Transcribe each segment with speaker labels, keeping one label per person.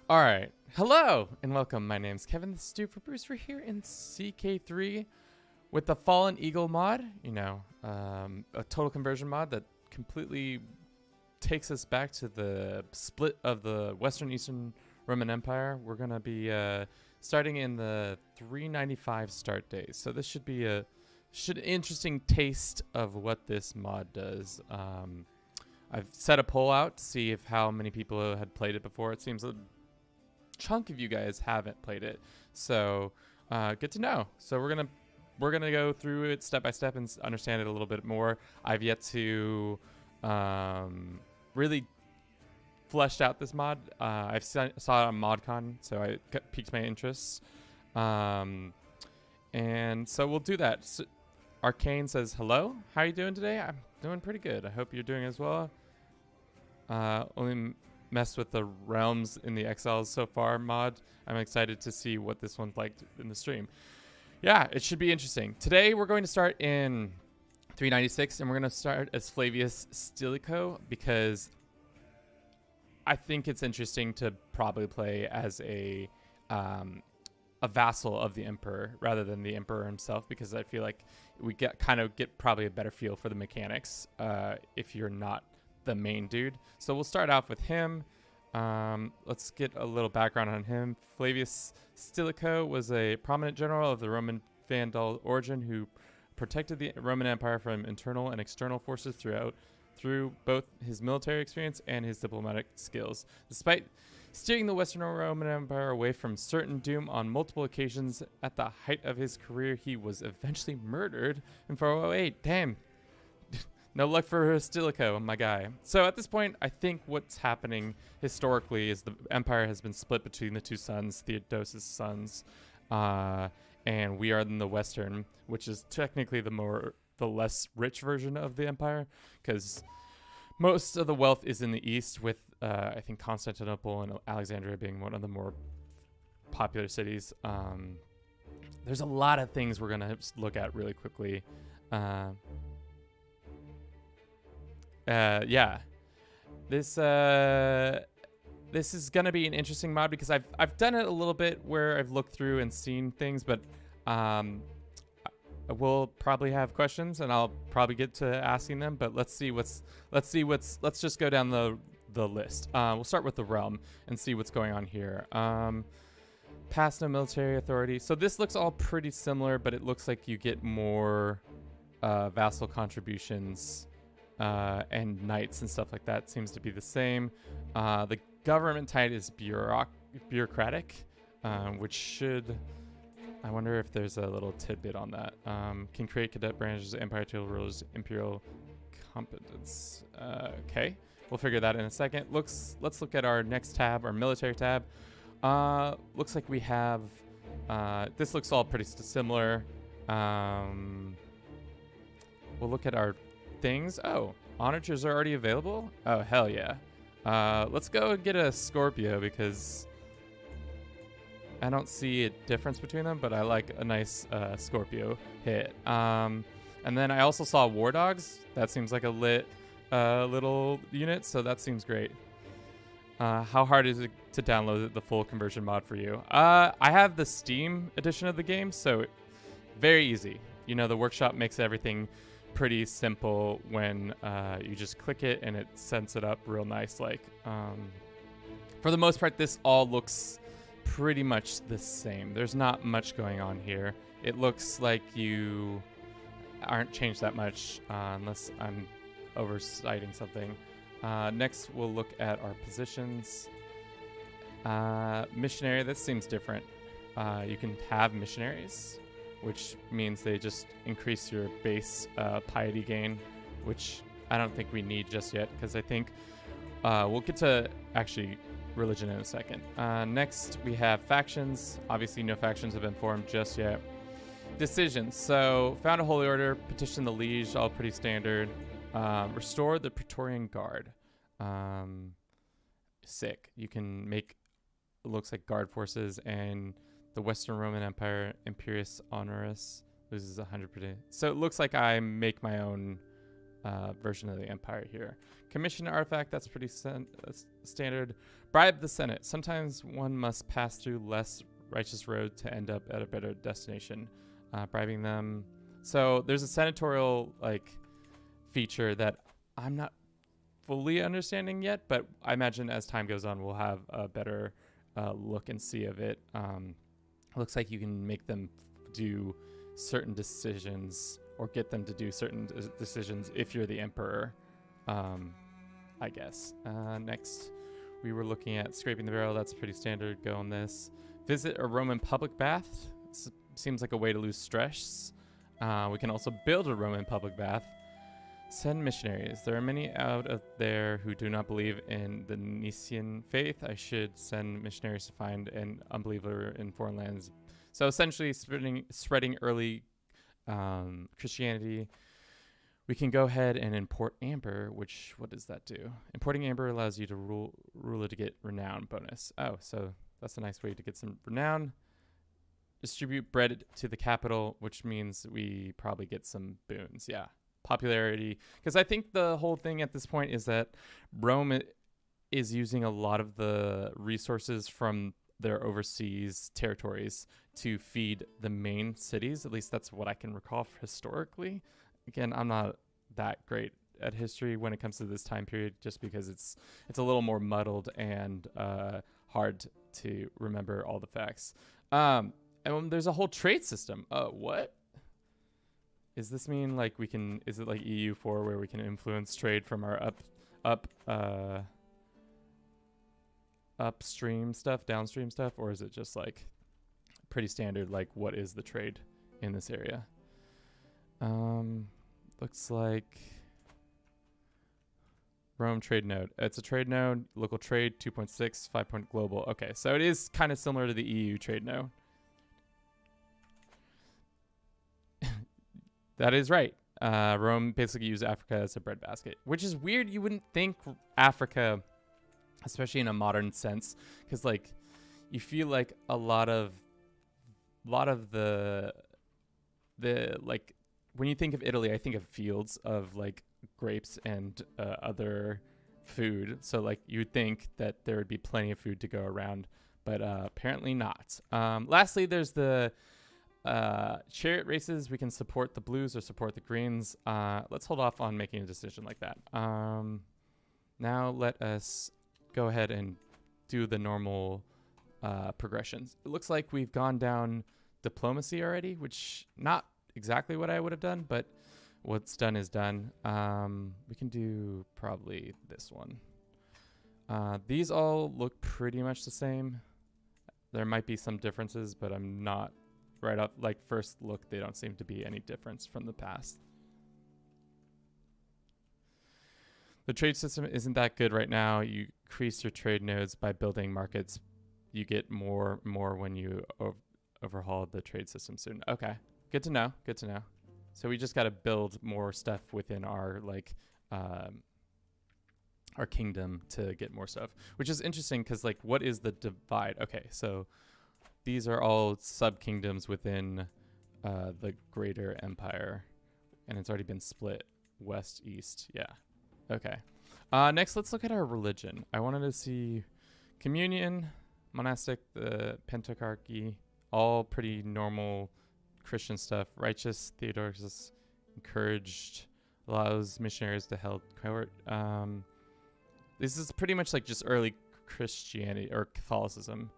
Speaker 1: All right. Hello and welcome. My name's Kevin. This is Stu for Bruce. We're here in CK3 with the Fallen Eagle mod. A total conversion mod that completely takes us back to the split of the Western Eastern Roman Empire. We're going to be starting in the 395 start date. So this should be an interesting taste of what this mod does. I've set a poll out to see how many people had played it before. It seems a chunk of you guys haven't played it, so good to know. So we're gonna go through it step by step and understand it a little bit more. I've yet to really fleshed out this mod. I've saw it on ModCon, so I piqued my interest, and so we'll do that. So Arcane says hello. How are you doing today? I'm doing pretty good. I hope you're doing as well. Only messed with the realms in the exiles so far mod. I'm excited to see what this one's like in the stream. Yeah, it should be interesting. Today we're going to start in 396 and we're going to start as Flavius Stilicho because I think it's interesting to probably play as a vassal of the emperor rather than the emperor himself, because I feel like we get probably a better feel for the mechanics if you're not the main dude. So we'll start off with him. Let's get a little background on him. Flavius Stilicho was a prominent general of the Roman Vandal origin who protected the Roman Empire from internal and external forces through both his military experience and his diplomatic skills. Despite steering the Western Roman Empire away from certain doom on multiple occasions, at the height of his career, he was eventually murdered in 408. Damn. No luck for Stilicho, my guy. So at this point, I think what's happening historically is the empire has been split between the two sons, Theodosius' sons, and we are in the Western, which is technically the less rich version of the empire, because most of the wealth is in the East, with I think Constantinople and Alexandria being one of the more popular cities. There's a lot of things we're gonna look at really quickly. Yeah, this is gonna be an interesting mod because I've done it a little bit where I've looked through and seen things, but I will probably have questions and I'll probably get to asking them. But let's just go down the list. We'll start with the realm and see what's going on here. Past no military authority. So this looks all pretty similar, but it looks like you get more vassal contributions. And knights and stuff like that seems to be the same. The government type is bureaucratic, which should... I wonder if there's a little tidbit on that. Can create cadet branches, empire title rulers, imperial competence. Okay, we'll figure that in a second. Let's look at our next tab, our military tab. Looks like we have... this looks all pretty similar. We'll look at our things. Oh, onagers are already available? Oh, hell yeah. Let's go and get a Scorpio because I don't see a difference between them, but I like a nice Scorpio hit. And then I also saw War Dogs. That seems like a lit little unit, so that seems great. How hard is it to download the full conversion mod for you? I have the Steam edition of the game, so very easy. You know, the workshop makes everything pretty simple when you just click it and it sets it up real nice. Like for the most part, this all looks pretty much the same. There's not much going on here. It looks like you aren't changed that much unless I'm oversighting something. Next, we'll look at our positions. Missionary, that seems different. You can have missionaries, which means they just increase your base piety gain, which I don't think we need just yet, because I think we'll get to actually religion in a second. Next, we have factions. Obviously, no factions have been formed just yet. Decisions. So, found a holy order, petition the liege, all pretty standard. Restore the Praetorian Guard. Sick. You can make, it looks like guard forces, and the Western Roman Empire, Imperius Honoris, loses 100%. So it looks like I make my own version of the empire here. Commission an artifact, that's pretty standard. Bribe the Senate. Sometimes one must pass through less righteous road to end up at a better destination. Bribing them. So there's a senatorial like feature that I'm not fully understanding yet, but I imagine as time goes on, we'll have a better look and see of it. Looks like you can make them do certain decisions or get them to do certain decisions if you're the emperor, I guess. Next, we were looking at scraping the barrel. That's pretty standard. Go on this. Visit a Roman public bath. Seems like a way to lose stress. We can also build a Roman public bath. Send missionaries. There are many out of there who do not believe in the Nicene faith. I should send missionaries to find an unbeliever in foreign lands. So essentially spreading early Christianity. We can go ahead and import amber, which, what does that do? Importing amber allows you to rule it to get renown bonus. Oh, so that's a nice way to get some renown. Distribute bread to the capital, which means we probably get some boons. Yeah. Popularity, because I think the whole thing at this point is that Rome is using a lot of the resources from their overseas territories to feed the main cities. At least that's what I can recall historically. Again, I'm not that great at history when it comes to this time period, just because it's a little more muddled and hard to remember all the facts. And there's a whole trade system. What? Does this mean like we can, is it like EU4 where we can influence trade from our upstream stuff, downstream stuff? Or is it just like pretty standard, like what is the trade in this area? Looks like Rome trade node. It's a trade node, local trade, 2.6, 5 point global. Okay, so it is kind of similar to the EU trade node. That is right. Rome basically used Africa as a breadbasket, which is weird. You wouldn't think Africa, especially in a modern sense, because like you feel like a lot of the like when you think of Italy, I think of fields of like grapes and other food. So like you would think that there would be plenty of food to go around, but apparently not. Lastly, there's the chariot races. We can support the blues or support the greens. Let's hold off on making a decision like that. Now let us go ahead and do the normal progressions. It looks like we've gone down diplomacy already, which not exactly what I would have done, but what's done is done. We can do probably this one. These all look pretty much the same. There might be some differences, but I'm not right off, like first look, they don't seem to be any difference from the past. The trade system isn't that good right now. You increase your trade nodes by building markets. You get more when you overhaul the trade system soon. Okay, good to know. Good to know. So we just got to build more stuff within our like our kingdom to get more stuff, which is interesting because like what is the divide? Okay, so these are all sub-kingdoms within the greater empire, and it's already been split west, east. Yeah. Okay. Next, let's look at our religion. I wanted to see communion, monastic, the Pentarchy, all pretty normal Christian stuff. Righteous, Theodorus encouraged, allows missionaries to held court. This is pretty much like just early Christianity or Catholicism.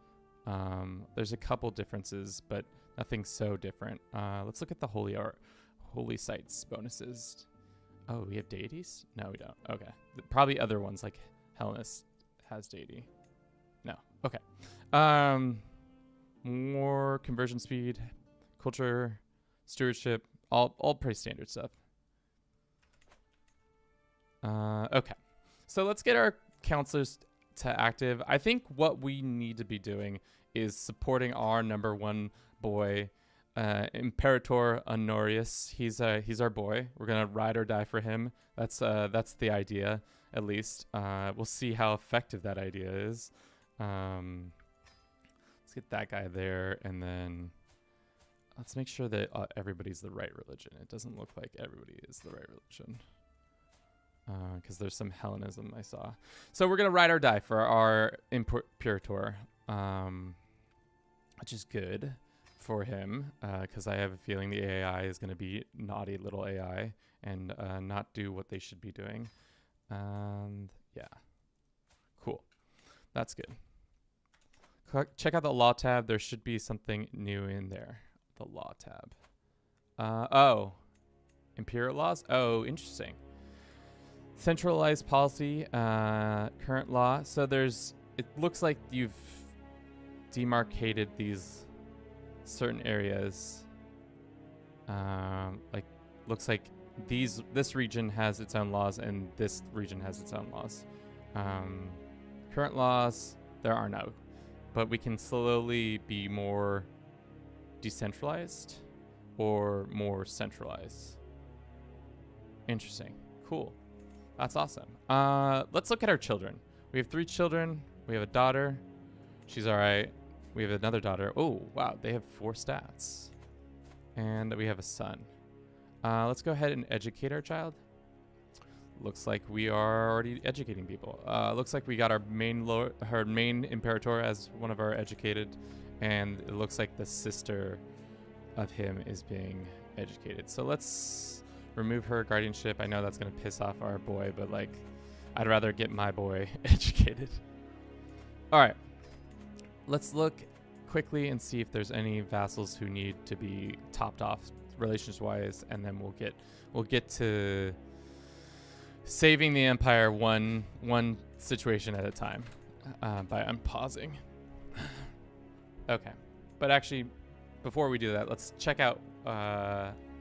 Speaker 1: There's a couple differences, but nothing so different. Let's look at the holy sites bonuses. Oh, we have deities? No, we don't. Okay. Probably other ones like Hellenist has deity. No. Okay. More conversion speed, culture, stewardship, all pretty standard stuff. Okay. So let's get our counselors to active. I think what we need to be doing is supporting our number one boy, Imperator Honorius. He's our boy. We're gonna ride or die for him. That's the idea, at least. We'll see how effective that idea is. Let's get that guy there, and then let's make sure that everybody's the right religion. It doesn't look like everybody is the right religion. because there's some Hellenism I saw. So we're gonna ride our die for our Imperator, which is good for him, because I have a feeling the AI is gonna be naughty little AI and not do what they should be doing. And yeah, cool. That's good. Check out the law tab. There should be something new in there. The law tab. Oh, imperial laws. Oh, interesting. Centralized policy, current law. So it looks like you've demarcated these certain areas. Looks like this region has its own laws and this region has its own laws. Current laws, there are no, but we can slowly be more decentralized or more centralized. Interesting. Cool. That's awesome. Let's look at our children. We have 3 children. We have a daughter. She's all right. We have another daughter. Oh, wow. They have 4 stats. And we have a son. Let's go ahead and educate our child. Looks like we are already educating people. Looks like we got our main Imperator as one of our educated. And it looks like the sister of him is being educated. So let's remove her guardianship. I know that's going to piss off our boy, but like, I'd rather get my boy educated. All right. Let's look quickly and see if there's any vassals who need to be topped off relations-wise, and then we'll get to saving the empire one situation at a time by unpausing. Okay, but actually, before we do that, let's check out.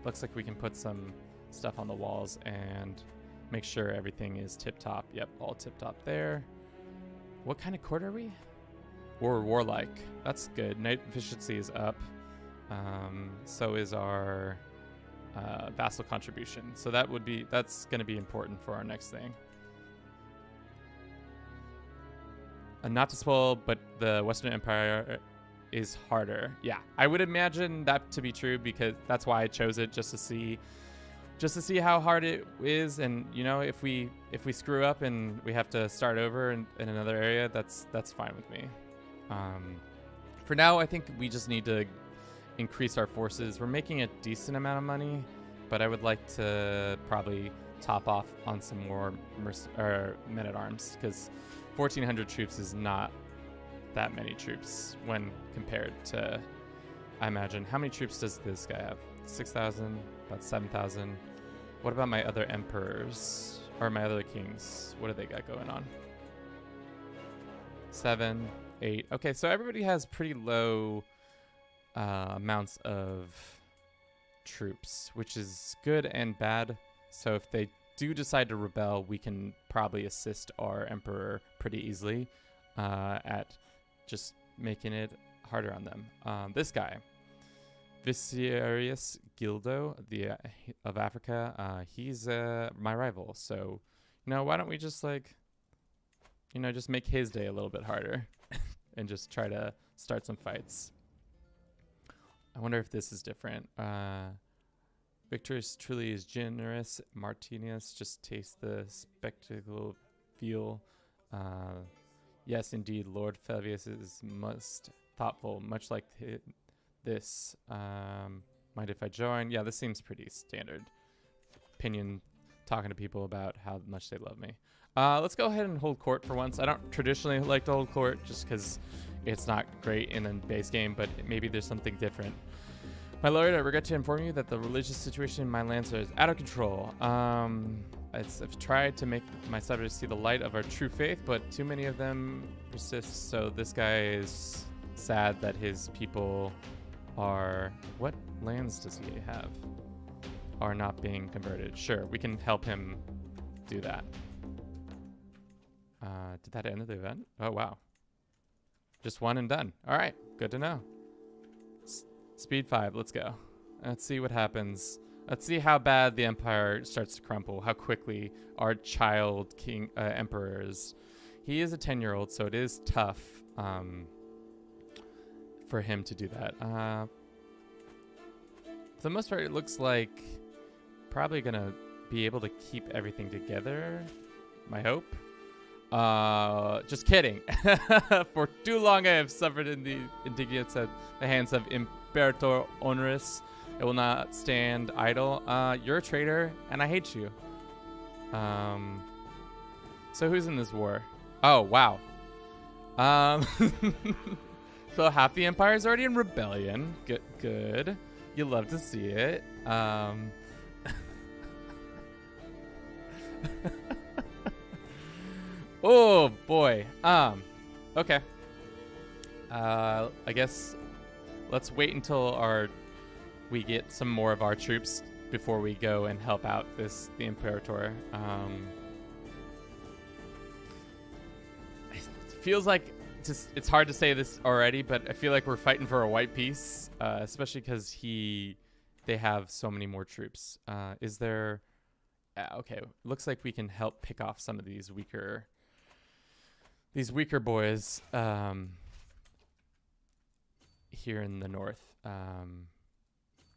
Speaker 1: Looks like we can put some stuff on the walls and make sure everything is tip-top. Yep, all tip-top there. What kind of court are we? Warlike. That's good. Knight efficiency is up. So is our vassal contribution. So that's going to be important for our next thing. Not to spoil, but the Western Empire is harder. Yeah, I would imagine that to be true because that's why I chose it, just to see how hard it is. And you know, if we screw up and we have to start over in another area, that's fine with me. For now, I think we just need to increase our forces. We're making a decent amount of money, but I would like to probably top off on some more men-at-arms, because 1,400 troops is not that many troops when compared to, I imagine. How many troops does this guy have? 6,000, about 7,000. What about my other emperors, or my other kings? What do they got going on? 7, 8. Okay, so everybody has pretty low amounts of troops, which is good and bad. So if they do decide to rebel, we can probably assist our emperor pretty easily at just making it harder on them. This guy, Viserys Gildo of Africa, he's my rival. So, why don't we just just make his day a little bit harder and just try to start some fights. I wonder if this is different. Victor's truly is generous. Martinez, just taste the spectacle feel. Yes, indeed, Lord Fabius is most thoughtful, much like this. Mind if I join? Yeah, this seems pretty standard. Opinion, talking to people about how much they love me. Let's go ahead and hold court for once. I don't traditionally like to hold court just because it's not great in the base game, but maybe there's something different. My lord, I regret to inform you that the religious situation in my lands is out of control. I've tried to make my subjects see the light of our true faith, but too many of them persist. So this guy is sad that his people are... What lands does he have? Are not being converted. Sure, we can help him do that. Did that end the event? Oh, wow. Just one and done. All right, good to know. Speed 5, let's go. Let's see what happens. Let's see how bad the empire starts to crumble, how quickly our child king emperor is. He is a 10-year-old, so it is tough for him to do that. For the most part, it looks like probably gonna be able to keep everything together. My hope. Just kidding. For too long I have suffered in the indignities at the hands of Imperator Onerous. It will not stand idle. You're a traitor, and I hate you. So who's in this war? Oh, wow. So half the empire is already in rebellion. Good. You love to see it. Oh boy. Okay. I guess let's wait until we get some more of our troops before we go and help out the Imperator. It feels like it's hard to say this already, but I feel like we're fighting for a white peace, especially because they have so many more troops. Is there? Okay, looks like we can help pick off some of these weaker boys here in the north.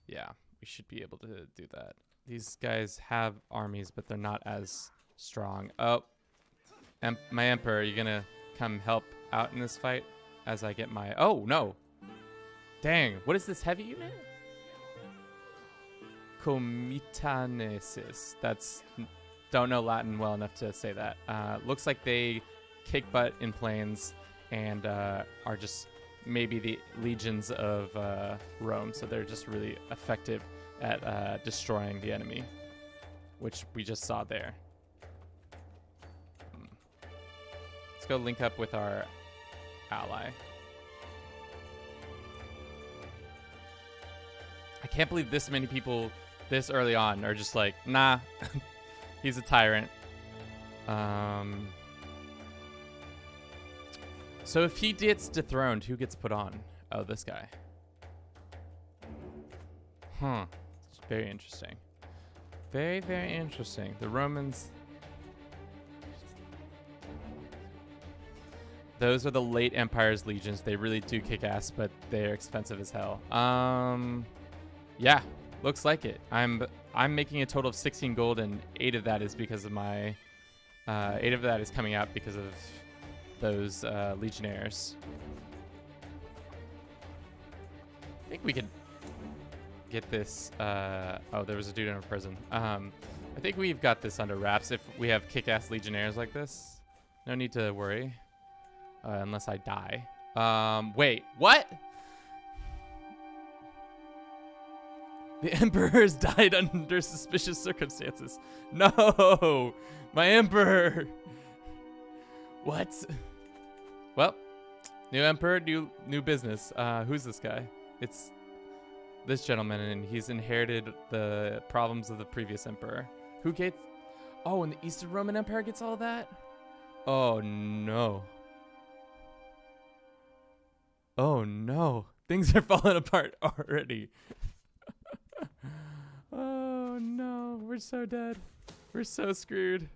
Speaker 1: Yeah, we should be able to do that. These guys have armies, but they're not as strong. Oh, my Emperor, you gonna come help out in this fight as I get my... Oh, no. Dang, what is this heavy unit? Comitanesis. Don't know Latin well enough to say that. Looks like they kick butt in planes and are just maybe the legions of Rome. So they're just really effective at destroying the enemy, which we just saw there. Let's go link up with our ally. I can't believe this many people this early on are just like, nah, he's a tyrant. So if he gets dethroned, who gets put on? Oh, this guy. Huh. It's very interesting. Very, very interesting. The Romans... Those are the late Empire's legions. They really do kick ass, but they're expensive as hell. Yeah, looks like it. I'm making a total of 16 gold, and 8 of that is because of my 8 of that is coming out because of those legionnaires. I think we could get this. Oh, there was a dude in a prison. I think we've got this under wraps if we have kick-ass legionnaires like this. No need to worry. Unless I die. Wait, what? The Emperor has died under suspicious circumstances. No! My Emperor! What? Well, new Emperor, new business. Who's this guy? It's this gentleman, and he's inherited the problems of the previous Emperor. Who gets... Oh, and the Eastern Roman Empire gets all that? Oh, no. Oh no, things are falling apart already. Oh no, we're so dead. We're so screwed.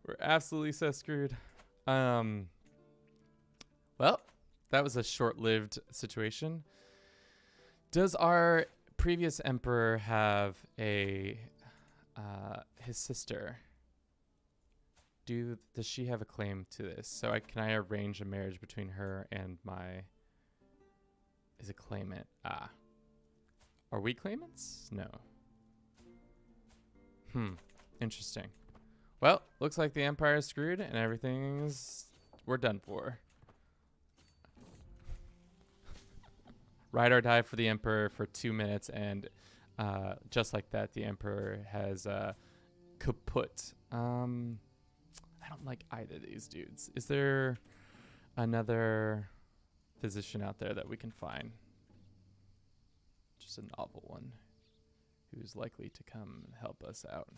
Speaker 1: We're absolutely so screwed. Well, that was a short-lived situation. Does our previous emperor have his sister? Does she have a claim to this? So can I arrange a marriage between her and is a claimant? Are we claimants? No. Interesting. Well, looks like the empire is screwed and we're done for. Ride or die for the emperor for 2 minutes, and just like that, the emperor has kaput. I don't like either of these dudes. Is there another physician out there that we can find? Just a novel one who's likely to come and help us out.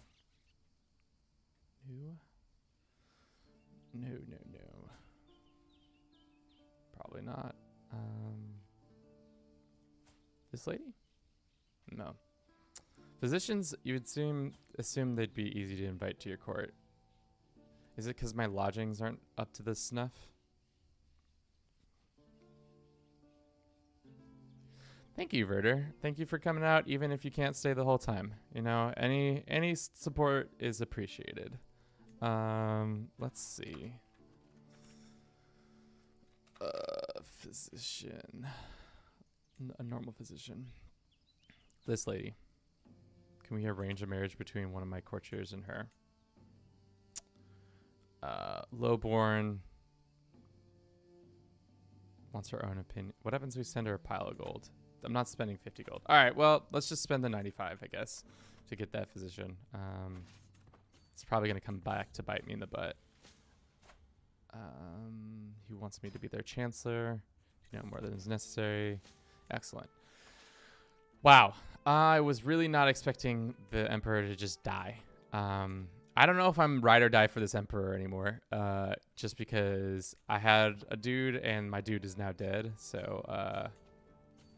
Speaker 1: No. Probably not. This lady? No. Physicians, you would assume they'd be easy to invite to your court. Is it because my lodgings aren't up to this snuff? Thank you, Verder. Thank you for coming out, even if you can't stay the whole time. You know, any support is appreciated. Let's see. Physician. A normal physician. This lady. Can we arrange a marriage between one of my courtiers and her? Lowborn. Wants her own opinion. What happens if we send her a pile of gold? I'm not spending 50 gold. All right, well, let's just spend the 95, I guess, to get that physician. It's probably going to come back to bite me in the butt. He wants me to be their chancellor. You know, more than is necessary. Excellent. Wow. I was really not expecting the emperor to just die. I don't know if I'm ride or die for this emperor anymore, just because I had a dude and my dude is now dead. So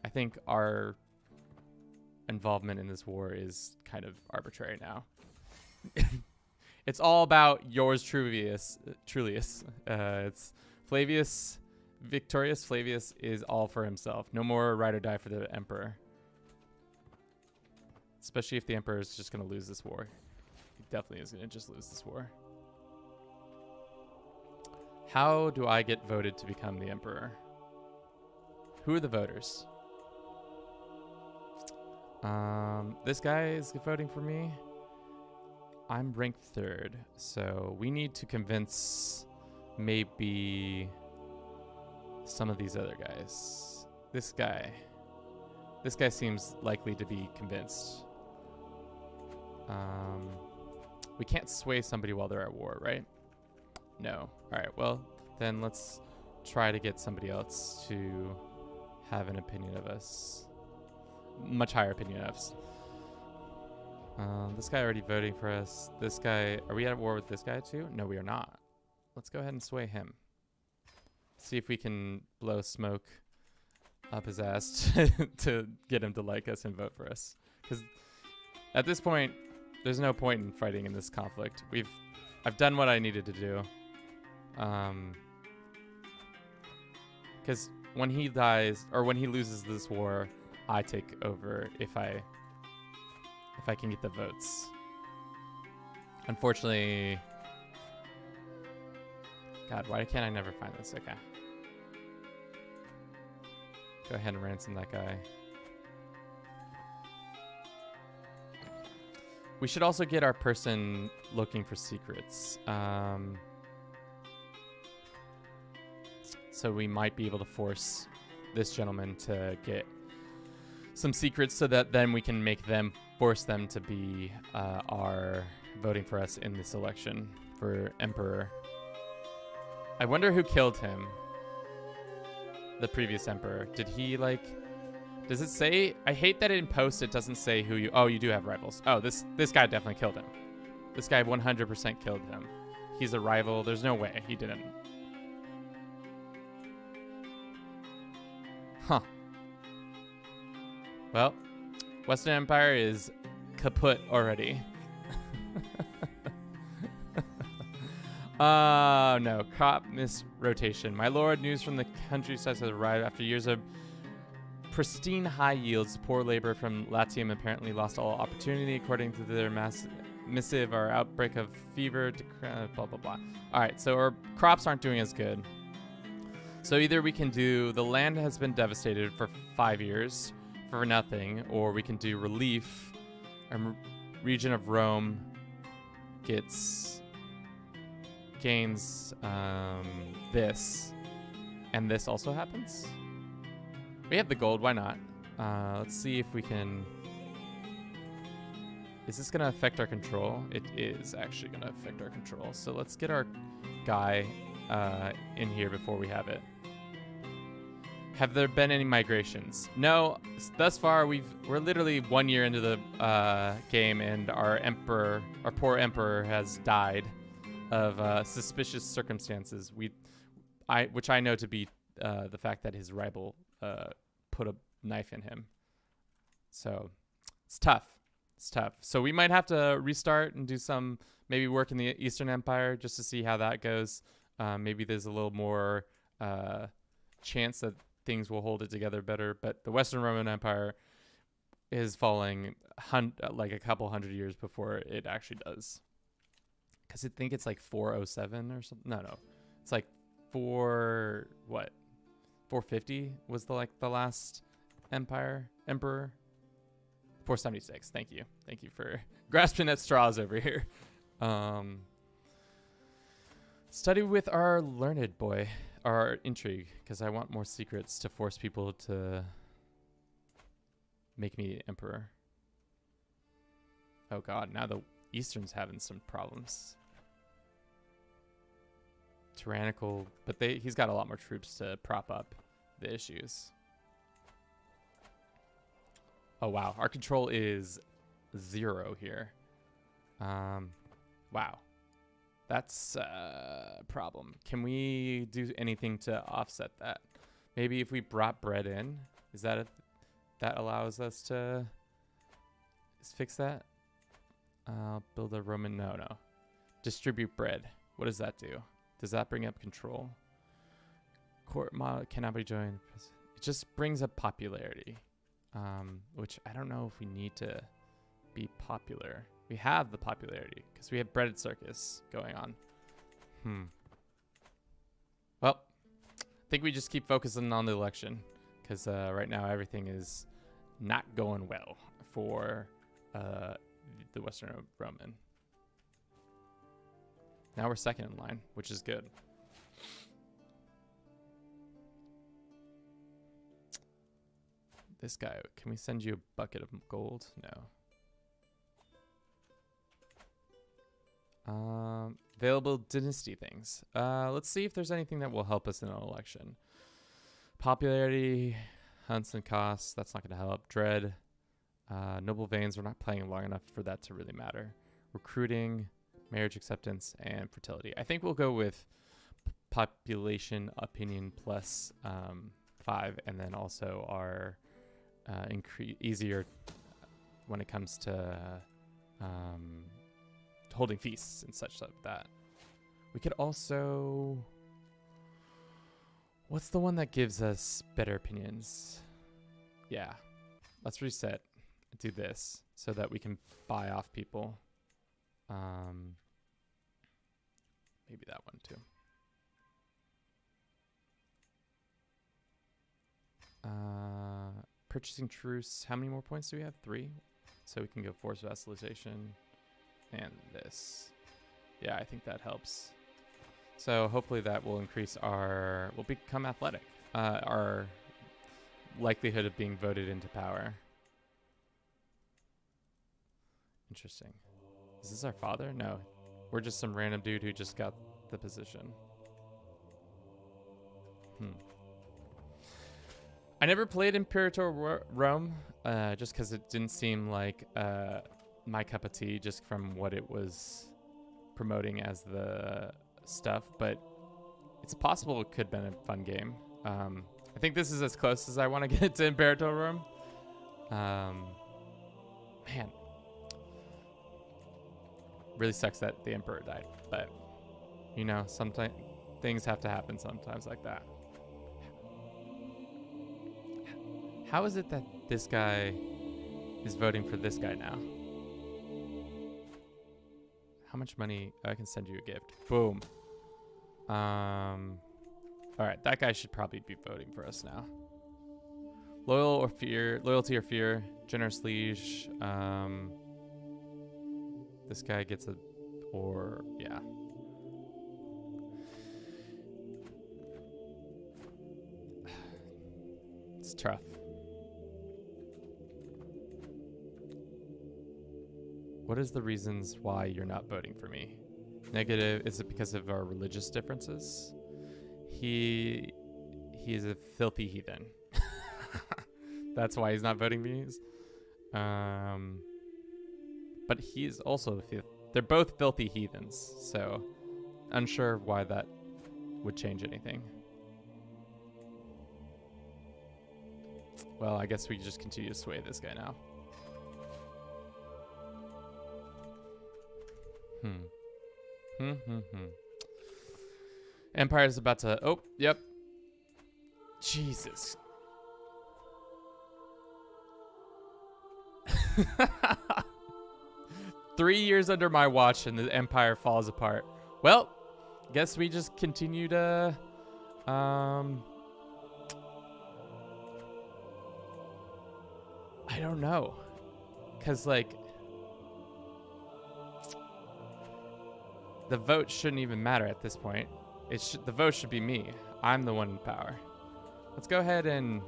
Speaker 1: I think our involvement in this war is kind of arbitrary now. It's all about yours Trulius. It's Flavius, victorious Flavius is all for himself. No more ride or die for the emperor. Especially if the emperor is just going to lose this war. He definitely is going to just lose this war. How do I get voted to become the emperor? Who are the voters? This guy is voting for me. I'm ranked 3rd, so we need to convince maybe some of these other guys. This guy seems likely to be convinced. We can't sway somebody while they're at war, right? No. All right, well, then let's try to get somebody else to have an opinion of us. Much higher opinion of us. This guy already voting for us. This guy, are we at war with this guy too? No, we are not. Let's go ahead and sway him. See if we can blow smoke up his ass to get him to like us and vote for us. Because at this point, there's no point in fighting in this conflict. I've done what I needed to do. Because when he dies, or when he loses this war, I take over if I can get the votes. Unfortunately, God, why can't I never find this? Okay. Go ahead and ransom that guy. We should also get our person looking for secrets. So we might be able to force this gentleman to get some secrets so that then we can make them, force them to be our voting for us in this election for emperor. I wonder who killed him. The previous emperor. Did he like... Does it say... I hate that in post it doesn't say who you... Oh, you do have rivals. Oh, this guy definitely killed him. This guy 100% killed him. He's a rival. There's no way he didn't. Huh. Well, Western Empire is kaput already. No. Crop misrotation. My lord, news from the countryside has arrived after years of pristine high yields. Poor labor from Latium apparently lost all opportunity according to their missive. Our outbreak of fever, blah, blah, blah. All right, so our crops aren't doing as good. So either we can do the land has been devastated for 5 years for nothing, or we can do relief. Region of Rome gains this, and this also happens. We have the gold, why not? Let's see if we can... Is this gonna affect our control? It is actually gonna affect our control. So let's get our guy in here before we have it. Have there been any migrations? No, thus far we're literally 1 year into the game, and our poor emperor has died of suspicious circumstances. Which I know to be the fact that his rival put a knife in him. So it's tough. It's tough. So we might have to restart and do some maybe work in the Eastern Empire just to see how that goes. Maybe there's a little more chance that things will hold it together better. But the Western Roman Empire is falling like a couple hundred years before it actually does. Because I think it's like 407 or something. No. It's like 450 was the last emperor. 476. Thank you for grasping at straws over here. Study with our learned boy, our intrigue, because I want more secrets to force people to make me emperor. Oh god, now the Eastern's having some problems. Tyrannical, but he's got a lot more troops to prop up the issues. Oh wow, our control is 0 here. Wow. That's a problem. Can we do anything to offset that? Maybe if we brought bread in, is that that allows us to fix that? Build a Roman, no. Distribute bread. What does that do? Does that bring up control? Court model cannot be joined. It just brings up popularity, which I don't know if we need to be popular. We have the popularity because we have breaded circus going on. Well, I think we just keep focusing on the election because right now everything is not going well for the Western Roman. Now we're second in line, which is good. This guy, can we send you a bucket of gold? No. Available dynasty things. Let's see if there's anything that will help us in an election. Popularity, hunts and costs. That's not going to help. Dread. Noble veins. We're not playing long enough for that to really matter. Recruiting, marriage acceptance, and fertility. I think we'll go with population opinion plus 5, and then also our easier when it comes to holding feasts and such like that. We could also, what's the one that gives us better opinions? Yeah, let's reset and do this so that we can buy off people. Maybe that one too. Purchasing truce. How many more points do we have? 3. So we can go force vassalization and this. Yeah, I think that helps. So hopefully that will increase we'll become athletic. Our likelihood of being voted into power. Interesting. Is this our father? No. We're just some random dude who just got the position. I never played Imperator Rome, just because it didn't seem like my cup of tea, just from what it was promoting as the stuff. But it's possible it could have been a fun game. I think this is as close as I want to get to Imperator Rome. Man. Really sucks that the Emperor died, but you know, sometimes things have to happen sometimes like that. How is it that this guy is voting for this guy now? How much money? I can send you a gift. Boom. All right, that guy should probably be voting for us now. Loyalty or fear, generous liege. This guy gets yeah. It's tough. What is the reasons why you're not voting for me? Negative, is it because of our religious differences? He is a filthy heathen. That's why he's not voting for me. But he's also they're both filthy heathens, so unsure why that would change anything. Well, I guess we just continue to sway this guy now. Empire is about to... Oh, yep. Jesus. Three years under my watch and the empire falls apart. Well, guess we just continue to I don't know. Cause like the vote shouldn't even matter at this point. The vote should be me. I'm the one in power. Let's go ahead and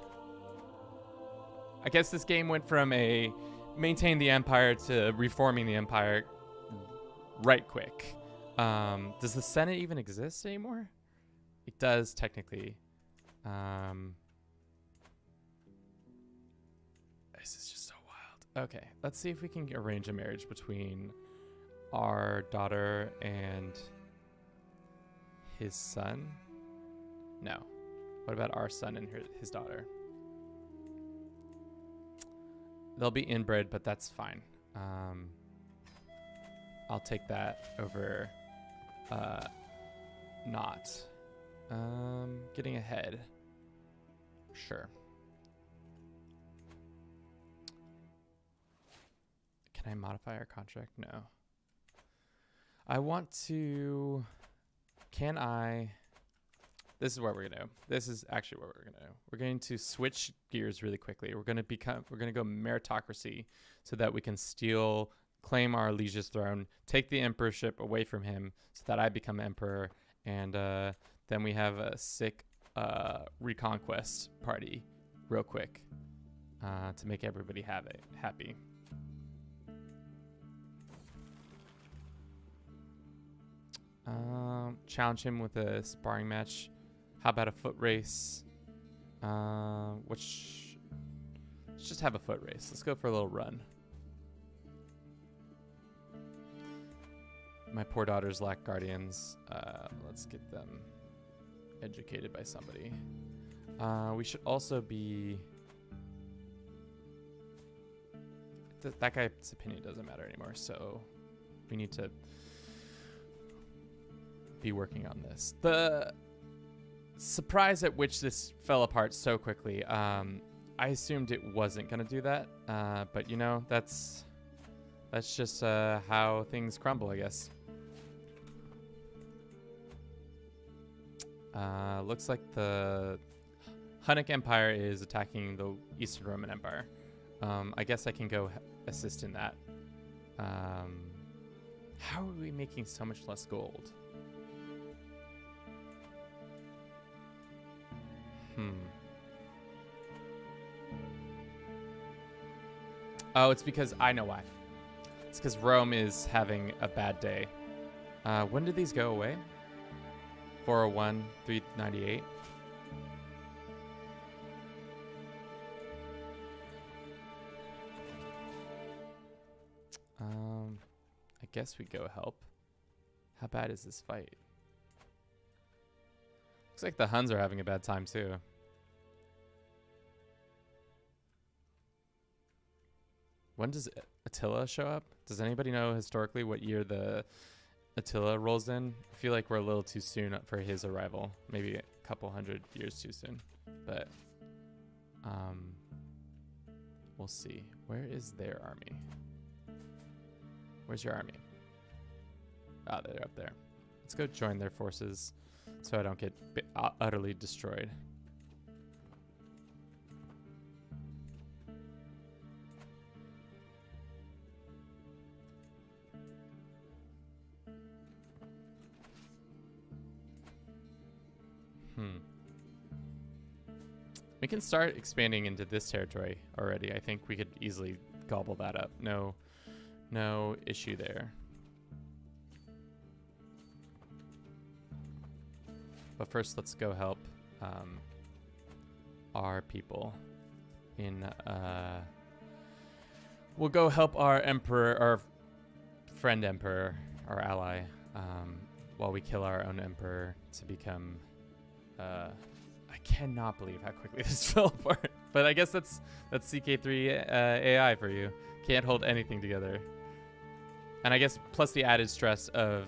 Speaker 1: I guess this game went from a maintain the empire to reforming the empire right quick. Does the Senate even exist anymore? It does technically. This is just so wild. Okay, let's see if we can arrange a marriage between our daughter and his son. No. What about our son and his daughter? They'll be inbred, but that's fine. I'll take that over not. Getting ahead. Sure. Can I modify our contract? No. I want to... Can I... This is what we're gonna do. This is actually what we're gonna do. We're going to switch gears really quickly. We're gonna go meritocracy so that we can claim our liege's throne, take the emperorship away from him so that I become emperor, and then we have a sick reconquest party real quick to make everybody happy. Challenge him with a sparring match. How about a foot race? Let's just have a foot race. Let's go for a little run. My poor daughters lack guardians. Let's get them educated by somebody. We should also be... that guy's opinion doesn't matter anymore, so we need to be working on this. The surprise at which this fell apart so quickly. I assumed it wasn't gonna do that, but you know, that's just how things crumble, I guess. Looks like the Hunnic Empire is attacking the Eastern Roman Empire. I guess I can go assist in that. How are we making so much less gold? Oh, it's because I know why. It's because Rome is having a bad day. When did these go away? 401, 398. I guess we go help. How bad is this fight? Looks like the Huns are having a bad time too. When does Attila show up? Does anybody know historically what year the Attila rolls in? I feel like we're a little too soon for his arrival. Maybe a couple hundred years too soon. But we'll see. Where is their army? Where's your army? Ah, they're up there. Let's go join their forces so I don't get utterly destroyed. We can start expanding into this territory already. I think we could easily gobble that up. No issue there. But first, let's go help our people in... we'll go help our emperor, our friend emperor, our ally, while we kill our own emperor to become... I cannot believe how quickly this fell apart. But I guess that's CK3 AI for you. Can't hold anything together. And I guess plus the added stress of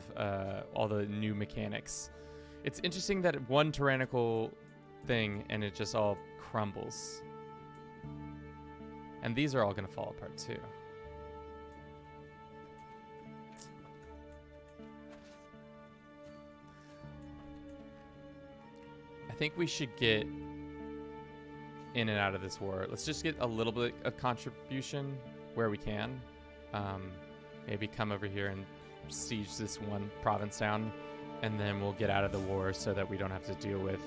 Speaker 1: all the new mechanics. It's interesting that one tyrannical thing and it just all crumbles. And these are all going to fall apart too. I think we should get in and out of this war. Let's just get a little bit of contribution where we can. Maybe come over here and siege this one province down, and then we'll get out of the war so that we don't have to deal with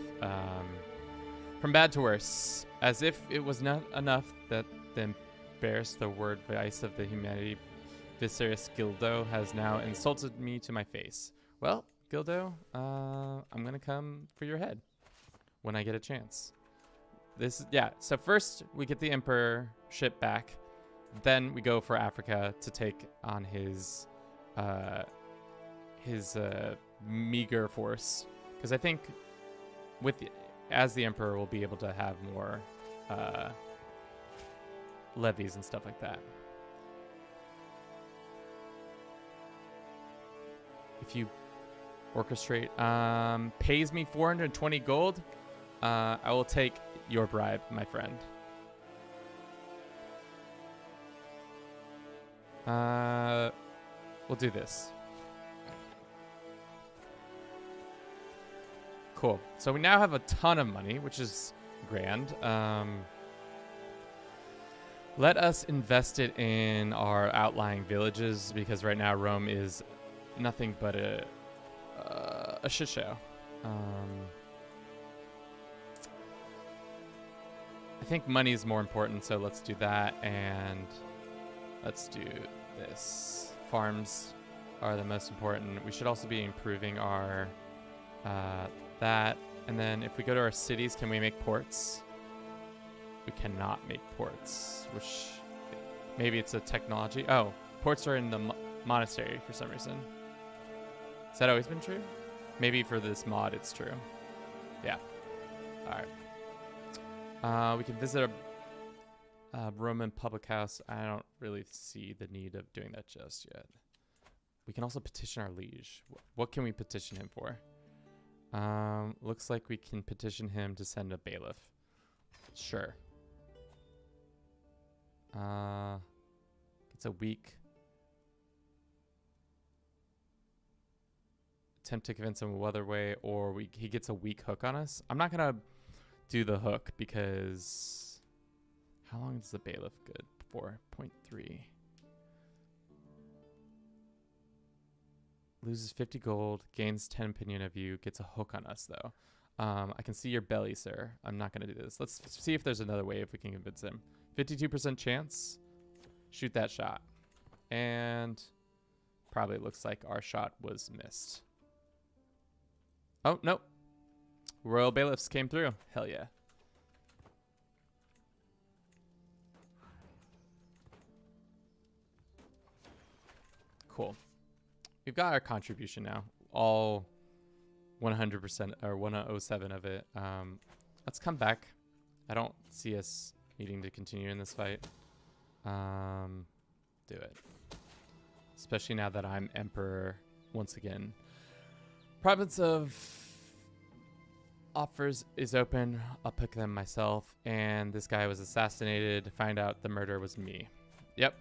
Speaker 1: from bad to worse. As if it was not enough that the embarrassed the word vice of the humanity Viserys Gildo has now insulted me to my face. Well, Gildo, I'm gonna come for your head when I get a chance. So first we get the emperor ship back, then we go for Africa to take on his meager force, because I think as the emperor we'll be able to have more levies and stuff like that. If you orchestrate, pays me 420 gold, I will take your bribe, my friend. We'll do this. Cool. So we now have a ton of money, which is grand. Let us invest it in our outlying villages, because right now Rome is nothing but a shit show. I think money is more important, so let's do that, and let's do this. Farms are the most important. We should also be improving our that, and then if we go to our cities, can we make ports? We cannot make ports, which maybe it's a technology. Oh, ports are in the monastery for some reason. Has that always been true? Maybe for this mod it's true. Yeah. All right. We can visit a Roman public house. I don't really see the need of doing that just yet. We can also petition our liege. What can we petition him for? Looks like we can petition him to send a bailiff. Sure. It's a week. Attempt to convince him other way, or he gets a weak hook on us. I'm not gonna do the hook because how long is the bailiff good for? 0.3. Loses 50 gold, gains 10 opinion of you, gets a hook on us though. I can see your belly, sir. I'm not gonna do this. Let's see if there's another way if we can convince him. 52% chance. Shoot that shot. And probably looks like our shot was missed. Oh, nope. Royal bailiffs came through. Hell yeah. Cool. We've got our contribution now. All 100% or 107 of it. Let's come back. I don't see us needing to continue in this fight. Do it. Especially now that I'm emperor once again. Province of offers is open. I'll pick them myself. And this guy was assassinated. Find out the murderer was me. Yep.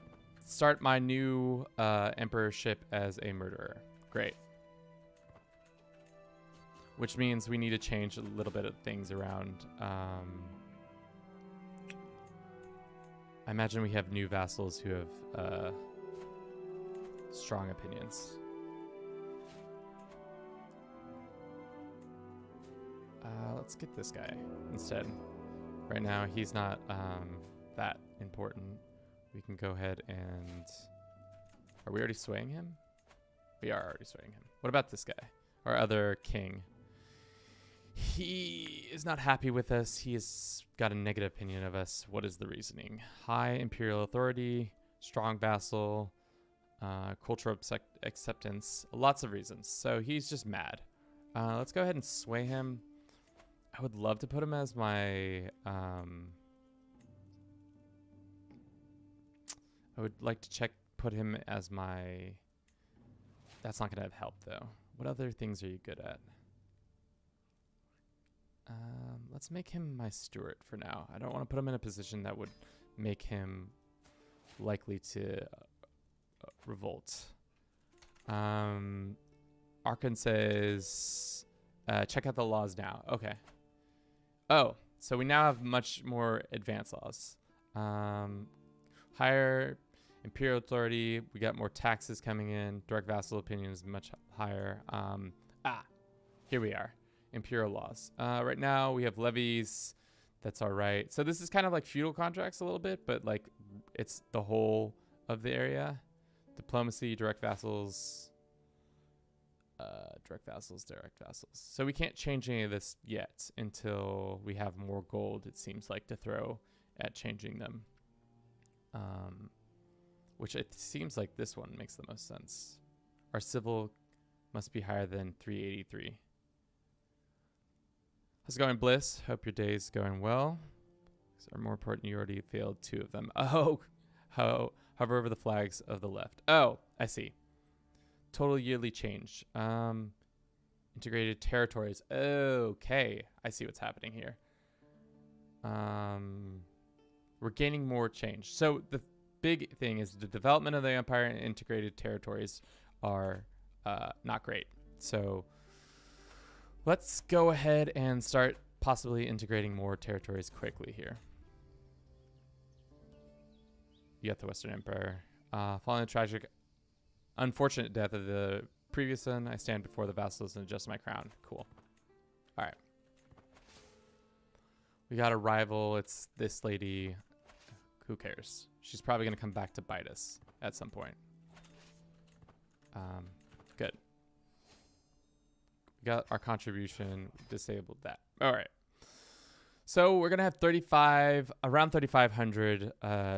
Speaker 1: Start my new emperorship as a murderer. Great. Which means we need to change a little bit of things around. I imagine we have new vassals who have strong opinions. Let's get this guy instead. Right now, he's not that important. We can go ahead and... Are we already swaying him? We are already swaying him. What about this guy? Our other king. He is not happy with us. He has got a negative opinion of us. What is the reasoning? High imperial authority, strong vassal, cultural acceptance, lots of reasons. So he's just mad. Let's go ahead and sway him. I would love to put him as my... I would like to put him as my... That's not going to help though. What other things are you good at? Let's make him my steward for now. I don't want to put him in a position that would make him likely to revolt. Arkan says, check out the laws now. Okay. Oh, so we now have much more advanced laws. Higher imperial authority. We got more taxes coming in. Direct vassal opinion is much higher. Here we are. Imperial laws. Right now we have levies. That's all right. So this is kind of like feudal contracts a little bit, but like it's the whole of the area. Diplomacy, direct vassals, direct vassals. So we can't change any of this yet until we have more gold, it seems like, to throw at changing them. Which it seems like this one makes the most sense. Our civil must be higher than 383. How's it going, Bliss? Hope your day's going well. These are more important. You already failed 2 of them. Oh, hover over the flags of the left. Oh, I see. Total yearly change. Integrated territories. Okay, I see what's happening here. We're gaining more change. So the big thing is the development of the empire and integrated territories are not great. So let's go ahead and start possibly integrating more territories quickly here. You got the Western Empire. Following the tragic, unfortunate death of the previous son, I stand before the vassals and adjust my crown. Cool. All right. We got a rival. It's this lady. Who cares? She's probably going to come back to bite us at some point. Good. We got our contribution. Disabled that. All right. So we're going to have around 3,500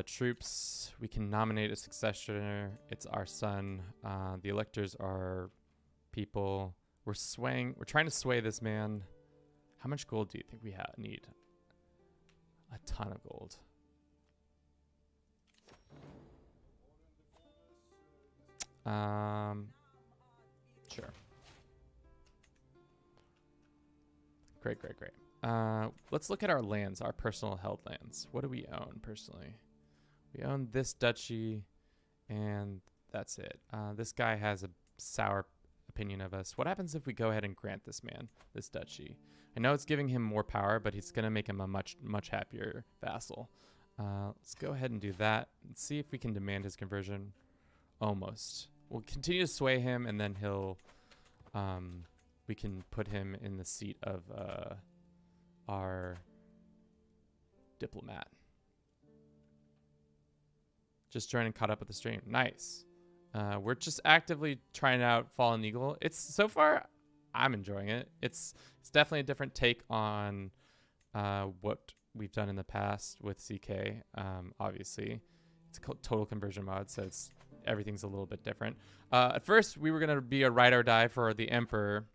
Speaker 1: troops. We can nominate a successor. It's our son. The electors are people. We're trying to sway this man. How much gold do you think we need? A ton of gold. Sure. Great. Let's look at our lands, our personal held lands. What do we own personally? We own this duchy, and that's it. This guy has a sour opinion of us. What happens if we go ahead and grant this man this duchy? I know it's giving him more power, but it's going to make him a much happier vassal. Let's go ahead and do that and see if we can demand his conversion. Almost. We'll continue to sway him, and then we can put him in the seat of our diplomat. Just joining, caught up with the stream. Nice. We're just actively trying out Fallen Eagle. It's so far, I'm enjoying it. It's definitely a different take on what we've done in the past with CK. Obviously, it's a total conversion mod, so everything's a little bit different. At first, we were gonna be a ride or die for the Emperor,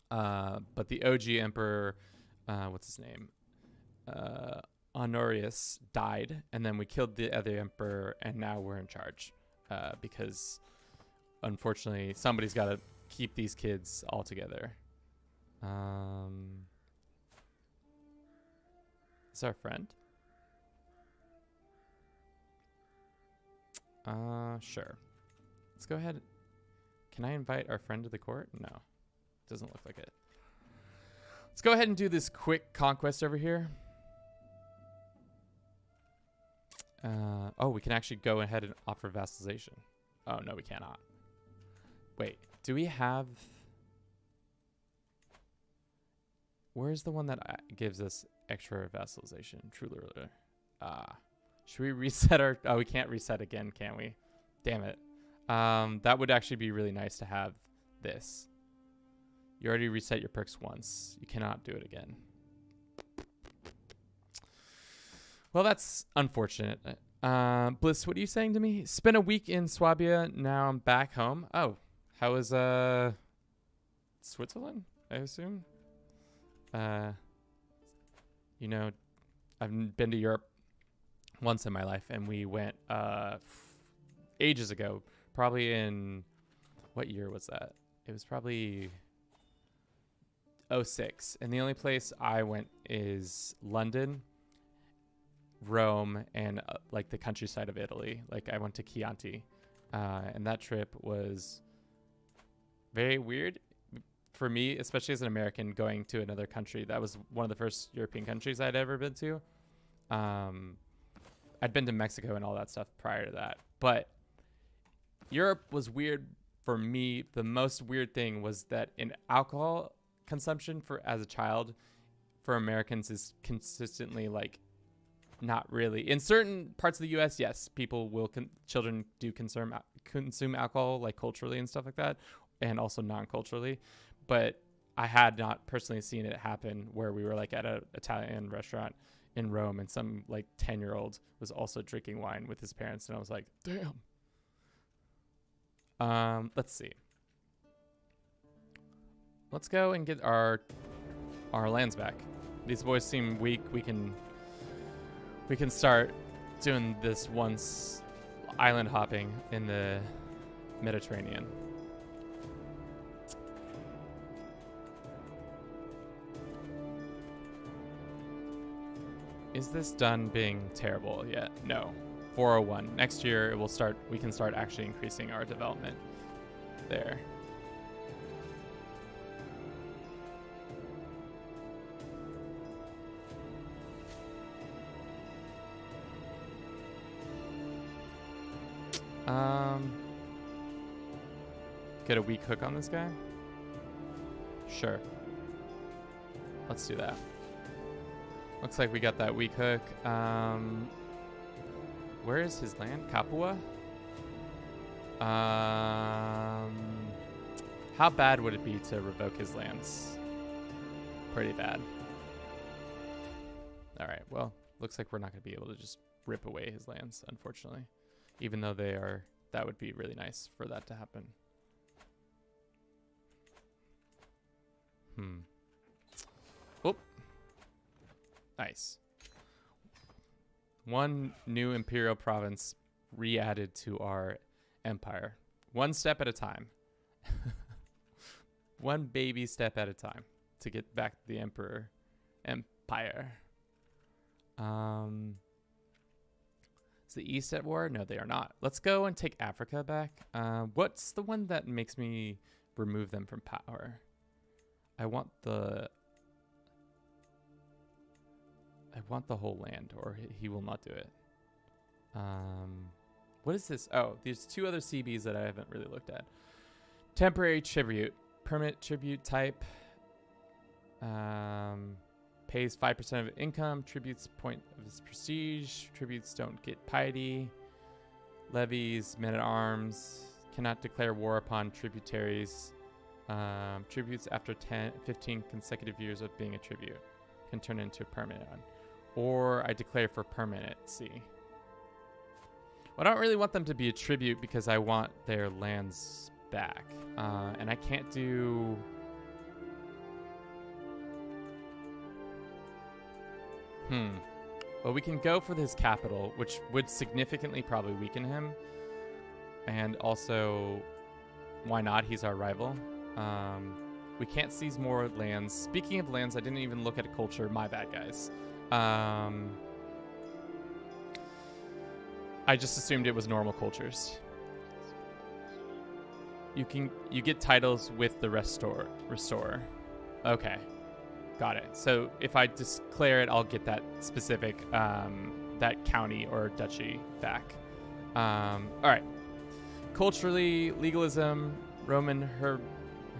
Speaker 1: but the OG Emperor, what's his name? Honorius died, and then we killed the other Emperor, and now we're in charge. Because unfortunately somebody's got to keep these kids all together. Is our friend? Sure. Let's go ahead. Can I invite our friend to the court? No, doesn't look like it. Let's go ahead and do this quick conquest over here. Oh, we can actually go ahead and offer vassalization. Oh, no, we cannot. Wait, do we have... Where's the one that gives us extra vassalization? True ruler. Should we reset our... Oh, we can't reset again, can we? Damn it. That would actually be really nice to have this. You already reset your perks once. You cannot do it again. Well, that's unfortunate. Bliss, what are you saying to me? Spent a week in Swabia. Now I'm back home. Oh, how was Switzerland, I assume? You know, I've been to Europe once in my life, and we went ages ago. Probably in... What year was that? It was probably '06, and the only place I went is London, Rome, and like the countryside of Italy. Like I went to Chianti, and that trip was very weird for me, especially as an American going to another country. That was one of the first European countries I'd ever been to. I'd been to Mexico and all that stuff prior to that, but Europe was weird for me. The most weird thing was that in alcohol consumption for as a child for Americans is consistently like not really. In certain parts of the US, yes, people will children do consume alcohol like culturally and stuff like that, and also non-culturally, but I had not personally seen it happen where we were like at an Italian restaurant in Rome and some like 10-year-old was also drinking wine with his parents, and I was like, damn. Let's see. Let's go and get our lands back. These boys seem weak. We can start doing this once island hopping in the Mediterranean. Is this done being terrible yet? No. 401. Next year it will start. We can start actually increasing our development there. Get a weak hook on this guy? Sure. Let's do that. Looks like we got that weak hook. Where is his land? Capua? How bad would it be to revoke his lands? Pretty bad. All right, well, looks like we're not going to be able to just rip away his lands, unfortunately. Even though they are, that would be really nice for that to happen. Oh. Nice. One new imperial province re-added to our empire. One step at a time. One baby step at a time to get back to the empire. Is the East at war? No, they are not. Let's go and take Africa back. What's the one that makes me remove them from power? I want the whole land, or he will not do it. What is this? Oh, there's two other CBs that I haven't really looked at. Temporary tribute, permanent tribute type. Pays 5% of income. Tributes point of his prestige. Tributes don't get piety. Levies, men at arms. Cannot declare war upon tributaries. Tributes after 15 consecutive years of being a tribute can turn into a permanent one. Or I declare for permanency. Well, I don't really want them to be a tribute because I want their lands back. And I can't do... Well, we can go for his capital, which would significantly probably weaken him. And also, why not? He's our rival. We can't seize more lands. Speaking of lands, I didn't even look at culture. My bad, guys. I just assumed it was normal cultures. You get titles with the restorer. Okay. Got it. So if I declare it, I'll get that specific, that county or duchy back. All right. Culturally, legalism, Roman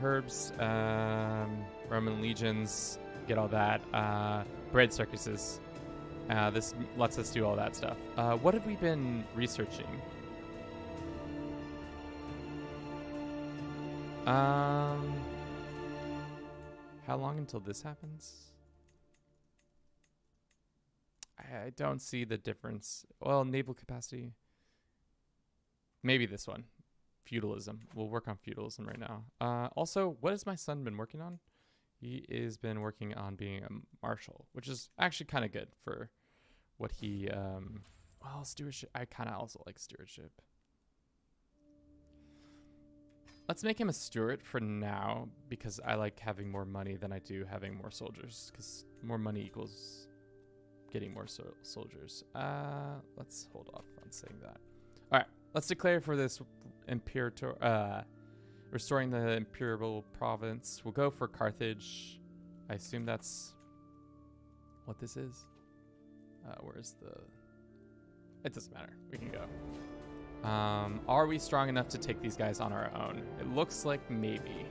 Speaker 1: herbs, Roman legions, get all that. Bread circuses. This lets us do all that stuff. What have we been researching? How long until this happens? I don't see the difference. Well, naval capacity. Maybe this one. Feudalism. We'll work on feudalism right now. Also, what has my son been working on? He has been working on being a marshal, which is actually kind of good for what he... well, stewardship. I kind of also like stewardship. Let's make him a steward for now, because I like having more money than I do having more soldiers, because more money equals getting more soldiers. Let's hold off on saying that. All right, let's declare for this imperator, restoring the imperial province. We'll go for Carthage. I assume that's what this is. Where's the... It doesn't matter. We can go. Are we strong enough to take these guys on our own? It looks like maybe.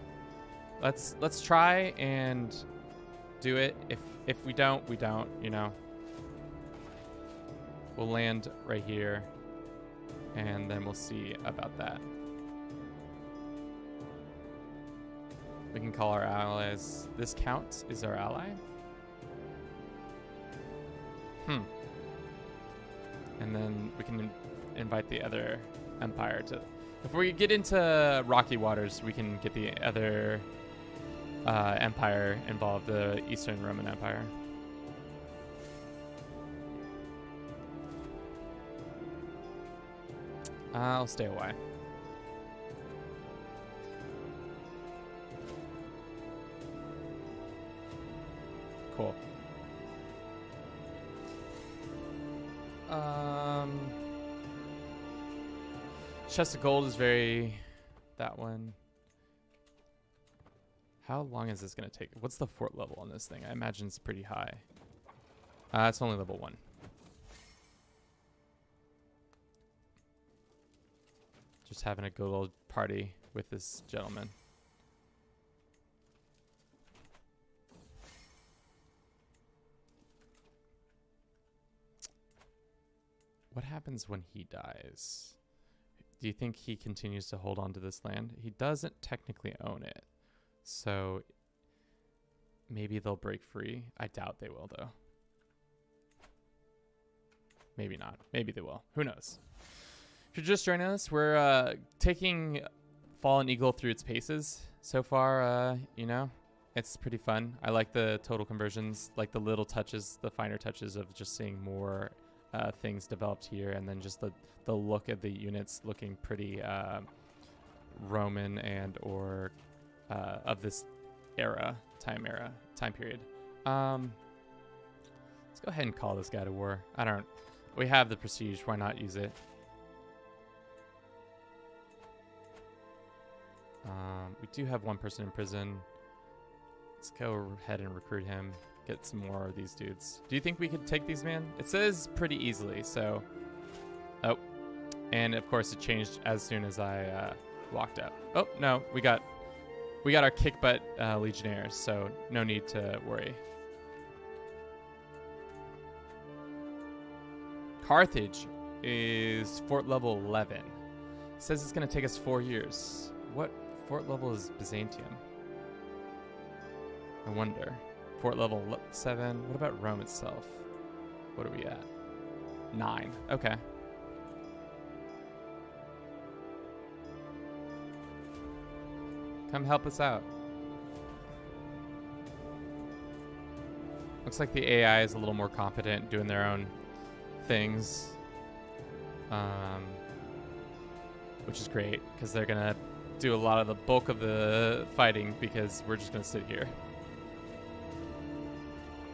Speaker 1: Let's try and do it. If we don't, we don't, you know. We'll land right here, and then we'll see about that. We can call our allies. This count is our ally. And then we can invite the other empire to... If we get into rocky waters, we can get the other empire involved, the Eastern Roman Empire. I'll stay away. Cool. Chest of gold is very... That one. How long is this going to take? What's the fort level on this thing? I imagine it's pretty high. It's only level 1. Just having a good old party with this gentleman. What happens when he dies? Do you think he continues to hold on to this land? He doesn't technically own it. So maybe they'll break free. I doubt they will, though. Maybe not. Maybe they will. Who knows? If you're just joining us, we're taking Fallen Eagle through its paces. So far, you know, it's pretty fun. I like the total conversions, like the little touches, the finer touches of just seeing more things developed here, and then just the look of the units looking pretty Roman and or of this time period. Let's go ahead and call this guy to war. We have the prestige, why not use it? We do have one person in prison. Let's go ahead and recruit him. Get some more of these dudes. Do you think we could take these, man? It says pretty easily, so... Oh. And, of course, it changed as soon as I walked out. Oh, no. We got our kick-butt legionnaires, so no need to worry. Carthage is fort level 11. It says it's going to take us 4 years. What fort level is Byzantium? I wonder. Fort level 7. What about Rome itself? What are we at? 9. Okay. Come help us out. Looks like the AI is a little more confident doing their own things. Which is great, because they're going to do a lot of the bulk of the fighting, because we're just going to sit here.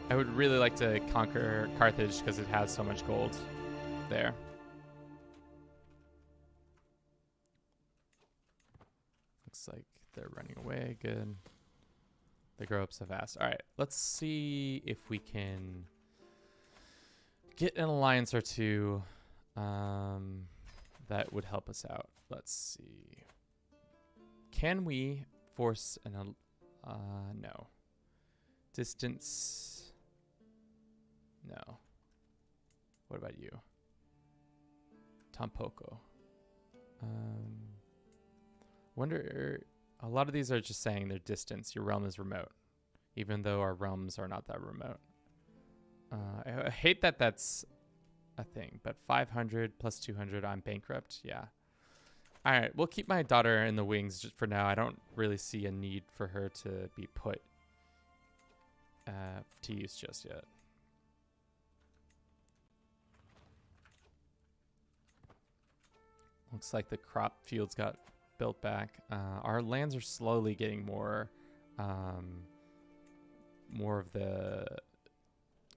Speaker 1: I would really like to conquer Carthage because it has so much gold there. Looks like they're running away. Good. They grow up so fast. All right, let's see if we can get an alliance or two that would help us out. Let's see. Can we force an... no. Distance... No. What about you? Tampoco. Wonder... A lot of these are just saying their distance. Your realm is remote. Even though our realms are not that remote. I hate that that's a thing. But 500 plus 200, I'm bankrupt. Yeah. Alright, we'll keep my daughter in the wings just for now. I don't really see a need for her to be put to use just yet. Looks like the crop fields got built back. Our lands are slowly getting more of the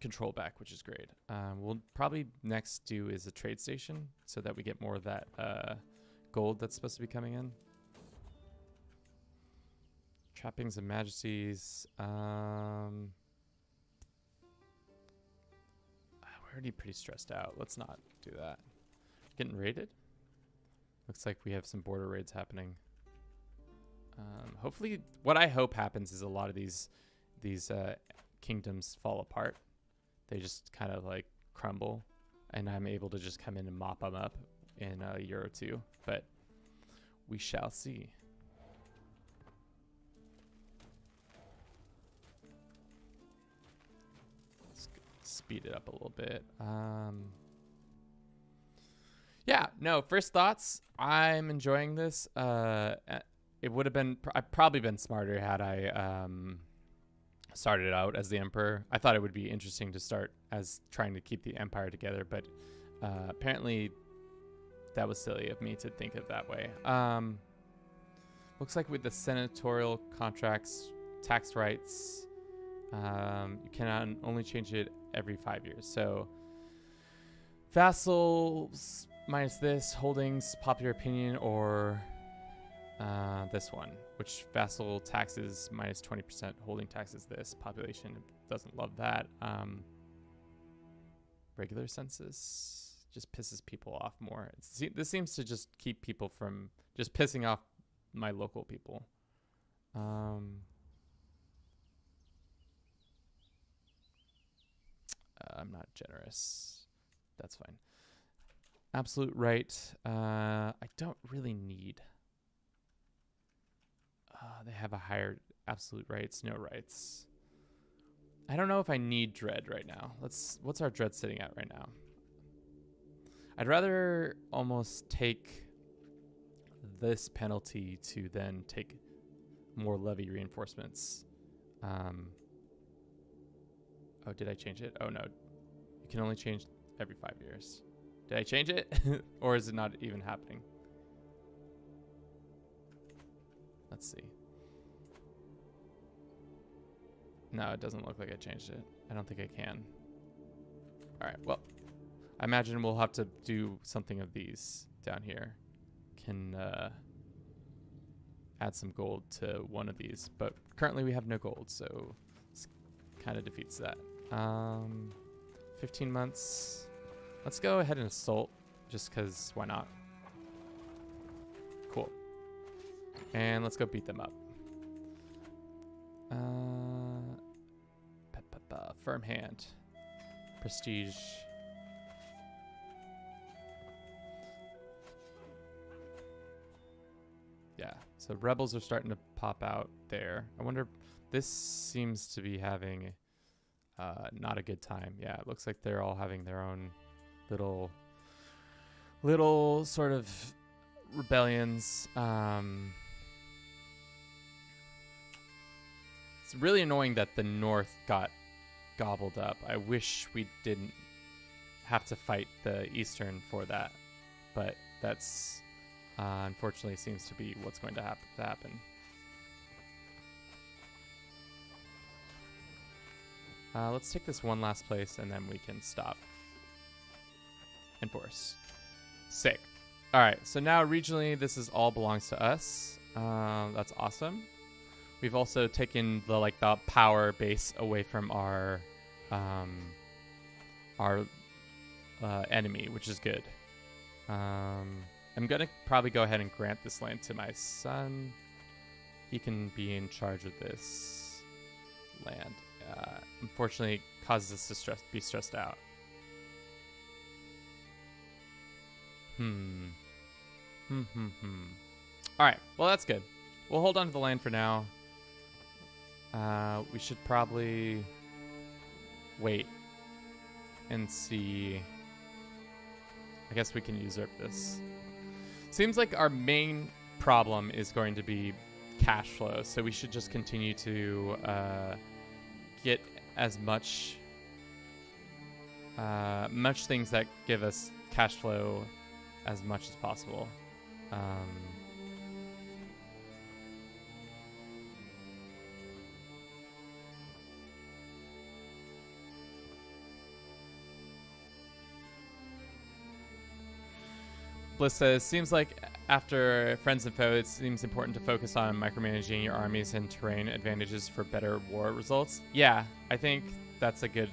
Speaker 1: control back, which is great. We'll probably next do is a trade station so that we get more of that gold that's supposed to be coming in. Trappings and majesties. We're already pretty stressed out. Let's not do that. Getting raided? Looks like we have some border raids happening. Hopefully, what I hope happens is a lot of these kingdoms fall apart. They just kind of like crumble, and I'm able to just come in and mop them up in a year or two. But we shall see. Let's speed it up a little bit. Yeah, no, first thoughts. I'm enjoying this. It would have been, I'd probably been smarter had I started out as the emperor. I thought it would be interesting to start as trying to keep the empire together, but apparently that was silly of me to think of that way. Looks like with the senatorial contracts, tax rights, you can only change it every 5 years. So vassals minus this, holdings, popular opinion, or this one, which vassal taxes minus 20%, holding taxes this, population doesn't love that. Regular census just pisses people off more. This seems to just keep people from just pissing off my local people. I'm not generous. That's fine. Absolute right. I don't really need. They have a higher absolute rights, no rights. I don't know if I need dread right now. What's our dread sitting at right now? I'd rather almost take this penalty to then take more levy reinforcements. Oh, did I change it? Oh no, you can only change every 5 years. Did I change it? Or is it not even happening? Let's see. No, it doesn't look like I changed it. I don't think I can. All right, well, I imagine we'll have to do something of these down here. Can add some gold to one of these, but currently we have no gold, so this kind of defeats that. 15 months. Let's go ahead and assault, just because why not? Cool. And let's go beat them up. Firm hand. Prestige. Yeah, so rebels are starting to pop out there. I wonder, this seems to be having not a good time. Yeah, it looks like they're all having their own little sort of rebellions. It's really annoying that the North got gobbled up. I wish we didn't have to fight the Eastern for that, but that's unfortunately seems to be what's going to happen. Let's take this one last place and then we can stop. Enforce. Sick. All right, so now regionally this is all belongs to us. That's awesome. We've also taken the power base away from our enemy, which is good. I'm gonna probably go ahead and grant this land to my son. He can be in charge of this land. Unfortunately, it causes us to be stressed out. All right, well that's good. We'll hold on to the land for now. We should probably wait and see. I guess we can usurp this. Seems like our main problem is going to be cash flow, so we should just continue to get as much things that give us cash flow as much as possible. Bliss says, seems like after Friends and Foes, it seems important to focus on micromanaging your armies and terrain advantages for better war results. Yeah, I think that's a good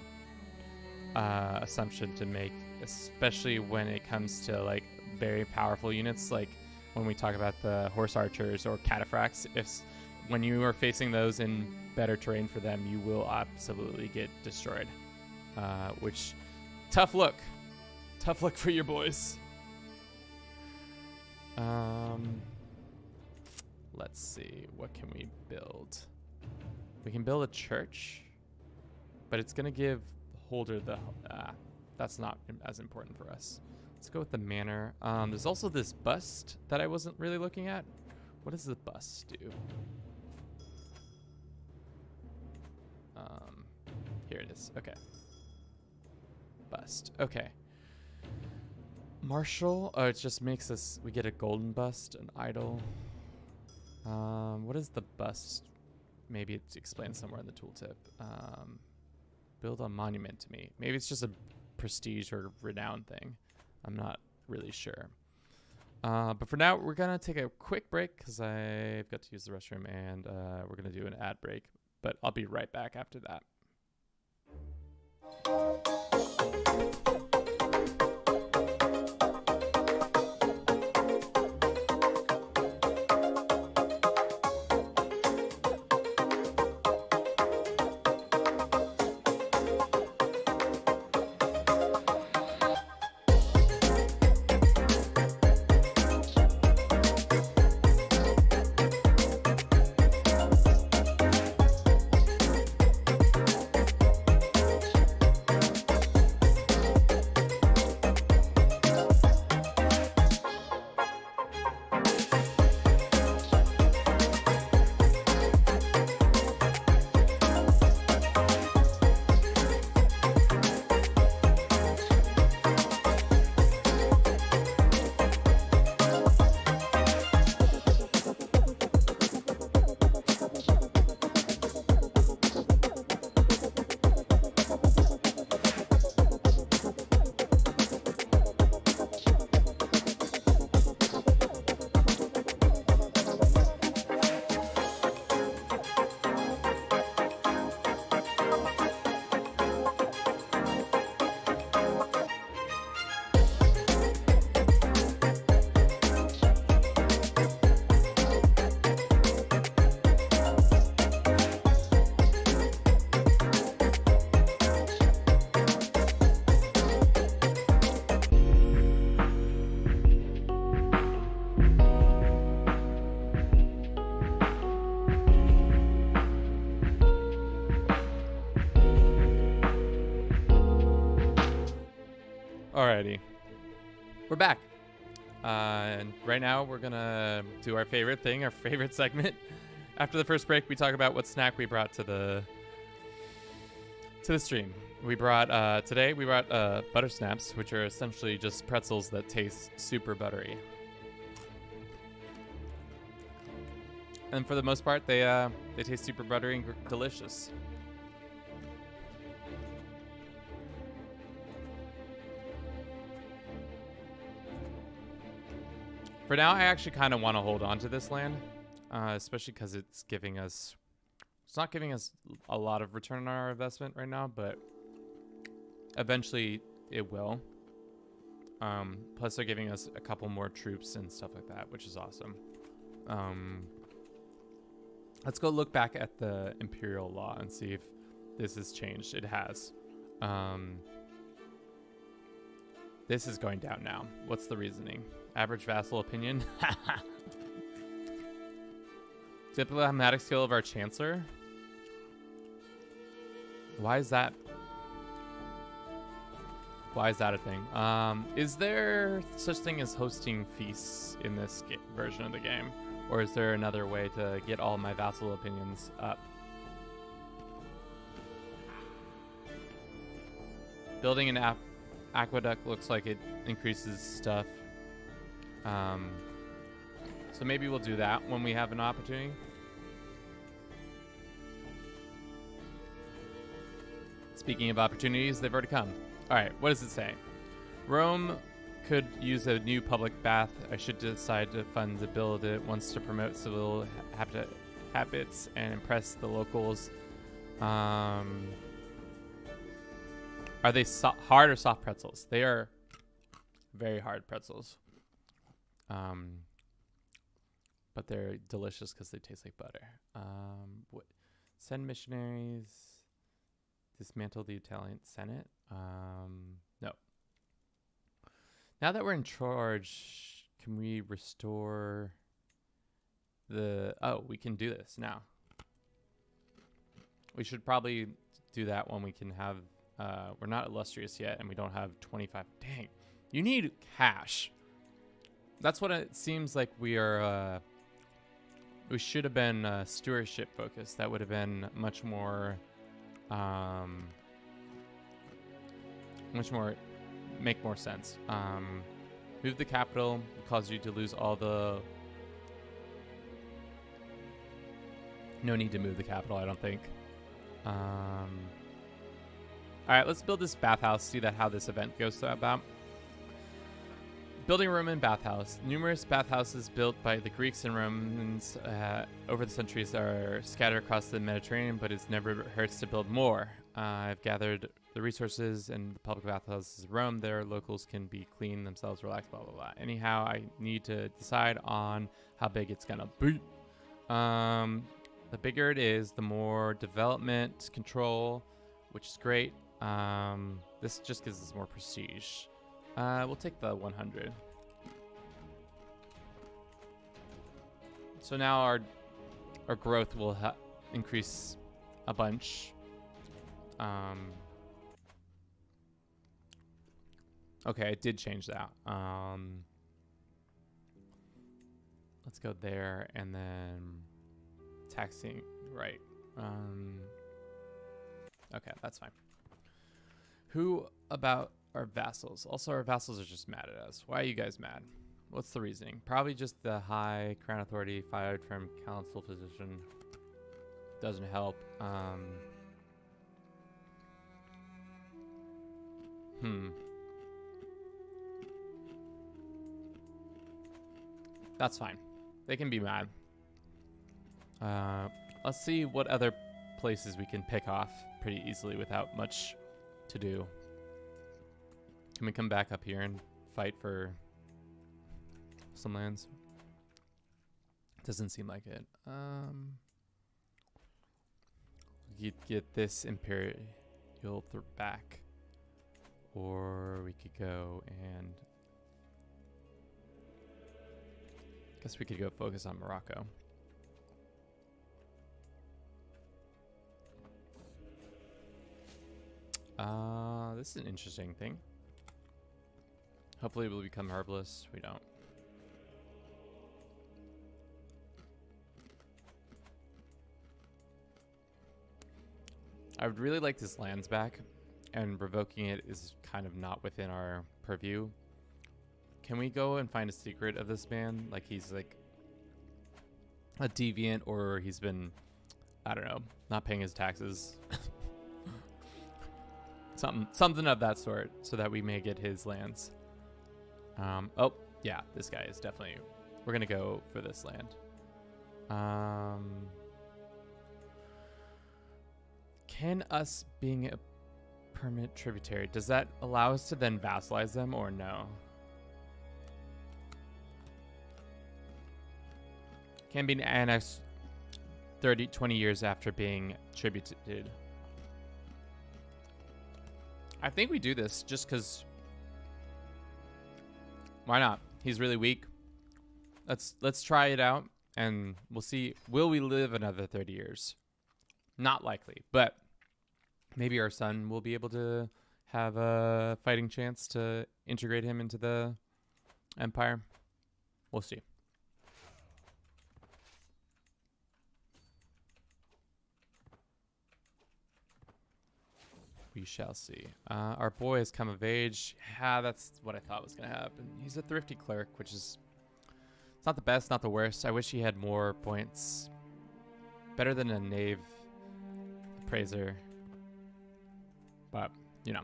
Speaker 1: assumption to make, especially when it comes to like very powerful units, like when we talk about the horse archers or cataphracts. When you are facing those in better terrain for them, you will absolutely get destroyed. Which, tough look for your boys. Let's see, what can we build? We can build a church, but it's gonna give Holder the that's not as important for us. Let's go with the manor. There's also this bust that I wasn't really looking at. What does the bust do? Here it is. Okay. Bust. Okay. Marshal. Oh, it just makes us. We get a golden bust, an idol. What is the bust? Maybe it's explained somewhere in the tooltip. Build a monument to me. Maybe it's just a prestige or renown thing. I'm not really sure. But for now, we're gonna take a quick break because I've got to use the restroom, and we're gonna do an ad break. But I'll be right back after that. Alrighty, we're back, and right now we're gonna do our favorite thing, our favorite segment. After the first break, we talk about what snack we brought to the stream. We brought today we brought butter snaps, which are essentially just pretzels that taste super buttery, and for the most part, they taste super buttery and delicious. For now, I actually kind of want to hold on to this land, especially because it's not giving us a lot of return on our investment right now, but eventually it will. Plus they're giving us a couple more troops and stuff like that, which is awesome. Let's go look back at the Imperial Law and see if this has changed. It has. This is going down now. What's the reasoning? Average vassal opinion. Diplomatic skill of our chancellor. Why is that? Why is that a thing? Is there such thing as hosting feasts in this version of the game? Or is there another way to get all my vassal opinions up? Building an aqueduct looks like it increases stuff. So maybe we'll do that when we have an opportunity. Speaking of opportunities, they've already come. All right, what does it say? Rome could use a new public bath. I should decide to fund to build it once to promote civil habits and impress the locals. Are they hard or soft pretzels? They are very hard pretzels. But they're delicious because they taste like butter. Send missionaries. Dismantle the Italian Senate. No. Now that we're in charge, can we restore the... Oh, we can do this now. We should probably do that when we can have... we're not illustrious yet, and we don't have 25... Dang. You need cash. That's what it seems like we are... we should have been stewardship focused. That would have been much more... make more sense. Move the capital will cause you to lose all the... No need to move the capital, I don't think. All right, let's build this bathhouse, see how this event goes about. Building a Roman bathhouse. Numerous bathhouses built by the Greeks and Romans over the centuries are scattered across the Mediterranean, but it never hurts to build more. I've gathered the resources and the public bathhouses of Rome. There, locals can be clean themselves, relax, blah, blah, blah. Anyhow, I need to decide on how big it's going to be. The bigger it is, the more development control, which is great. This just gives us more prestige. We'll take the 100. So now our growth will increase a bunch. Okay, I did change that. Let's go there and then taxing, right. Okay, that's fine. Who about our vassals? Also, our vassals are just mad at us. Why are you guys mad? What's the reasoning? Probably just the high crown authority fired from council position doesn't help. That's fine. They can be mad. Let's see what other places we can pick off pretty easily without much to do. Can we come back up here and fight for some lands? Doesn't seem like it. We could get this Imperial back. Or we could go and... guess we could go focus on Morocco. This is an interesting thing. Hopefully we'll become herbalist. We don't. I would really like this lands back, and revoking it is kind of not within our purview. Can we go and find a secret of this man? Like he's like a deviant, or he's been, I don't know, not paying his taxes. Something of that sort, so that we may get his lands. Oh, yeah, this guy is definitely... We're going to go for this land. Can us being a permanent tributary, does that allow us to then vassalize them or no? Can be annexed 20 years after being tributed. I think we do this just because... Why not? He's really weak. Let's try it out, and we'll see. Will we live another 30 years? Not likely, but maybe our son will be able to have a fighting chance to integrate him into the empire. We'll see. We shall see. Our boy has come of age. Yeah, that's what I thought was going to happen. He's a thrifty clerk, which is... It's not the best, not the worst. I wish he had more points. Better than a knave appraiser. But, you know.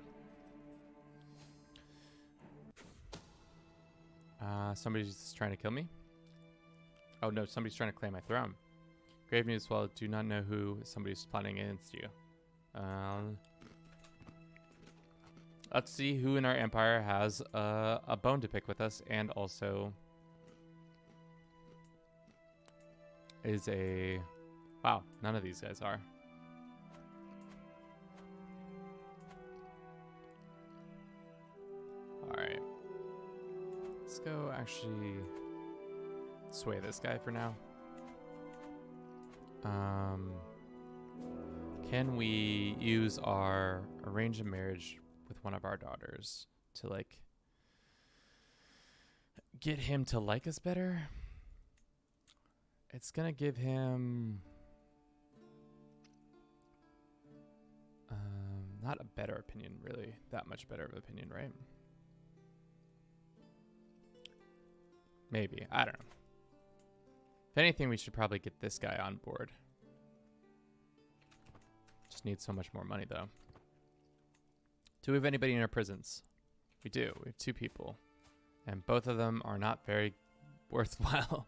Speaker 1: Somebody's trying to kill me. Oh no, somebody's trying to claim my throne. Grave news, well, do not know who somebody's plotting against you. Let's see who in our empire has a bone to pick with us and also is a... Wow, none of these guys are. Alright. Let's go actually sway this guy for now. Can we use our arrange a marriage with one of our daughters to like get him to like us better? It's gonna give him not a better opinion, really. That much better of an opinion, right? Maybe. I don't know. If anything, we should probably get this guy on board. Just need so much more money, though. Do we have anybody in our prisons? We do. We have 2 people. And both of them are not very worthwhile.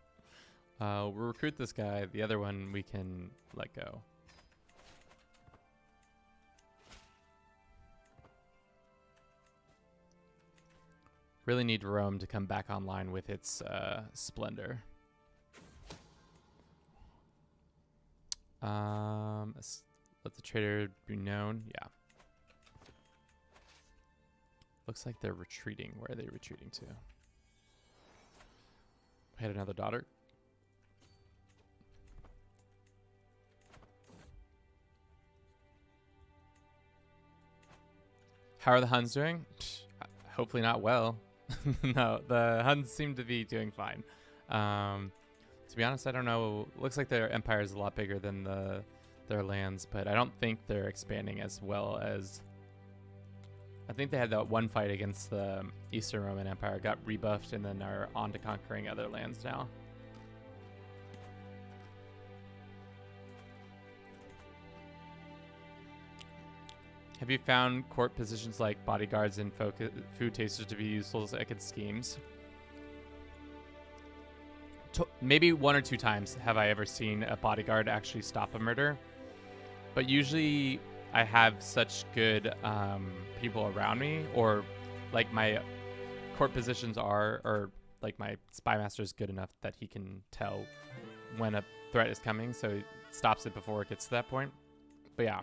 Speaker 1: We'll recruit this guy. The other one we can let go. Really need Rome to come back online with its splendor. Let the traitor be known. Yeah. Looks like they're retreating. Where are they retreating to? I had another daughter. How are the Huns doing? Hopefully not well. No, the Huns seem to be doing fine. To be honest, I don't know. Looks like their empire is a lot bigger than their lands, but I don't think they're expanding as well as... I think they had that one fight against the Eastern Roman Empire, got rebuffed, and then are on to conquering other lands now. Have you found court positions like bodyguards and food tasters to be useful against schemes? Maybe 1 or 2 times have I ever seen a bodyguard actually stop a murder. But usually I have such good people around me, or like my court positions are, or like my spy master is good enough that he can tell when a threat is coming, so he stops it before it gets to that point. But yeah.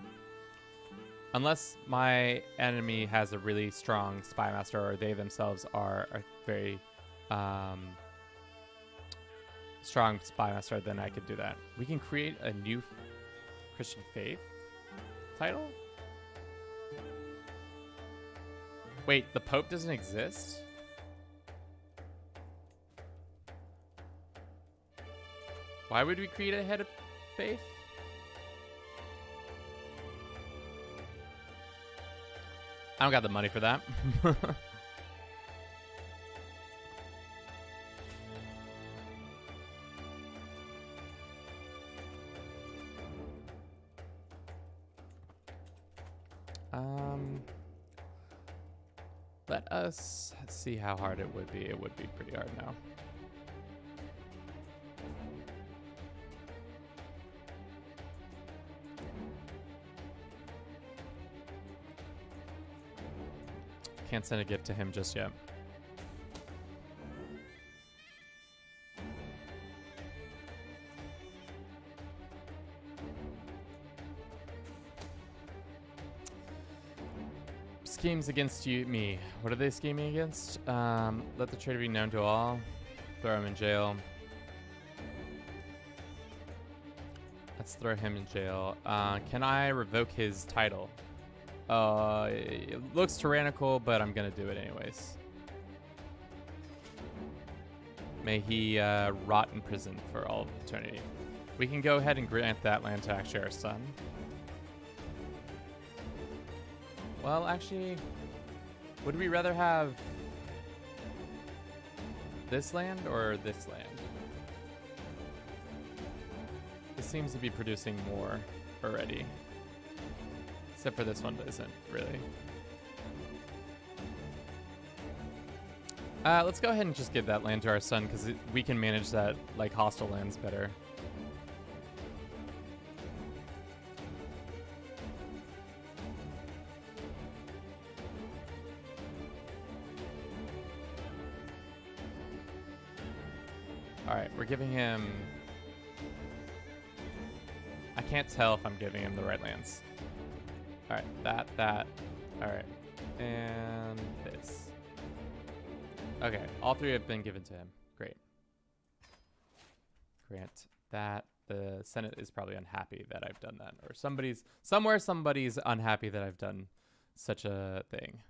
Speaker 1: Unless my enemy has a really strong spy master, or they themselves are a very strong spy master, then I could do that. We can create a new Christian faith title? Wait, the Pope doesn't exist? Why would we create a head of faith? I don't got the money for that. Let us see how hard it would be. It would be pretty hard now. Can't send a gift to him just yet. Schemes against me. What are they scheming against? Let the traitor be known to all. Throw him in jail. Let's throw him in jail. Can I revoke his title? It looks tyrannical, but I'm gonna do it anyways. May he rot in prison for all eternity. We can go ahead and grant that land to actually our son. Well, actually, would we rather have this land or this land? This seems to be producing more already. Except for this one doesn't, really. Let's go ahead and just give that land to our son, because we can manage that, like, hostile lands better. Alright, we're giving him... I can't tell if I'm giving him the right lands. Alright, that. Alright. And this. Okay, all three have been given to him. Great. Grant that. The Senate is probably unhappy that I've done that. Or somebody's unhappy that I've done such a thing.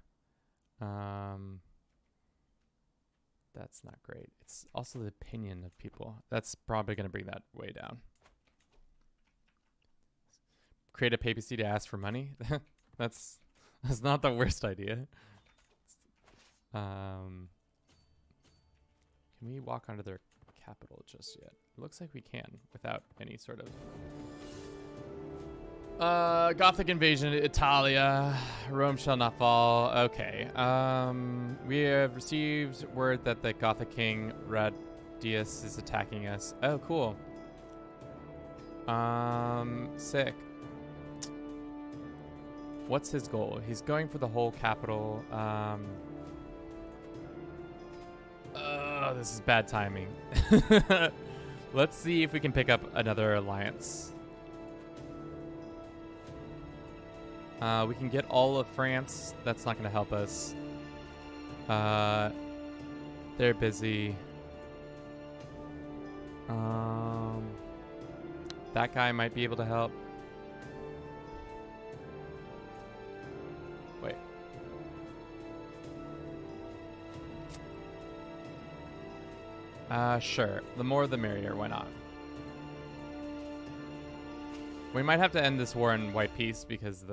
Speaker 1: That's not great. It's also the opinion of people. That's probably going to bring that way down. Create a papacy to ask for money. That's not the worst idea. Can we walk onto their capital just yet? It looks like we can without any sort of Gothic invasion, Italia, Rome shall not fall. Okay. We have received word that the Gothic king Radius is attacking us. Oh, cool. Sick. What's his goal? He's going for the whole capital. Oh, this is bad timing. Let's see if we can pick up another alliance. We can get all of France. That's not going to help us. They're busy. That guy might be able to help. Wait. Sure. The more the merrier. Why not? We might have to end this war in white peace because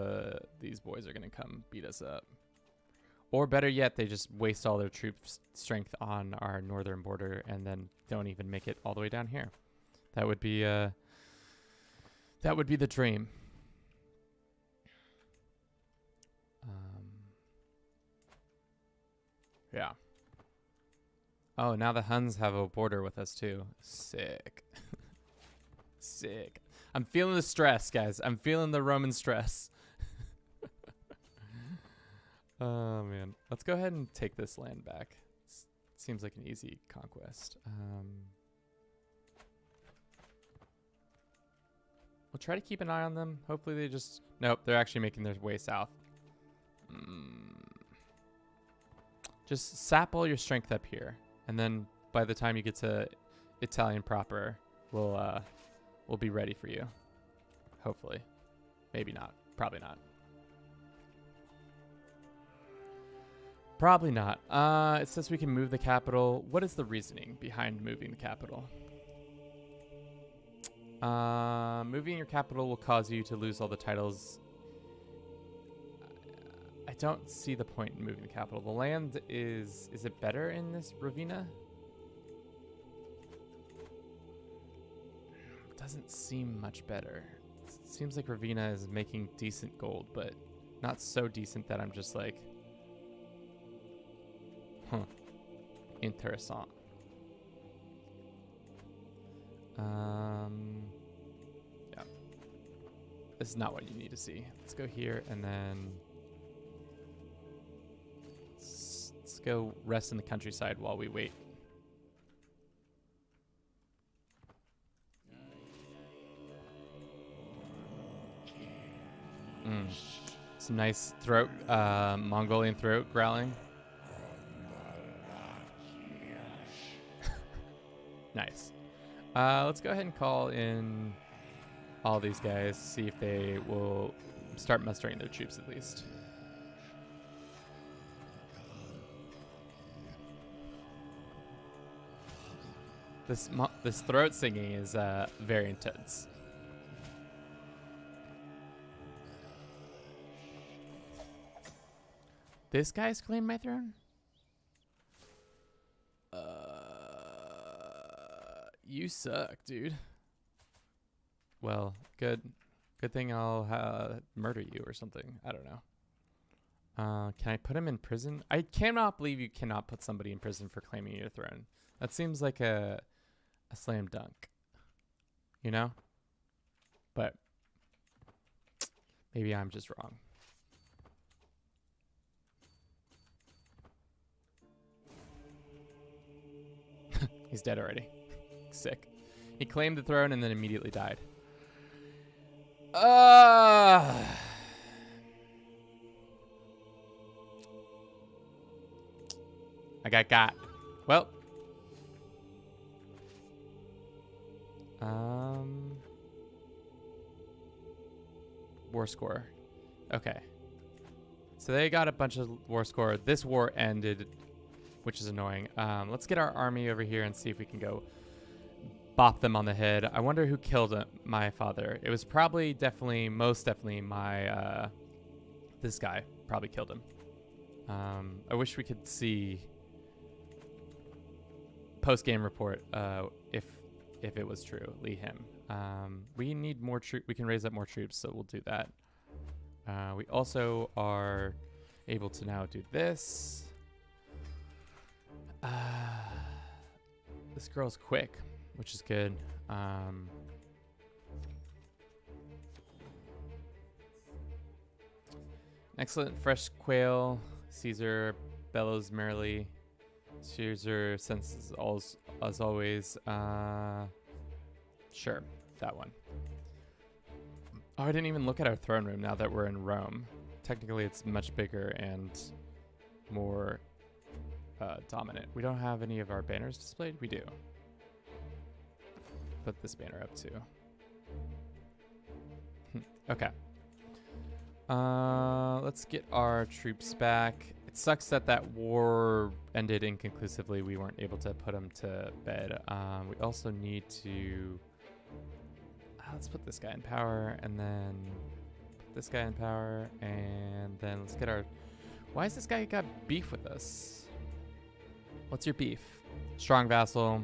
Speaker 1: these boys are going to come beat us up. Or better yet, they just waste all their troop strength on our northern border and then don't even make it all the way down here. That would be the dream. Yeah. Oh, now the Huns have a border with us too. Sick. Sick. I'm feeling the stress, guys. I'm feeling the Roman stress. Oh, man. Let's go ahead and take this land back. Seems like an easy conquest. We'll try to keep an eye on them. Hopefully they just... Nope, they're actually making their way south. Just sap all your strength up here. And then by the time you get to Italian proper, we'll be ready for you. Hopefully. Maybe not. Probably not. Probably not. It says we can move the capital. What is the reasoning behind moving the capital? Moving your capital will cause you to lose all the titles. I don't see the point in moving the capital. The land is it better in this Ravenna? Doesn't seem much better. It seems like Ravenna is making decent gold, but not so decent that I'm just like, huh, interessant. Yeah. This is not what you need to see. Let's go here and then let's go rest in the countryside while we wait. Some nice throat, Mongolian throat growling. Nice. Let's go ahead and call in all these guys, see if they will start mustering their troops at least. This throat singing is very intense. This guy's claimed my throne? You suck, dude. Well, good thing I'll murder you or something. I don't Can I put him in prison? I cannot believe you cannot put somebody in prison for claiming your throne. That seems like a slam dunk, you know? But maybe I'm just wrong. He's dead already. Sick. He claimed the throne and then immediately died. I got. Well. War score. Okay. So they got a bunch of war score. This war ended, which is annoying. Let's get our army over here and see if we can go bop them on the head. I wonder who killed my father. It was probably most definitely my, this guy probably killed him. I wish we could see post-game report if it was true. Him. We need more troops. We can raise up more troops, so we'll do that. We also are able to now do this. This girl's quick, which is good. Excellent fresh quail. Caesar bellows merrily. Caesar senses as always. Sure, that one. Oh, I didn't even look at our throne room now that we're in Rome. Technically, it's much bigger and more dominant. We don't have any of our banners displayed? We do. Put this banner up too. Okay. Let's get our troops back. It sucks that that war ended inconclusively. We weren't able to put them to bed. We also need to... let's put this guy in power, and then put this guy in power, and then let's get our... Why has this guy got beef with us? What's your beef? Strong vassal.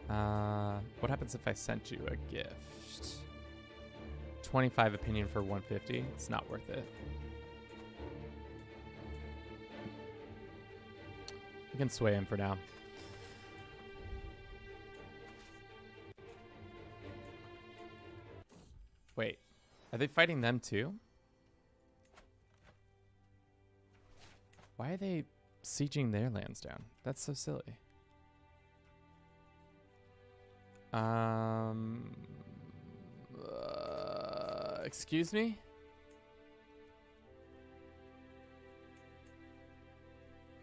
Speaker 1: What happens if I sent you a gift? 25 opinion for 150. It's not worth it. We can sway him for now. Wait, are they fighting them too? Why are they sieging their lands down? That's so silly. Excuse me?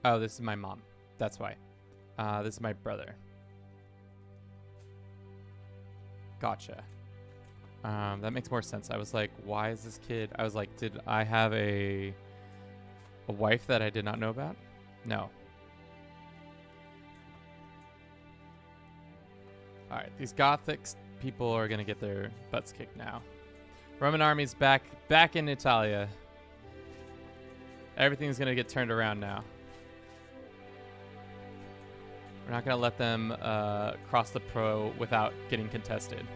Speaker 1: Oh, this is my mom. That's why. This is my brother. Gotcha. That makes more sense. I was like, why is this kid? I was like, did I have a wife that I did not know about? No. All right, these Gothic people are gonna get their butts kicked now. Roman army's back in Italia. Everything's gonna get turned around now. We're not gonna let them cross the Po without getting contested.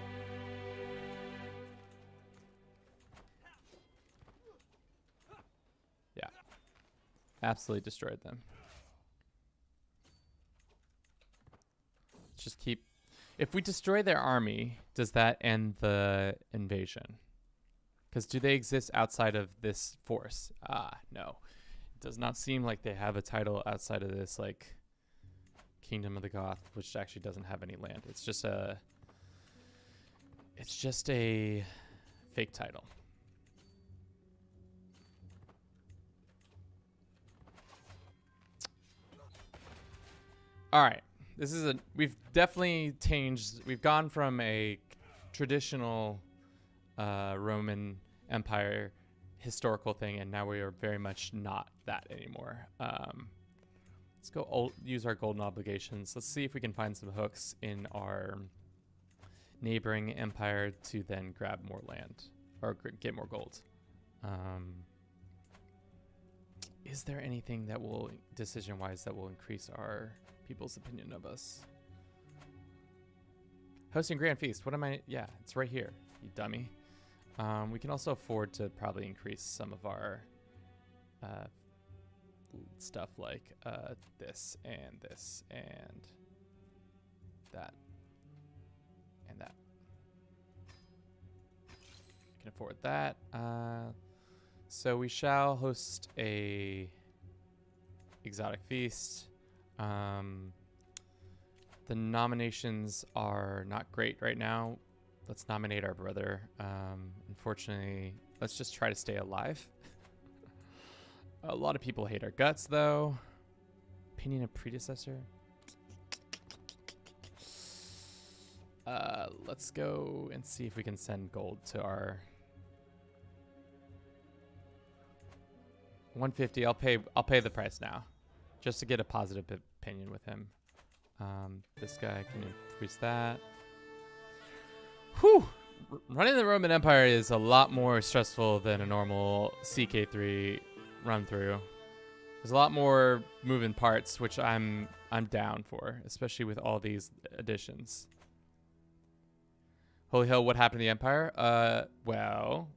Speaker 1: Yeah, absolutely destroyed them. Let's just keep. If we destroy their army, does that end the invasion? Because do they exist outside of this force? No. It does not seem like they have a title outside of this, like, Kingdom of the Goth, which actually doesn't have any land. It's just a fake title. All right. We've definitely changed. We've gone from a traditional Roman Empire historical thing, and now we are very much not that anymore. Let's go use our golden obligations. Let's see if we can find some hooks in our neighboring empire to then grab more land or get more gold. Is there anything that will, decision-wise, that will increase our people's opinion of us? Hosting Grand Feast. What am I? Yeah, it's right here, you dummy. We can also afford to probably increase some of our uh, stuff like this and this and that and that. I can afford that. So we shall host a exotic feast. The nominations are not great right now. Let's nominate our brother. Unfortunately, let's just try to stay alive. A lot of people hate our guts, though. Opinion of predecessor. Let's go and see if we can send gold to our 150. I'll pay the price now, just to get a positive opinion with him. This guy can increase that. Whew! Running the Roman Empire is a lot more stressful than a normal CK3 run through. There's a lot more moving parts, which I'm down for, especially with all these additions. Holy hell, what happened to the Empire? Well,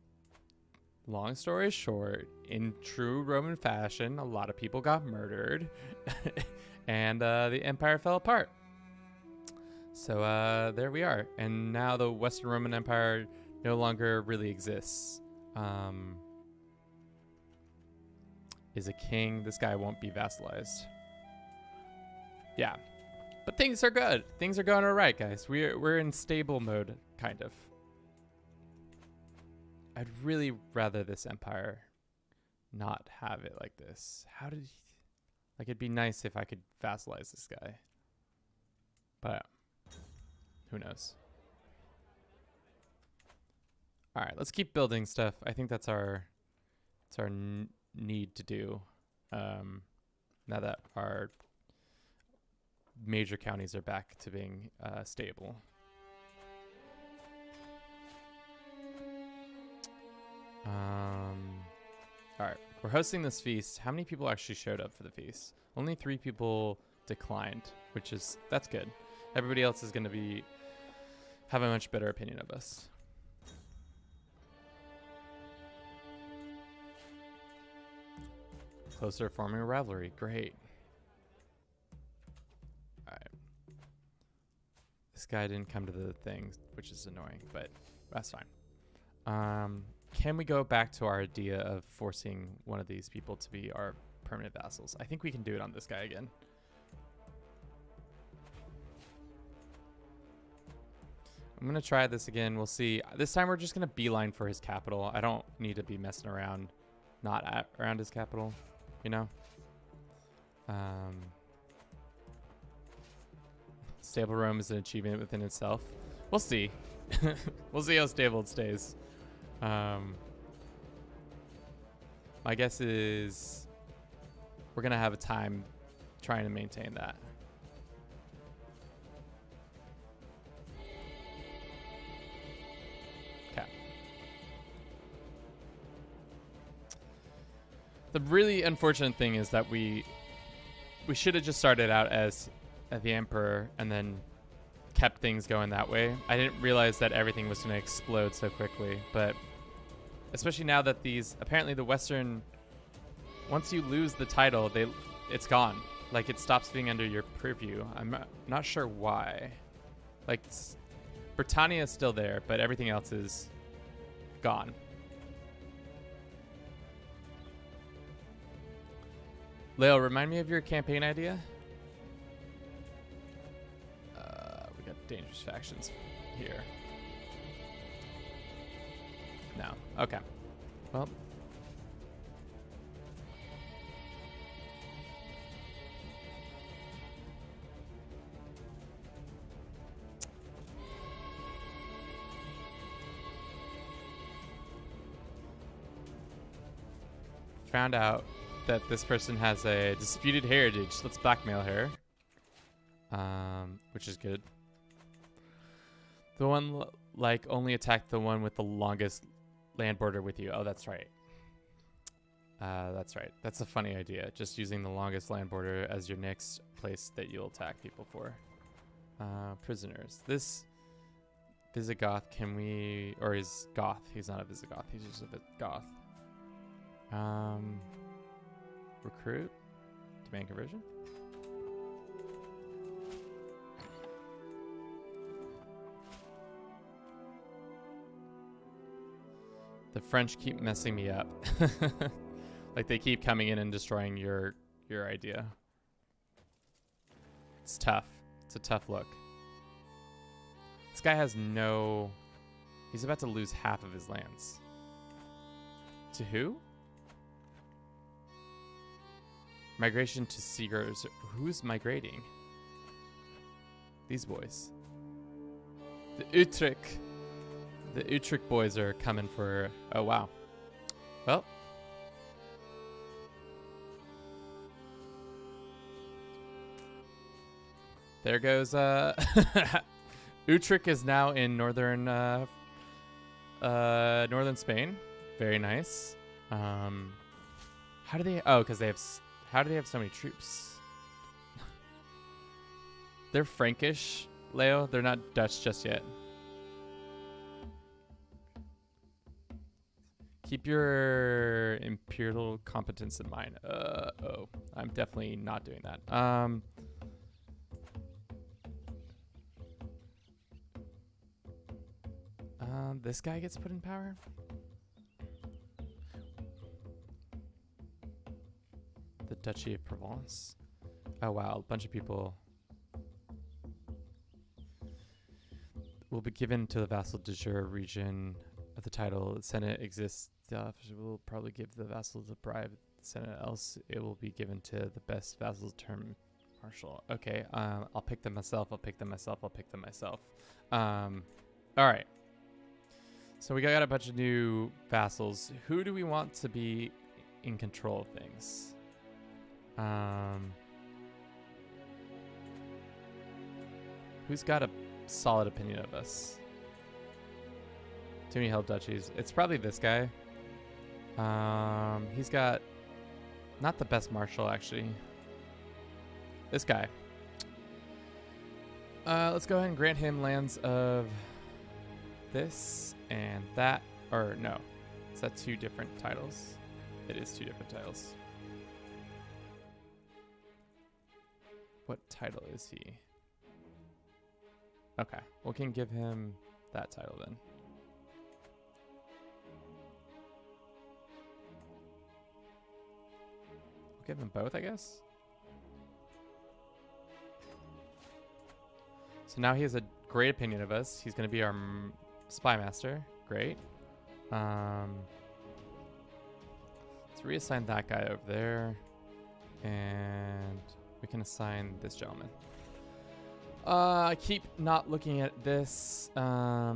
Speaker 1: long story short, in true Roman fashion, a lot of people got murdered, and the Empire fell apart. So there we are. And now the Western Roman Empire no longer really exists. Is a king. This guy won't be vassalized. Yeah. But things are good. Things are going all right, guys. We're in stable mode, kind of. I'd really rather this empire not have it like this. How did he... Like, it'd be nice if I could vassalize this guy. But who knows? All right, let's keep building stuff. I think that's our need to do. Now that our major counties are back to being stable. All right, we're hosting this feast. How many people actually showed up for the feast? Only 3 people declined, that's good. Everybody else is going to have a much better opinion of us. Closer forming a rivalry. Great. All right. This guy didn't come to the thing, which is annoying, but that's fine. Can we go back to our idea of forcing one of these people to be our permanent vassals? I think we can do it on this guy again. I'm going to try this again. We'll see. This time we're just going to beeline for his capital. I don't need to be messing around around his capital, you know? Stable Rome is an achievement within itself. We'll see. We'll see how stable it stays. My guess is we're going to have a time trying to maintain that. Okay. The really unfortunate thing is that we should have just started out as the Emperor and then kept things going that way. I didn't realize that everything was going to explode so quickly, but especially now that apparently the Western, once you lose the title, it's gone. Like, it stops being under your purview. I'm not sure why. Like, Britannia is still there, but everything else is gone. Leo, remind me of your campaign idea. We got dangerous factions here. No. Okay. Well. Found out that this person has a disputed heritage. Let's blackmail her. Which is good. The one like only attack the one with the longest land border with you. Oh, that's right. That's right. That's a funny idea. Just using the longest land border as your next place that you'll attack people for. Prisoners. This Visigoth, can we... Or is Goth. He's not a Visigoth. He's just a bit Goth. Recruit. Demand conversion. The French keep messing me up. Like they keep coming in and destroying your idea. It's tough. It's a tough look. This guy has no... He's about to lose half of his lands. To who? Migration to Seagars. Who's migrating? These boys. The Utrecht. The Utrecht boys are coming for... Oh, wow. Well. There goes... Utrecht is now in northern Spain. Very nice. How do they... Oh, because they have... How do they have so many troops? They're Frankish, Leo. They're not Dutch just yet. Keep your imperial competence in mind. Oh, I'm definitely not doing that. This guy gets put in power. The Duchy of Provence. Oh wow, a bunch of people will be given to the vassal de jure region of the title. The Senate exists. The officer will probably give the vassals a bribe. The Senate, else it will be given to the best vassals term marshal. Okay, I'll pick them myself. I'll pick them myself. I'll pick them myself. All right. So we got a bunch of new vassals. Who do we want to be in control of things? Who's got a solid opinion of us? Too many held duchies. It's probably this guy. He's got not the best marshal, actually. This guy. Let's go ahead and grant him lands of this and that. Or no. Is that two different titles? It is two different titles. What title is he? Okay. We can give him that title then. We'll give them both, I guess. So now he has a great opinion of us. He's going to be our spy master. Great. Let's reassign that guy over there. And we can assign this gentleman. I keep not looking at this. They're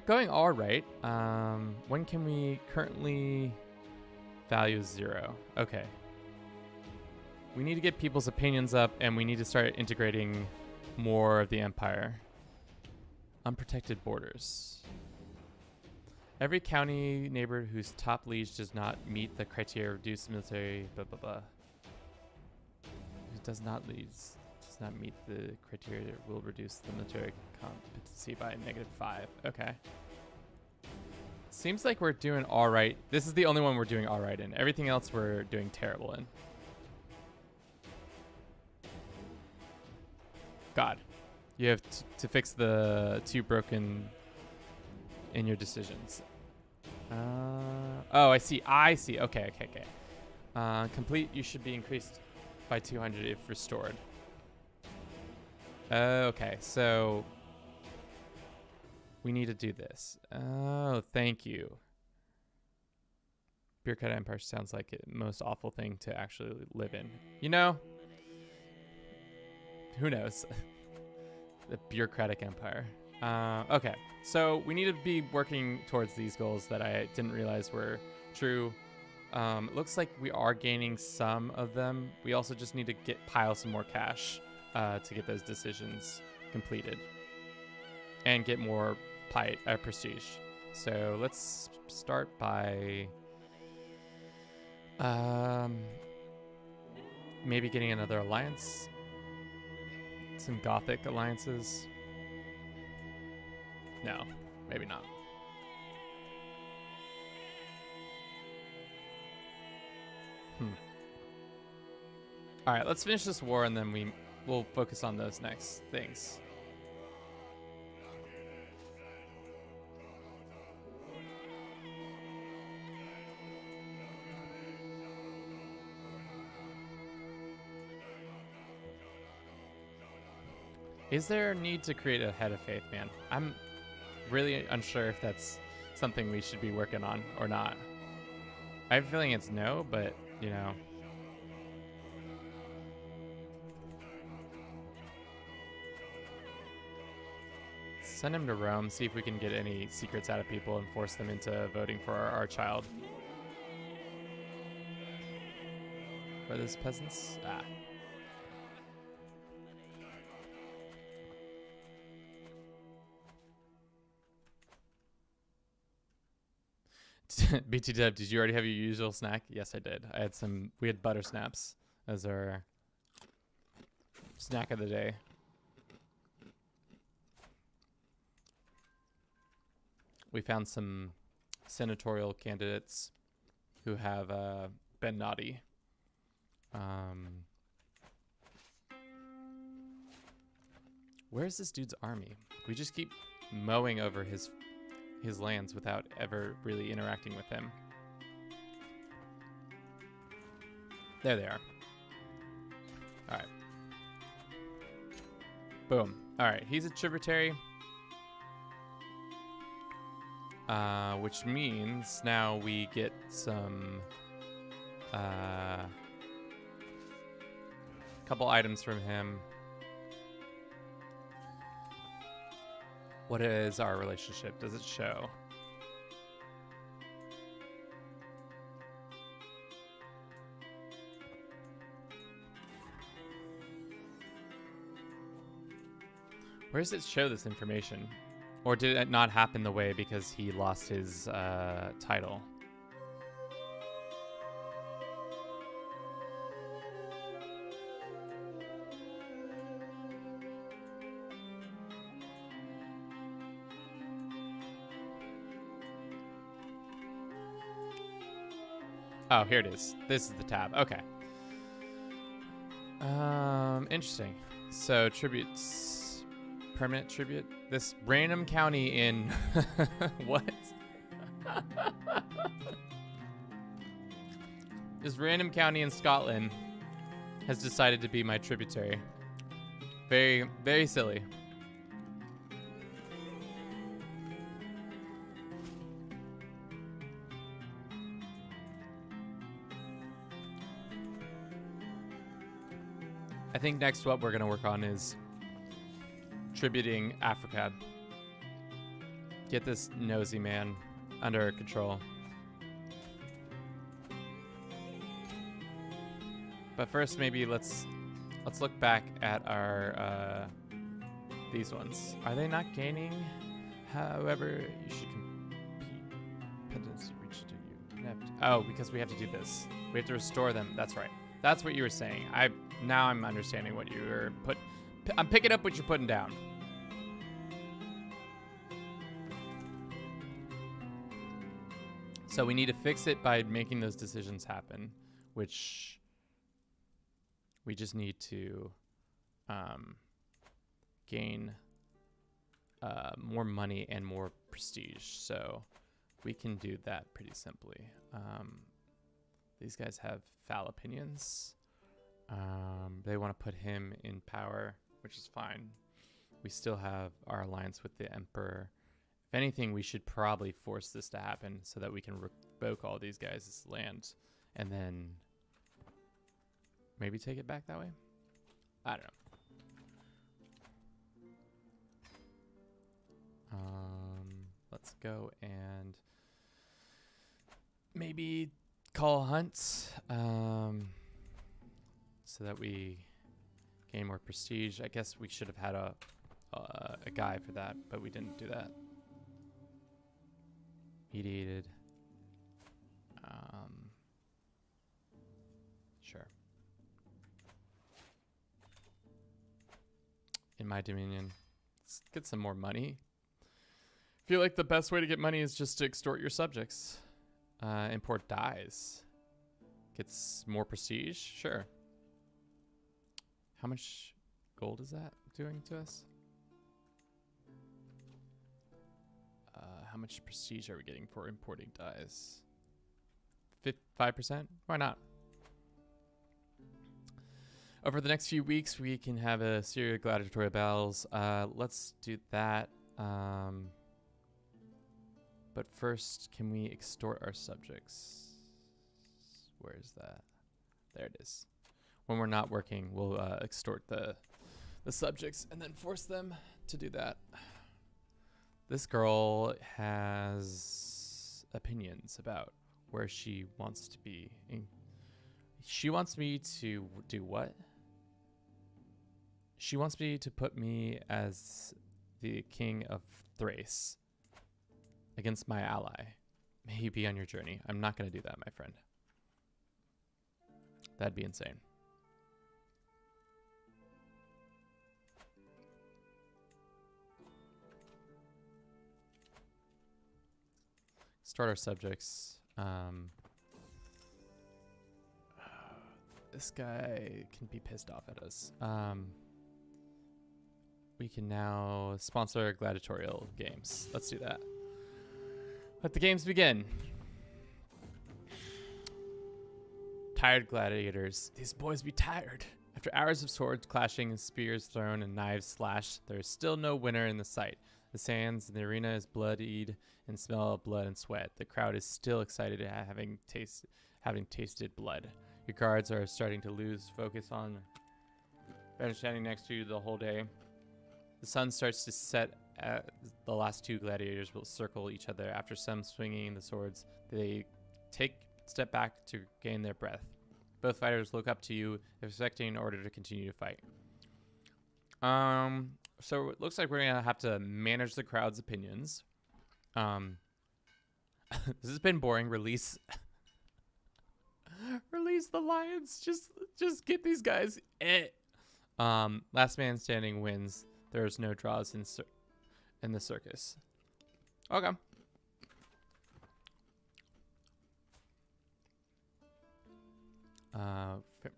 Speaker 1: going all right. When can we currently value 0? Okay. We need to get people's opinions up, and we need to start integrating more of the empire. Unprotected borders. Every county neighbor whose top liege does not meet the criteria of reduced military blah blah blah. Who does not meet the criteria will reduce the military competency by -5. Okay. Seems like we're doing all right. This is the only one we're doing all right in. Everything else we're doing terrible in. God. You have to fix the 2 broken in your decisions. Oh, I see. Okay. Complete, you should be increased by 200 if restored. Okay, so we need to do this. Oh, thank you. Bureaucrat Empire sounds like the most awful thing to actually live in. You know? Who knows? The bureaucratic empire. Okay, so we need to be working towards these goals that I didn't realize were true. It looks like we are gaining some of them. We also just need to pile some more cash to get those decisions completed and get more prestige. So let's start by maybe getting another alliance. Some Gothic alliances. No, maybe not. All right, let's finish this war, and then we'll focus on those next things. Is there a need to create a head of faith, man? I'm really unsure if that's something we should be working on or not. I have a feeling it's no, but, you know. Send him to Rome, see if we can get any secrets out of people and force them into voting for our child. Where are those peasants? Ah. BT Dev, did you already have your usual snack? Yes, I did. We had butter snaps as our snack of the day. We found some senatorial candidates who have been naughty. Where's this dude's army? We just keep mowing over his lands without ever really interacting with him. There they are. All right. Boom. All right, he's a tributary. Which means now we get some couple items from him. What is our relationship? Does it show? Where does it show this information? Or did it not happen the way because he lost his title? Oh, here it is. This is the tab. Okay. Interesting. So tributes, permanent tribute. This random county in what? This random county in Scotland has decided to be my tributary. Very, very silly. I think next what we're going to work on is tributing Africa. Get this nosy man under control. But first, maybe let's look back at our these ones. Are they not gaining? However, you should compete. Pendency reach to you. Oh, because we have to do this. We have to restore them. That's right. That's what you were saying. Now I'm understanding what you were I'm picking up what you're putting down. So we need to fix it by making those decisions happen, which we just need to gain more money and more prestige. So we can do that pretty simply. These guys have foul opinions. They want to put him in power, which is fine. We still have our alliance with the Emperor. If anything, we should probably force this to happen so that we can revoke all these guys' land and then maybe take it back that way. I don't know. Let's go and maybe call a hunt so that we gain more prestige. I guess we should have had a guy for that, but we didn't do that. Mediated. Sure. In my dominion. Let's get some more money. I feel like the best way to get money is just to extort your subjects. Import dyes. Gets more prestige? Sure. How much gold is that doing to us? How much prestige are we getting for importing dyes? 5%? Why not? Over the next few weeks, we can have a series of gladiatorial battles. Let's do that. But first, can we extort our subjects? Where is that? There it is. When we're not working, we'll extort the subjects and then force them to do that. This girl has opinions about where she wants to be. She wants me to do what? She wants me to put me as the king of Thrace against my ally. May he be on your journey. I'm not going to do that, my friend. That'd be insane. Start our subjects. This guy can be pissed off at us. We can now sponsor gladiatorial games. Let's do that. Let the games begin. Tired gladiators. These boys be tired. After hours of swords clashing and spears thrown and knives slashed, there is still no winner in the sight. The sands in the arena is bloodied and smell of blood and sweat. The crowd is still excited at having tasted blood. Your guards are starting to lose focus on been standing next to you the whole day. The sun starts to set. The last two gladiators will circle each other. After some swinging the swords, they take a step back to gain their breath. Both fighters look up to you, expecting in order to continue to fight. So it looks like we're gonna have to manage the crowd's opinions. This has been boring. Release the lions. Just get these guys. Last man standing wins. There's no draws in the circus. Okay.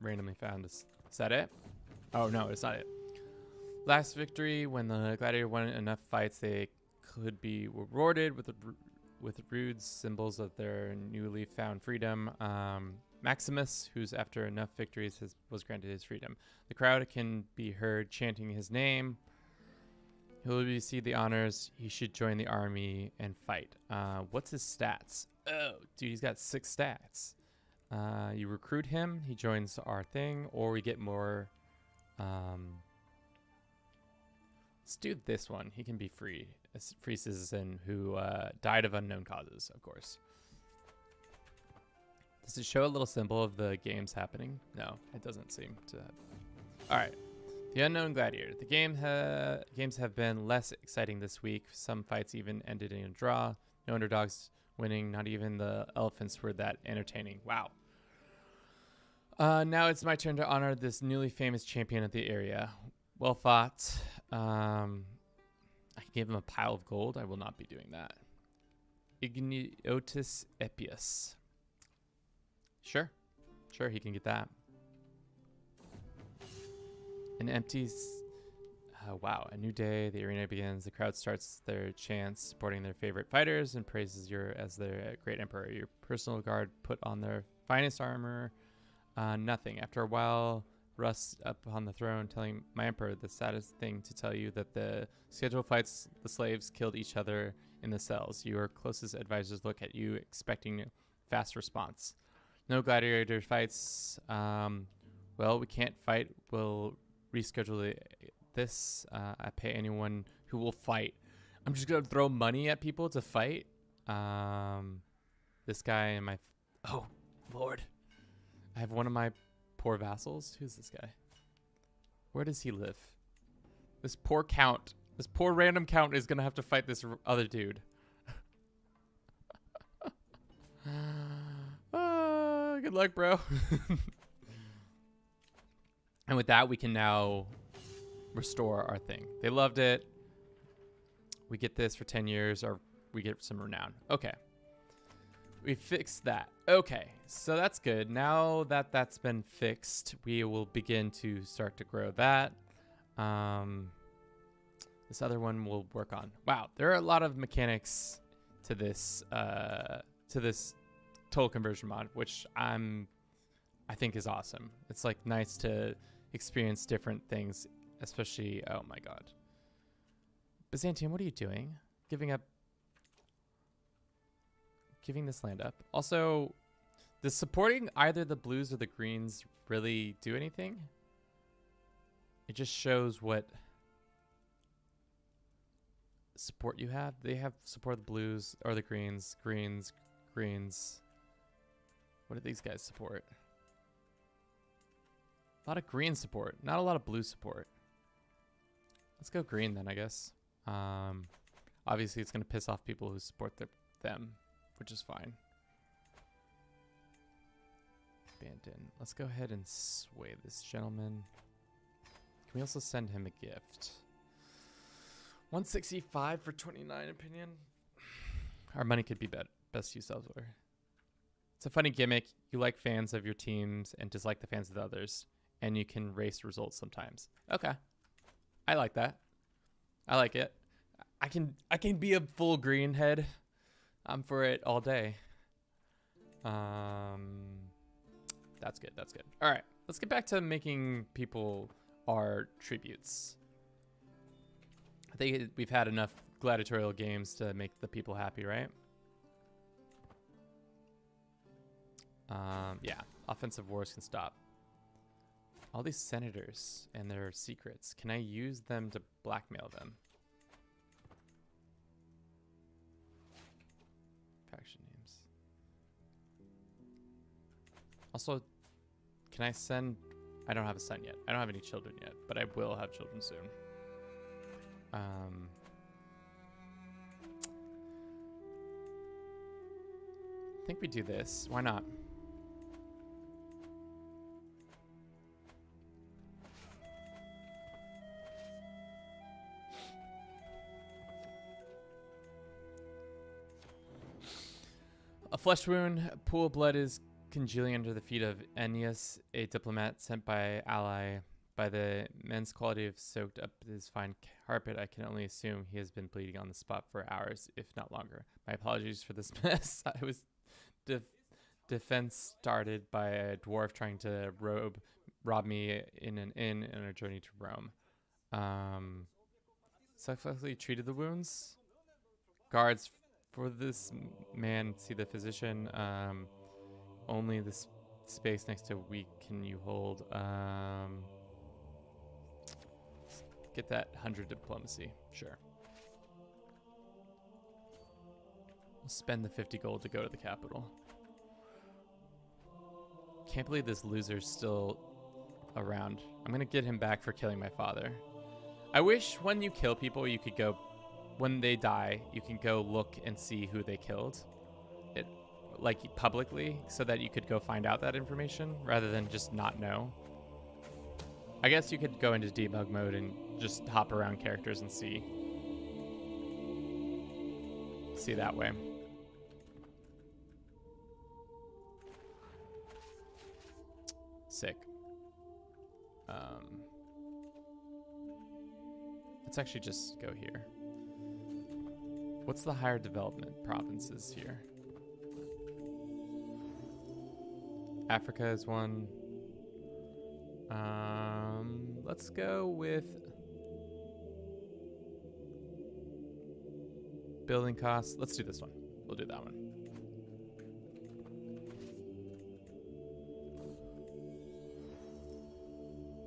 Speaker 1: Randomly found. Is that it? Oh no, it's not it. Last victory, when the gladiator won enough fights, they could be rewarded with rude symbols of their newly found freedom. Maximus, who's after enough victories was granted his freedom. The crowd can be heard chanting his name. He'll receive the honors. He should join the army and fight. What's his stats? Oh, dude, he's got 6 stats. You recruit him, he joins our thing, or we get more. Let's do this one. He can be free. A free citizen who died of unknown causes, of course. Does it show a little symbol of the games happening? No, it doesn't seem to have. All right. The Unknown Gladiator. The games have been less exciting this week. Some fights even ended in a draw. No underdogs winning. Not even the elephants were that entertaining. Wow. Now it's my turn to honor this newly famous champion of the area. Well fought. I can give him a pile of gold. I will not be doing that. Igniotis Epius. Sure, he can get that. An empty. Wow, a new day. The arena begins. The crowd starts their chants, supporting their favorite fighters, and praises you as their great emperor. Your personal guard put on their finest armor. Nothing. After a while, Russ up on the throne, telling my emperor the saddest thing to tell you that the scheduled fights, the slaves killed each other in the cells. Your closest advisors look at you, expecting fast response. No gladiator fights. Well, we can't fight. We'll reschedule this. I pay anyone who will fight. I'm just gonna throw money at people to fight. This guy and my. Oh, Lord. I have one of my poor vassals. Who's this guy? Where does he live? This poor count. This poor random count is gonna have to fight this other dude. Good luck, bro. And with that, we can now restore our thing. They loved it. We get this for 10 years, or we get some renown. Okay. We fixed that. Okay, so that's good. Now that that's been fixed, we will begin to start to grow that. This other one we'll work on. Wow, there are a lot of mechanics to this total conversion mod, which I think is awesome. It's like nice to experience different things, especially. Oh my God, Byzantium, what are you doing? Giving this land up. Also, does supporting either the blues or the greens really do anything? It just shows what support you have. They have support the blues or the greens. Greens. What do these guys support? A lot of green support, not a lot of blue support. Let's go green then, I guess. Obviously, it's going to piss off people who support them, which is fine. Abandon. Let's go ahead and sway this gentleman. Can we also send him a gift? 165 for 29 opinion. Our money could be best used elsewhere. It's a funny gimmick. You like fans of your teams and dislike the fans of the others, and you can race results sometimes. Okay, I like that. I like it. I can be a full green head. I'm for it all day. That's good. That's good. All right, let's get back to making people our tributes. I think we've had enough gladiatorial games to make the people happy, right? Yeah, offensive wars can stop. All these senators and their secrets, can I use them to blackmail them? Faction names. Also, can I send... I don't have a son yet. I don't have any children yet, but I will have children soon. I think we do this. Why not? A flesh wound, pool of blood is congealing under the feet of Ennius, a diplomat sent by ally. By the immense quality of soaked up his fine carpet, I can only assume he has been bleeding on the spot for hours, if not longer. My apologies for this mess. I was defense started by a dwarf trying to rob me in an inn on a journey to Rome. Successfully treated the wounds. Guards for this man, see the physician. Only the space next to weak can you hold. Get that 100 diplomacy, sure. We'll spend the 50 gold to go to the capital. Can't believe this loser's still around. I'm gonna get him back for killing my father. I wish when you kill people, you could go, when they die, you can go look and see who they killed, like publicly, so that you could go find out that information rather than just not know. I guess you could go into debug mode and just hop around characters and see that way. Sick. Let's actually just go here. What's the higher development provinces here? Africa is one. Let's go with building costs. Let's do this one. We'll do that one.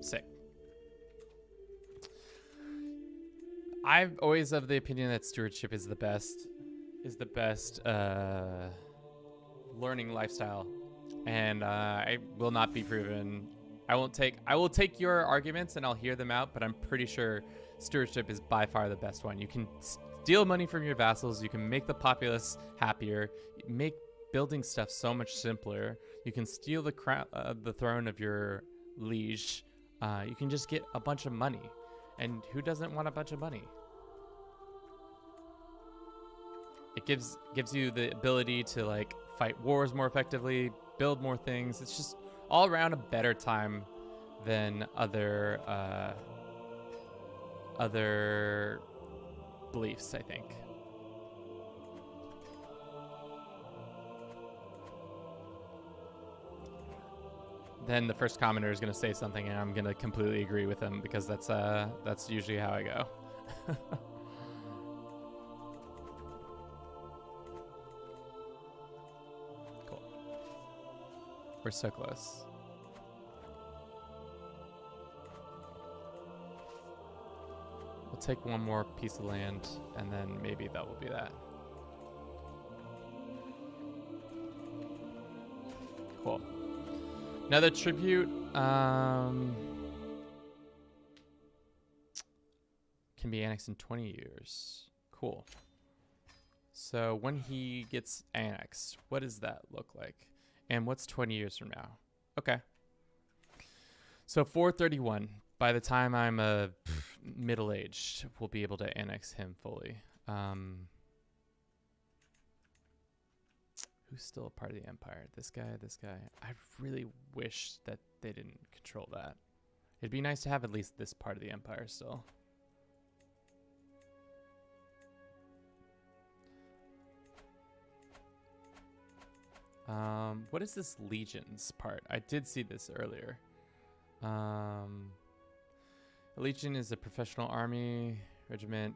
Speaker 1: Sick. I'm always of the opinion that stewardship is the best learning lifestyle, and I will not be proven. I will take your arguments and I'll hear them out, but I'm pretty sure stewardship is by far the best one. You can steal money from your vassals. You can make the populace happier. Make building stuff so much simpler. You can steal the throne of your liege. You can just get a bunch of money. And who doesn't want a bunch of money? it gives you the ability to like fight wars more effectively, build more things. It's just all around a better time than other beliefs, I think. Then the first commenter is going to say something and I'm going to completely agree with him because that's usually how I go. Cool. We're so close. We'll take one more piece of land and then maybe that will be that. Cool. Another tribute can be annexed in 20 years. Cool. So when he gets annexed, what does that look like? And what's 20 years from now? Okay. So 431. By the time I'm middle-aged, we'll be able to annex him fully. Who's still a part of the empire? This guy, this guy. I really wish that they didn't control that. It'd be nice to have at least this part of the empire still. What is this legions part? I did see this earlier. A legion is a professional army regiment.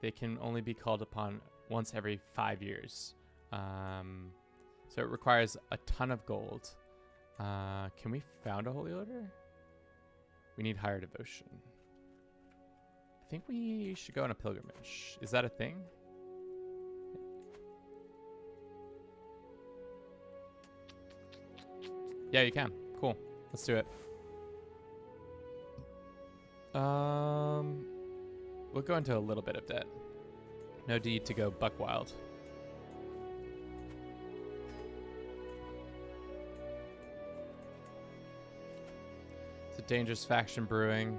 Speaker 1: They can only be called upon once every 5 years. So it requires a ton of gold. Can we found a holy order? We need higher devotion. I think we should go on a pilgrimage. Is that a thing? Yeah, you can. Cool. Let's do it. We'll go into a little bit of debt. No need to go buck wild. It's a dangerous faction brewing.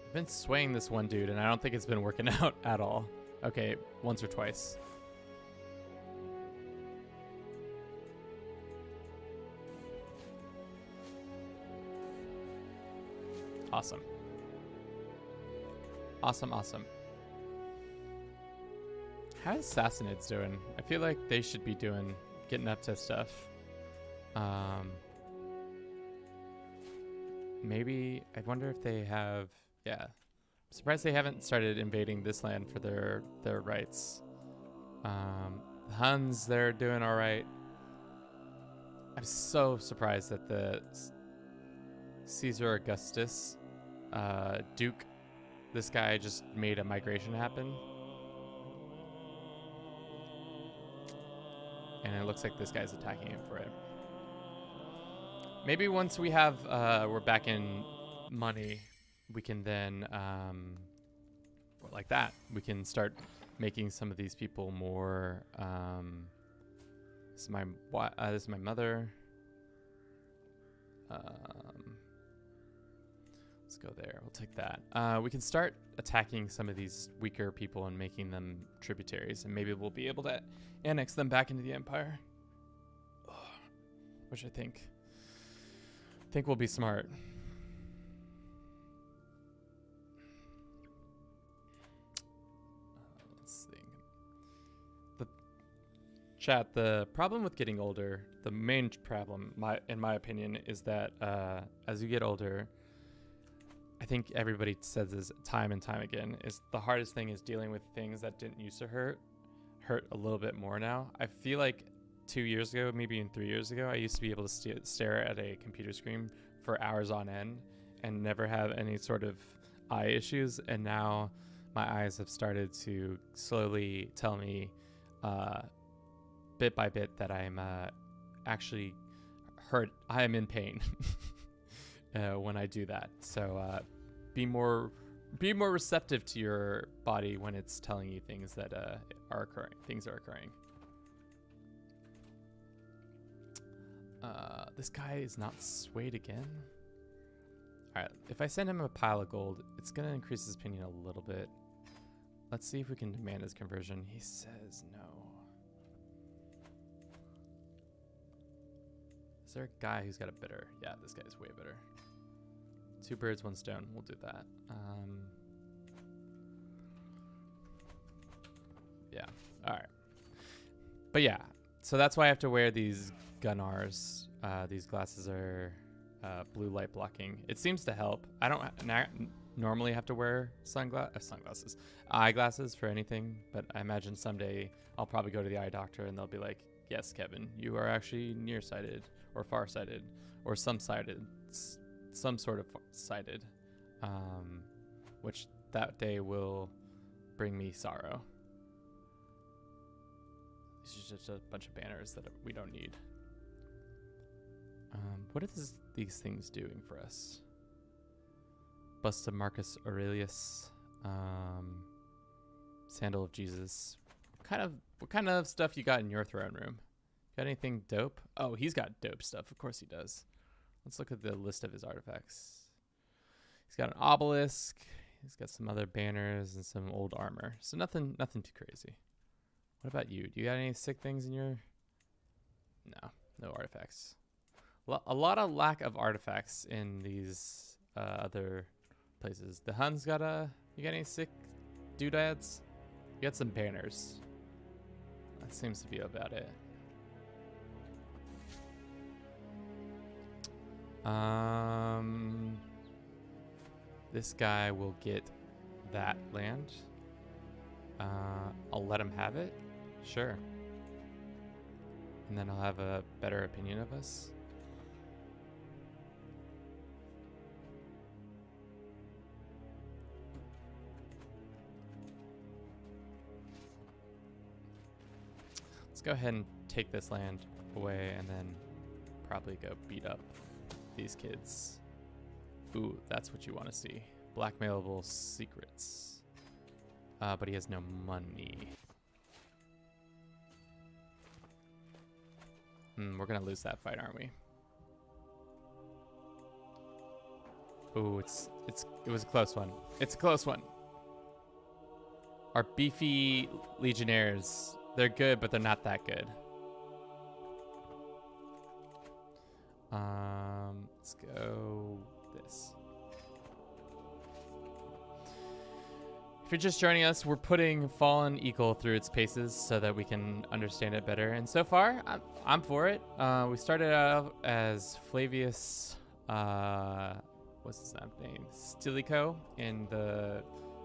Speaker 1: I've been swaying this one dude, and I don't think it's been working out at all. Okay, once or twice. Awesome. Awesome, awesome. How is Sassanids doing? I feel like they should be getting up to stuff. Maybe, I wonder if they have, yeah. I'm surprised they haven't started invading this land for their rights. The Huns, they're doing all right. I'm so surprised that the Caesar Augustus, Duke, this guy just made a migration happen. And it looks like this guy's attacking him for it. Maybe once we have, we're back in money, we can then, like that, we can start making some of these people more, this is my mother. Let's go there. We'll take that. We can start attacking some of these weaker people and making them tributaries, and maybe we'll be able to annex them back into the empire. Ugh. Which I think will be smart. Let's see. The chat. The problem with getting older, the main problem, in my opinion, is that as you get older, I think everybody says this time and time again, is the hardest thing is dealing with things that didn't used to hurt a little bit more now. I feel like 2 years ago, maybe even 3 years ago, I used to be able to stare at a computer screen for hours on end and never have any sort of eye issues. And now my eyes have started to slowly tell me bit by bit that I'm actually hurt. I am in pain. When I do that. So be more receptive to your body when it's telling you things that are occurring. Things are occurring. This guy is not swayed again. All right, if I send him a pile of gold, it's gonna increase his opinion a little bit. Let's see if we can demand his conversion. He says no. Is there a guy who's got a bitter? Yeah, this guy's way better. 2 birds, 1 stone. We'll do that. Yeah. All right. But yeah, so that's why I have to wear these Gunnars. These glasses are blue light blocking. It seems to help. I don't normally have to wear eyeglasses for anything, but I imagine someday I'll probably go to the eye doctor and they'll be like, yes, Kevin, you are actually nearsighted or farsighted or some sort of sighted, which that day will bring me sorrow. This is just a bunch of banners that we don't need. What is these things doing for us? Bust of Marcus Aurelius, Sandal of Jesus. What kind of stuff you got in your throne room? Got anything dope? Oh, he's got dope stuff. Of course he does. Let's look at the list of his artifacts. He's got an obelisk. He's got some other banners and some old armor. So nothing too crazy. What about you? Do you got any sick things in your... No artifacts. A lot of lack of artifacts in these other places. The Hun's got you got any sick doodads? You got some banners. That seems to be about it. This guy will get that land. I'll let him have it. Sure. And then I'll have a better opinion of us. Let's go ahead and take this land away and then probably go beat up these kids. Ooh, that's what you want to see. Blackmailable secrets. But he has no money. We're gonna lose that fight, aren't we? Ooh, it was a close one. It's a close one. Our beefy legionnaires, they're good, but they're not that good. Let's go this. If you're just joining us, we're putting Fallen Eagle through its paces so that we can understand it better. And so far, I'm for it. We started out as Flavius, what's his name? Stilicho in the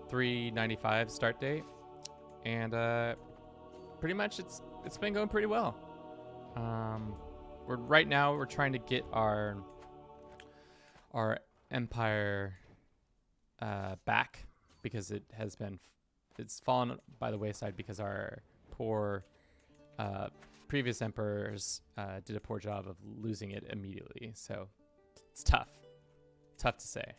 Speaker 1: 395 start date. And pretty much it's been going pretty well. Right now we're trying to get our empire back, because it's fallen by the wayside because our poor previous emperors did a poor job of losing it immediately. So it's tough to say.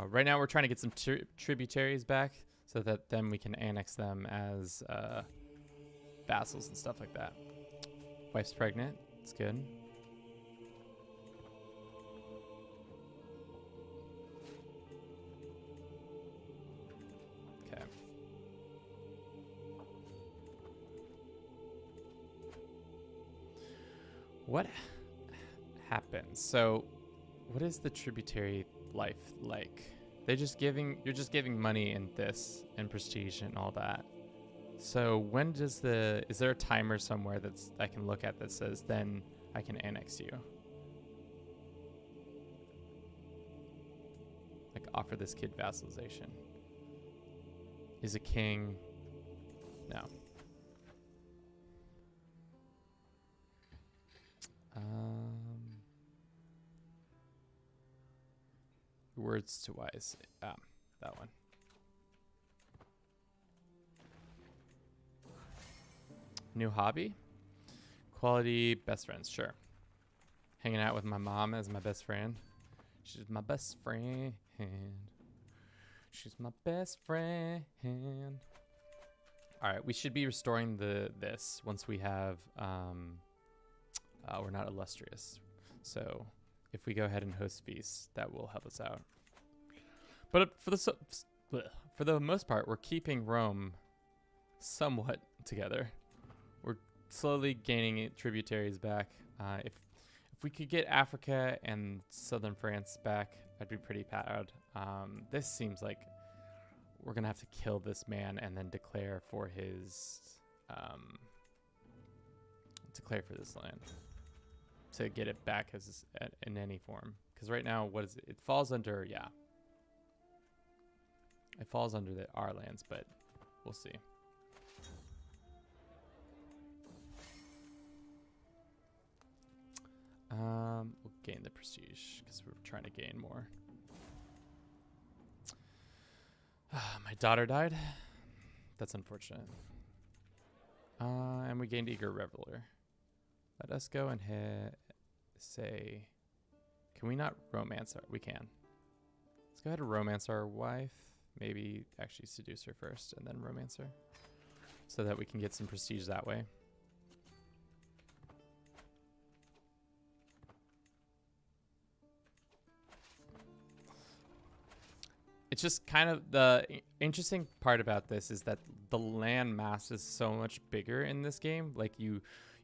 Speaker 1: Right now we're trying to get some tributaries back so that then we can annex them as vassals and stuff like that. Wife's pregnant. It's good. Okay. What happens? So, what is the tributary life like? You're just giving money and this and prestige and all that. So when is there a timer somewhere I can look at that says then I can annex you? Like offer this kid vassalization. Is a king? No. Words to wise. That one. New hobby? Quality best friends, sure. Hanging out with my mom as my best friend. She's my best friend. She's my best friend. All right, we should be restoring this once we have, we're not illustrious. So if we go ahead and host feasts, that will help us out. But for the for the most part, we're keeping Rome somewhat together. We're slowly gaining tributaries back. If we could get Africa and southern France back, I'd be pretty proud. This seems like we're gonna have to kill this man and then declare for his this land to get it back as in any form. Because right now, what is it? It falls under, yeah. It falls under our lands, but we'll see. We'll gain the prestige because we're trying to gain more. My daughter died. That's unfortunate. And we gained Eager Reveler. Let us go and say, can we not romance her? We can. Let's go ahead and romance our wife. Maybe actually seduce her first and then romance her so that we can get some prestige that way. It's just kind of the interesting part about this is that the land mass is so much bigger in this game. Like you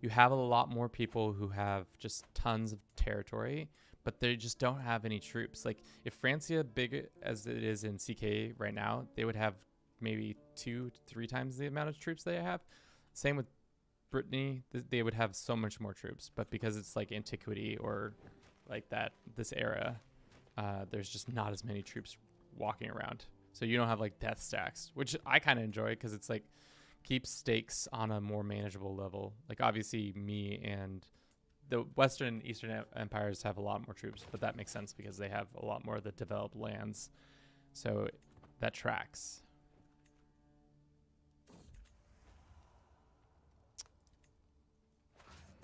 Speaker 1: have a lot more people who have just tons of territory, but they just don't have any troops. Like if Francia, big as it is in CK right now, they would have maybe 2 to 3 times the amount of troops they have. Same with Brittany, they would have so much more troops, but because it's like antiquity or like that, this era, there's just not as many troops walking around. So you don't have like death stacks, which I kind of enjoy because it's like keeps stakes on a more manageable level. Like obviously me and the Western and Eastern empires have a lot more troops, but that makes sense because they have a lot more of the developed lands. So that tracks.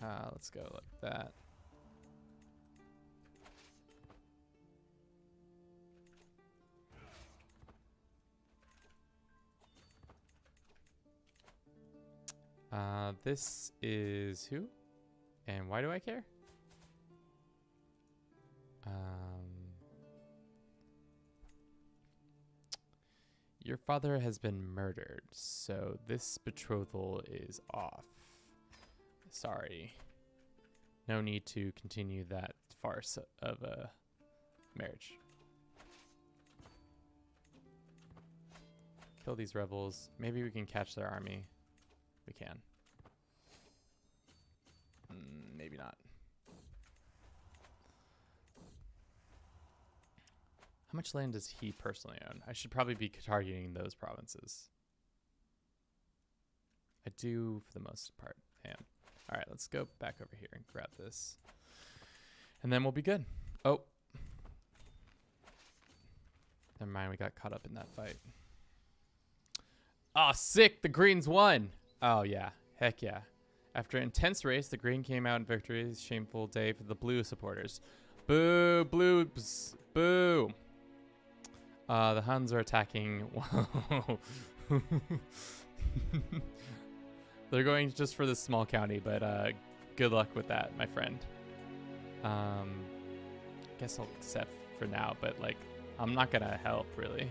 Speaker 1: Let's go like that. This is who? And why do I care? Your father has been murdered, so this betrothal is off. Sorry. No need to continue that farce of a marriage. Kill these rebels. Maybe we can catch their army. We can. Maybe not. How much land does he personally own? I should probably be targeting those provinces. I do for the most part. And all right, let's go back over here and grab this. And then we'll be good. Oh. Never mind, we got caught up in that fight. Oh, sick. The Greens won. Oh, yeah. Heck yeah. After an intense race, the green came out in victory. Shameful day for the blue supporters. Boo, blues. Boo. The Huns are attacking. Whoa. They're going just for this small county, but good luck with that, my friend. Guess I'll accept for now, but like, I'm not gonna help really.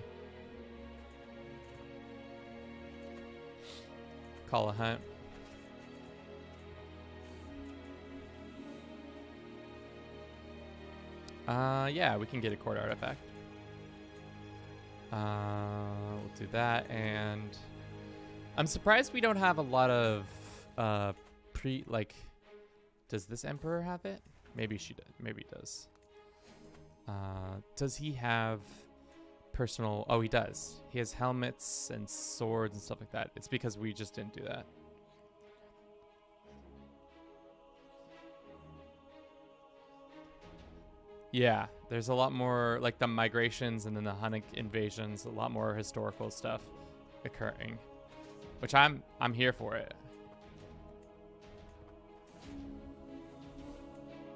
Speaker 1: Call a hunt. Yeah, we can get a court artifact. We'll do that, and I'm surprised we don't have a lot of does this emperor have it? Maybe she does. Maybe he does. Does he have personal? Oh, he does. He has helmets and swords and stuff like that. It's because we just didn't do that. Yeah, there's a lot more like the migrations and then the Hunnic invasions, a lot more historical stuff occurring, which I'm here for it.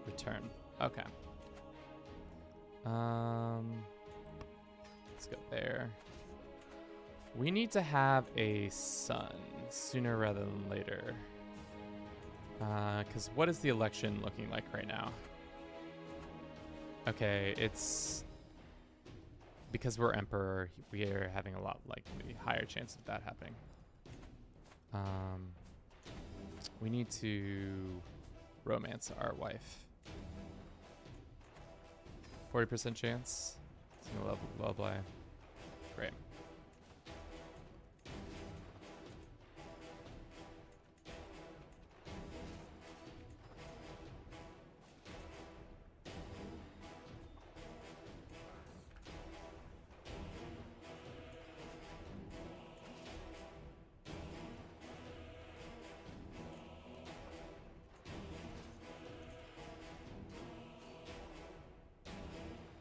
Speaker 1: Return. Okay. Let's go there. We need to have a son sooner rather than later. Because what is the election looking like right now? Okay, it's because we're emperor, we are having a lot likely higher chance of that happening. We need to romance our wife. 40% chance. It's gonna love lie. Great.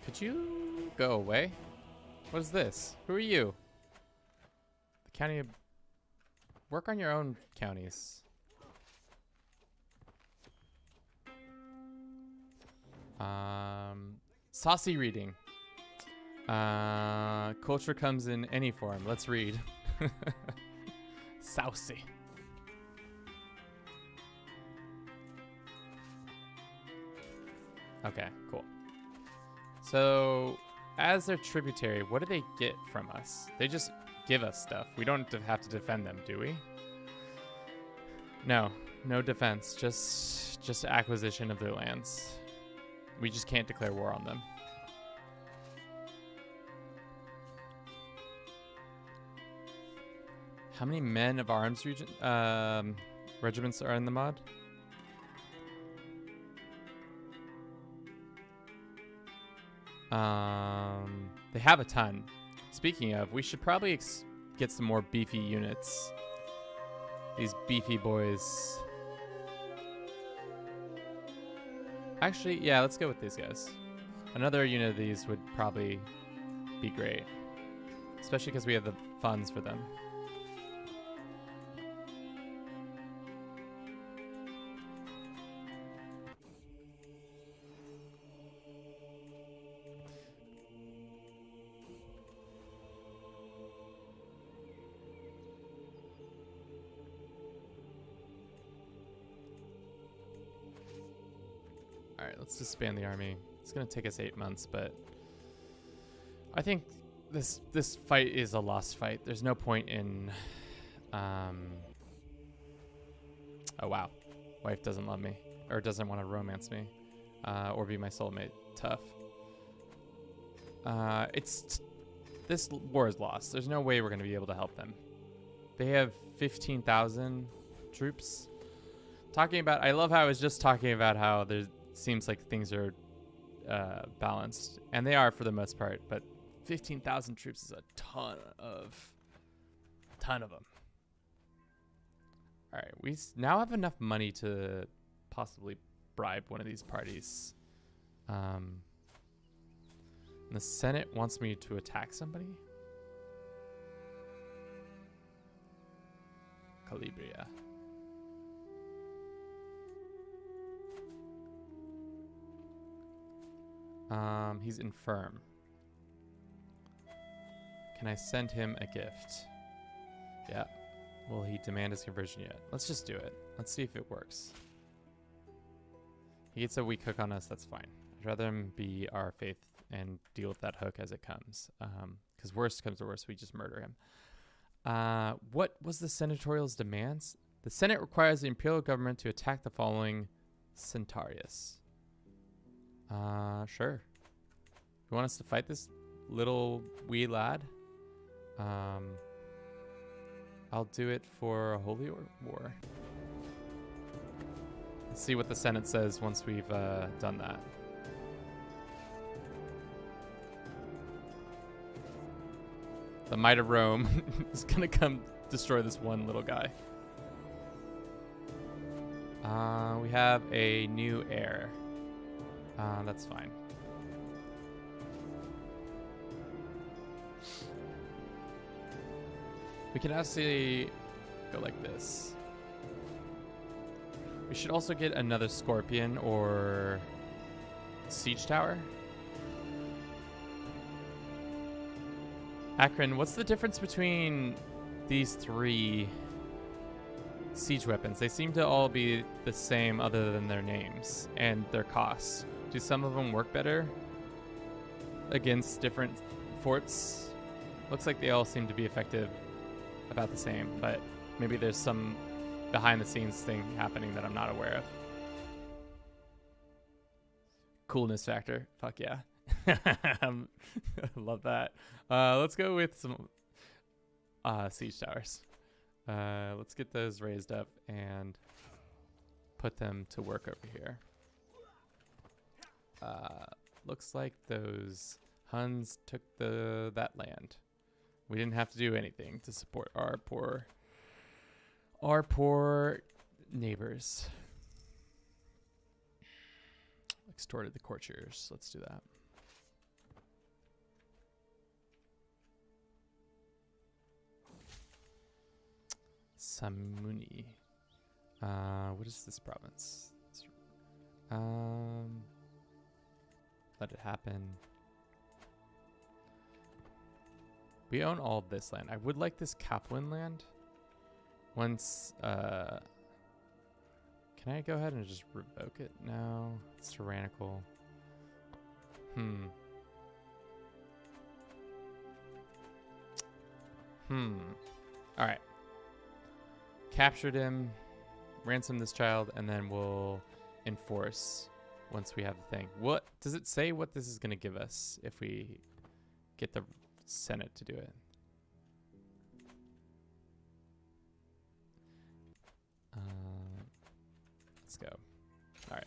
Speaker 1: Could you go away? What is this? Who are you? The county of... Work on your own counties. Saucy reading. Culture comes in any form. Let's read. Saucy. Okay, cool. So, as their tributary, what do they get from us? They just give us stuff. We don't have to defend them, do we? No, no defense. Just acquisition of their lands. We just can't declare war on them. How many men of arms regiments are in the mod? They have a ton. Speaking of, we should probably get some more beefy units. These beefy boys. Actually, yeah, let's go with these guys. Another unit of these would probably be great. Especially because we have the funds for them. Alright, let's disband the army. It's gonna take us 8 months, but I think this fight is a lost fight. There's no point in oh wow. Wife doesn't love me. Or doesn't want to romance me. Or be my soulmate. Tough. This war is lost. There's no way we're gonna be able to help them. They have 15,000 troops. I love how I was just talking about how there seems like things are balanced, and they are for the most part, but 15,000 troops is a ton of them. All right, we now have enough money to possibly bribe one of these parties. And the Senate wants me to attack somebody. Calabria. He's infirm. Can I send him a gift? Yeah. Will he demand his conversion yet? Let's just do it. Let's see if it works. He gets a weak hook on us, that's fine. I'd rather him be our faith and deal with that hook as it comes. Because worst comes to worst, we just murder him. What was the senatorial's demands? The Senate requires the imperial government to attack the following Centaurius. Sure. You want us to fight this little wee lad? I'll do it for a holy war. Let's see what the Senate says once we've done that. The might of Rome is gonna come destroy this one little guy. We have a new heir. That's fine. We can actually go like this. We should also get another scorpion or siege tower. Akron, what's the difference between these three siege weapons? They seem to all be the same other than their names and their costs. Do some of them work better against different forts. Looks like they all seem to be effective about the same, but maybe there's some behind the scenes thing happening that I'm not aware of. Coolness factor. Fuck yeah. Love that. Let's go with some siege towers. Let's get those raised up and put them to work over here. Looks like those Huns took that land. We didn't have to do anything to support our poor neighbors. Extorted the courtiers. Let's do that. Samuni. What is this province? Let it happen. We own all of this land. I would like this Kaplan land. Once, can I go ahead and just revoke it? No, it's tyrannical. All right. Captured him, ransom this child, and then we'll enforce once we have the thing. What does it say what this is going to give us if we get the Senate to do it? Let's go. All right.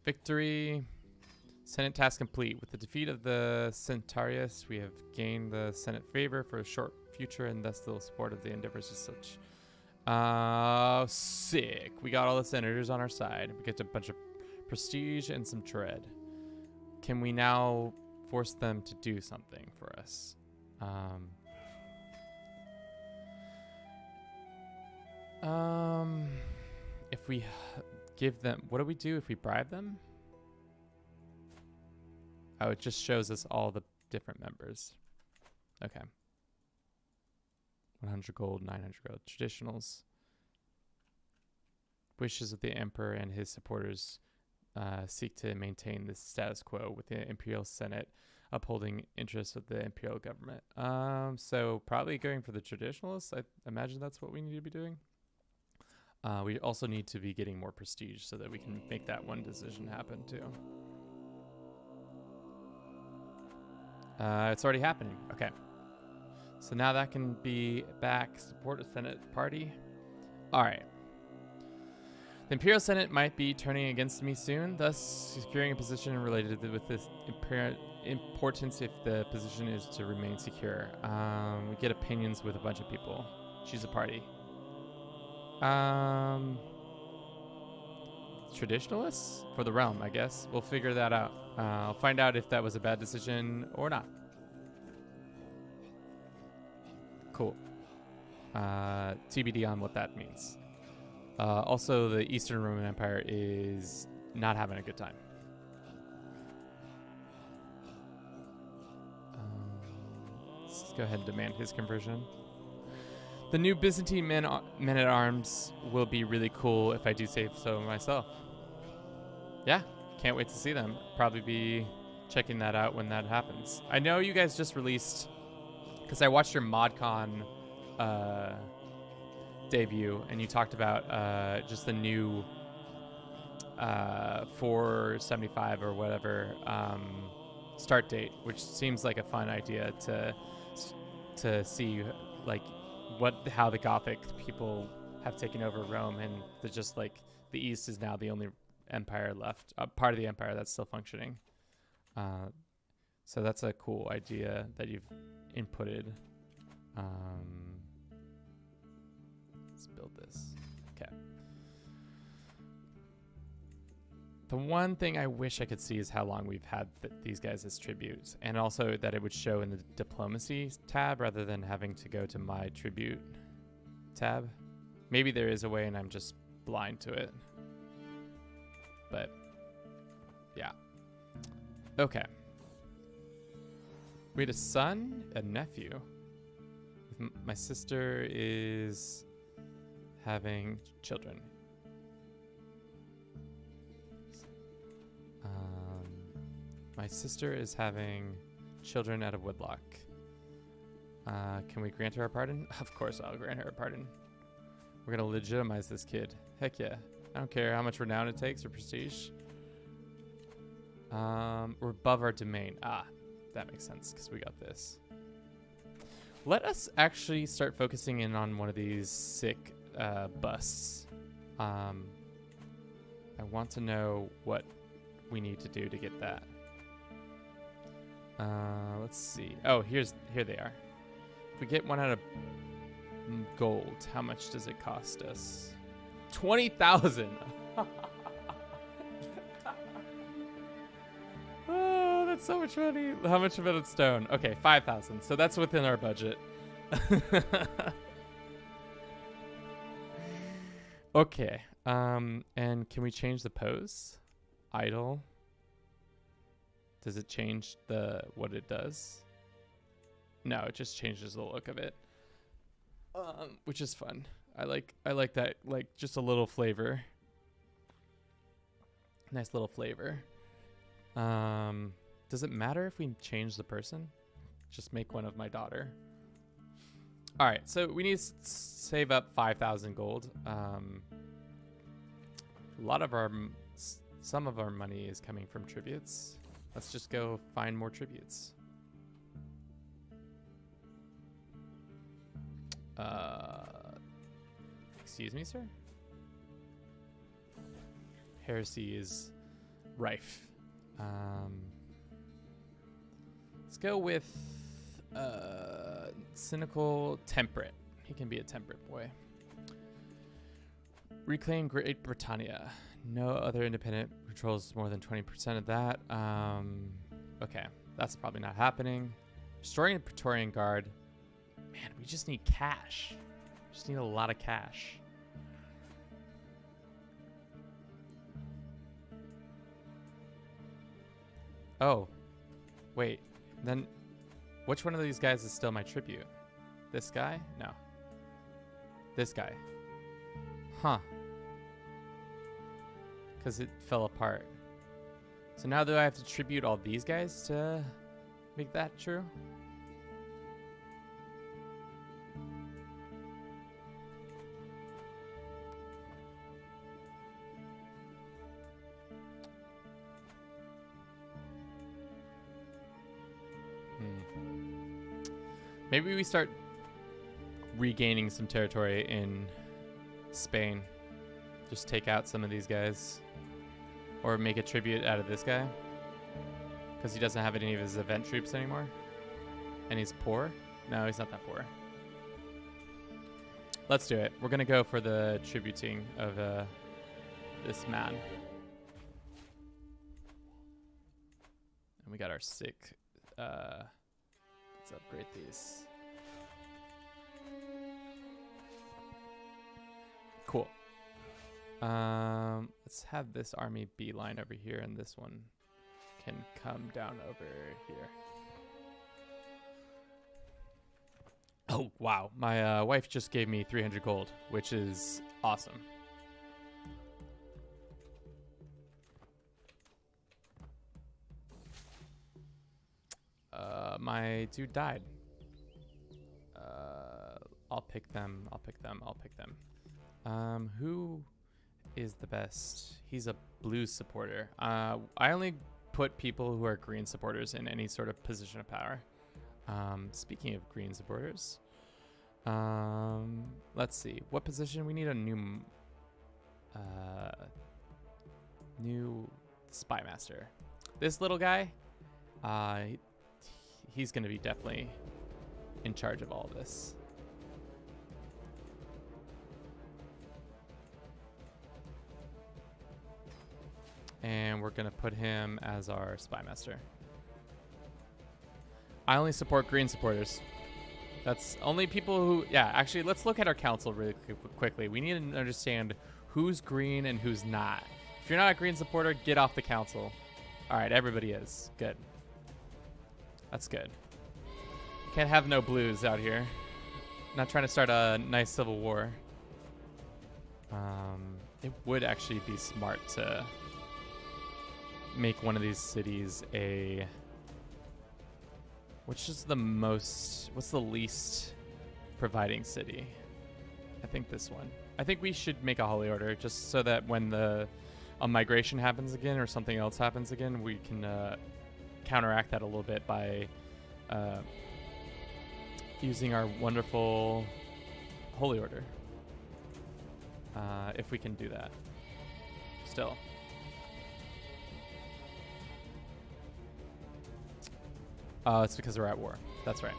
Speaker 1: Victory. Senate task complete. With the defeat of the Centarius, we have gained the Senate favor for a short future and thus the support of the endeavors as such. Sick. We got all the senators on our side. We get a bunch of prestige and some tread. Can we now force them to do something for us? If we give them, what do we do if we bribe them? Oh, it just shows us all the different members. Okay. 100 gold, 900 gold. Traditionals. Wishes of the emperor and his supporters seek to maintain the status quo with the imperial senate upholding interests of the imperial government. So probably going for the traditionalists. I imagine that's what we need to be doing. We also need to be getting more prestige so that we can make that one decision happen too. It's already happening. Okay. So now that can be back. Support a Senate party. All right. The Imperial Senate might be turning against me soon, thus securing a position related with this importance if the position is to remain secure. We get opinions with a bunch of people. Choose a party. Traditionalists? For the realm, I guess. We'll figure that out. I'll find out if that was a bad decision or not. Cool. TBD on what that means. Also, the Eastern Roman Empire is not having a good time. Let's go ahead and demand his conversion. The new Byzantine men-at-arms will be really cool if I do say so myself. Yeah, can't wait to see them. Probably be checking that out when that happens. I know you guys just released, because I watched your ModCon debut, and you talked about just the new 475 or whatever start date, which seems like a fun idea to see, like, how the Gothic people have taken over Rome, and just like the East is now the only empire left, part of the empire that's still functioning. So that's a cool idea that you've inputted. Let's build this. Okay. The one thing I wish I could see is how long we've had these guys as tributes, and also that it would show in the diplomacy tab rather than having to go to my tribute tab. Maybe there is a way and I'm just blind to it. But yeah. Okay. We had a son, a nephew. My sister is having children. My sister is having children out of wedlock. Can we grant her a pardon? Of course I'll grant her a pardon. We're going to legitimize this kid. Heck yeah. I don't care how much renown it takes or prestige. We're above our domain. Ah, that makes sense because we got this. Let us actually start focusing in on one of these sick busts. I want to know what we need to do to get that. Let's see. Oh, here they are. If we get one out of gold, how much does it cost us? 20,000. Oh, that's so much money. How much of it is stone? Okay, 5,000. So that's within our budget. Okay. And can we change the pose? Idle. Does it change what it does? No, it just changes the look of it. Which is fun. I like that, like, just a little flavor. Nice little flavor. Does it matter if we change the person? Just make one of my daughter. All right, so we need to save up 5,000 gold. Some of our money is coming from tributes. Let's just go find more tributes. Excuse me, sir? Heresy is rife. Let's go with cynical temperate. He can be a temperate boy. Reclaim Great Britannia. No other independent controls more than 20% of that. Okay, that's probably not happening. Restoring the Praetorian Guard. Man, we just need cash. Just need a lot of cash. Oh, wait. Then, which one of these guys is still my tribute? This guy? No. This guy. Huh. Because it fell apart. So now do I have to tribute all these guys to make that true? Maybe we start regaining some territory in Spain. Just take out some of these guys. Or make a tribute out of this guy. Because he doesn't have any of his event troops anymore. And he's poor? No, he's not that poor. Let's do it. We're going to go for the tributing of this man. And we got our sick... let's upgrade these. Cool. Let's have this army beeline over here, and this one can come down over here. Oh, wow. My wife just gave me 300 gold, which is awesome. My dude died. I'll pick them. I'll pick them. I'll pick them. Who is the best? He's a blue supporter. I only put people who are green supporters in any sort of position of power. Speaking of green supporters, let's see. What position? We need a new spy master. This little guy, he's going to be definitely in charge of all of this. And we're going to put him as our spy master. I only support green supporters. That's only people who... Yeah, actually, let's look at our council really quickly. We need to understand who's green and who's not. If you're not a green supporter, get off the council. All right, everybody is. Good. That's good. Can't have no blues out here. Not trying to start a nice civil war. It would actually be smart to make one of these cities a Which is the most, what's the least providing city? I think this one. I think we should make a holy order just so that when a migration happens again or something else happens again, we can counteract that a little bit by using our wonderful holy order. If we can do that. Still. It's because we're at war. That's right.